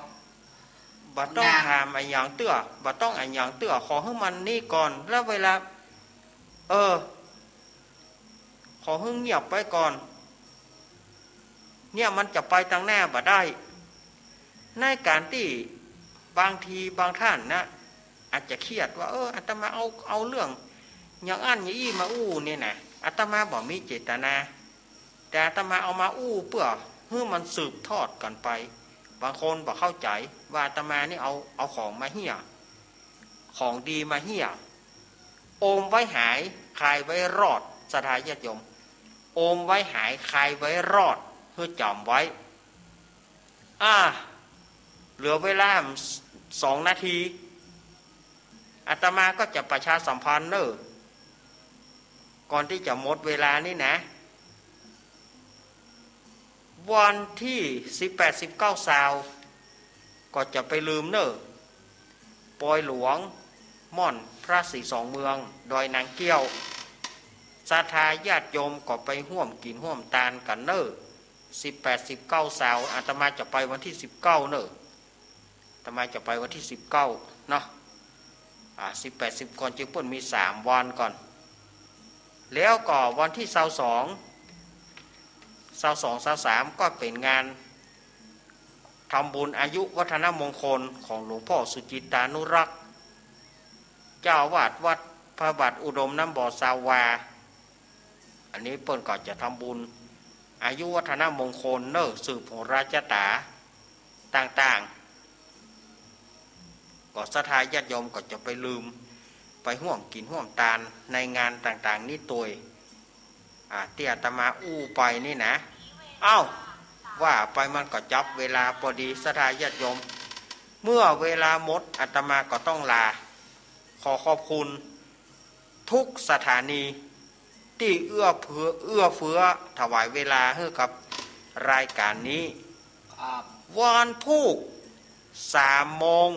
บ่ต้องถามอันอย่างเตื้อบ่ต้องอันอย่างเตื้อขอให้มันนี่ก่อนแล้วเวลาขอให้เงียบไว้ก่อนเนี่ยมันจะไปทางหน้าบ่ได้ในการที่บางทีบางท่านนะอาจจะเครียดว่าอาตมาเอาเรื่องอย่างอันอย่างอี้มาอู้เนี่ยนะอาตมาบ่มีเจตนาแต่อาตมาเอามาอู้เพื่อให้มันสืบทอดกันไปบางคนบ่เข้าใจว่าอาตมานี่เอาของมาเหี้ยของดีมาเหี้ยโอมไว้หายคายไว้รอดสถาญาติโยมโอมไว้หายคายไว้รอดเพื่อจำไว้เหลือเวลา2 นาทีอาตมาก็จะประชาสัมพันธ์ก่อนที่จะหมดเวลานี่นะวันที่18 19 ก็จะไปลืมปอยหลวงม่อนพระศรีสองเมืองดอยนางเกี้ยวศรัทธาญาติโยมก็ไปห่วมกินห่วมตานกัน18 19อาตมาจะไปวันที่19อาตมาจะไปวันที่19เนาะ18 10ก่อนจึงเปิ้นมี3 วันก่อนแล้วก็วันที่22 23ก็เป็นงานทำบุญอายุวัฒนมงคลของหลวงพ่อสุจิตานุรักษ์เจ้าอาวาสวัดพระบาทอุดมน้ำบ่อสาวาอันนี้เปิ้นก็จะทำบุญอายุวัฒนมงคลสืบโหราชตาต่างๆก็ศรัทธาญาติโยมก็จะไปลืมไปห่วมกินห่วมตาลในงานต่างๆนี้ตัวที่อาตมาอู้ไปนี่นะว่าไปมันก็จับเวลาพอดีศรัทธาญาติโยมเมื่อเวลาหมดอาตมาก็ต้องลาขอขอบคุณทุกสถานีที่เอื้อเฟื้อถวายเวลาให้กับรายการนี้วันพุธ3 โมง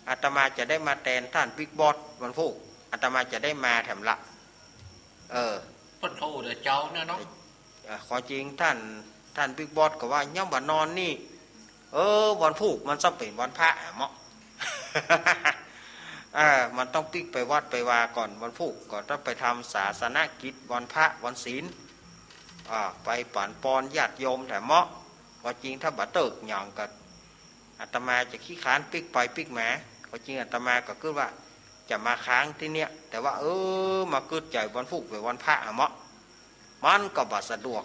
อาตมาจะได้มาแทนท่านบิ๊กบอสวันพุธอาตมาจะได้มาแถมละปนโทเดี๋ยวเจ้าเนี่ยเนาะขอจริงท่านบิ๊กบอสก็ว่าย่อมบ่นอนนี่วันพุธมันจะเป็นวันพระเหมาะ มันต้องปิ๊กไปวัดไปวาก่อนวันพุธก็ต้องไปทำศาสนกิจวันพระวันศีลไปปั่นปอนญาติโยมแต่เหมาะว่าจริงถ้าบัดเติกหย่องก็อาตมาจะขี้ค้านปิ๊กไปปิ๊กแหมว่าจริงอาตมาก็คือว่าจะมาค้างที่เนี้ยแต่ว่ามาเกิดใจวันพุธไปวันพระเหมาะมันก็บัดสะดวก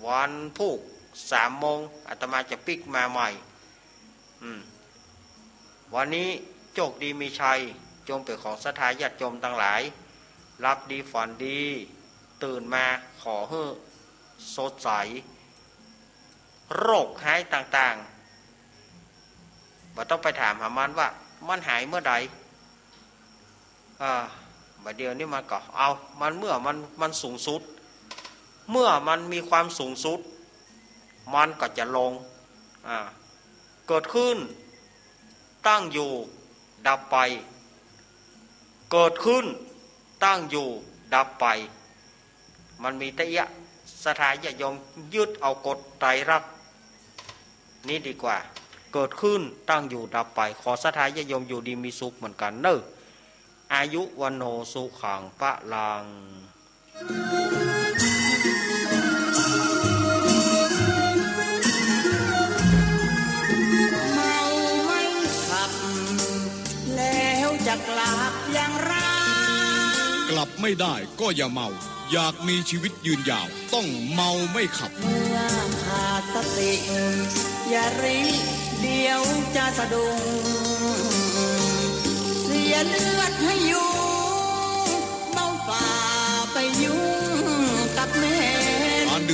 วันพุธ3 โมงอาตมาจะปิ๊กมาใหม่วันนี้โชคดีมีชัยจงเป็นของศรัทธาญาติโยมทั้งหลายรับดีฝันดีตื่นมาขอให้สดใสโรคหายต่างๆบ่ต้องไปถามหามันว่ามันหายเมื่อใดบัดเดียวนี้มันก็มันเมื่อมันสูงสุดเมื่อมันมีความสูงสุดมันก็จะลงเกิดขึ้นตั้งอยู่ดับไปเกิดขึ้นตั้งอยู่ดับไปมันมีแต่ศรัทธาญาติโยมยึดเอากฎไตรลักษณ์นี่ดีกว่าเกิดขึ้นตั้งอยู่ดับไปขอศรัทธาญาติโยมอยู่ดีมีสุขเหมือนกันเนอะอายุวันโนสุขังพลังจะกลับอย่างไรกลับไม่ได้ก็อย่าเมาอยากมีชีวิตยืนยาวต้องเมาไม่ขับเมื่อขาดสติอย่ารีเดี๋ยวจะสะดุ้งเสียเลือดให้อยู่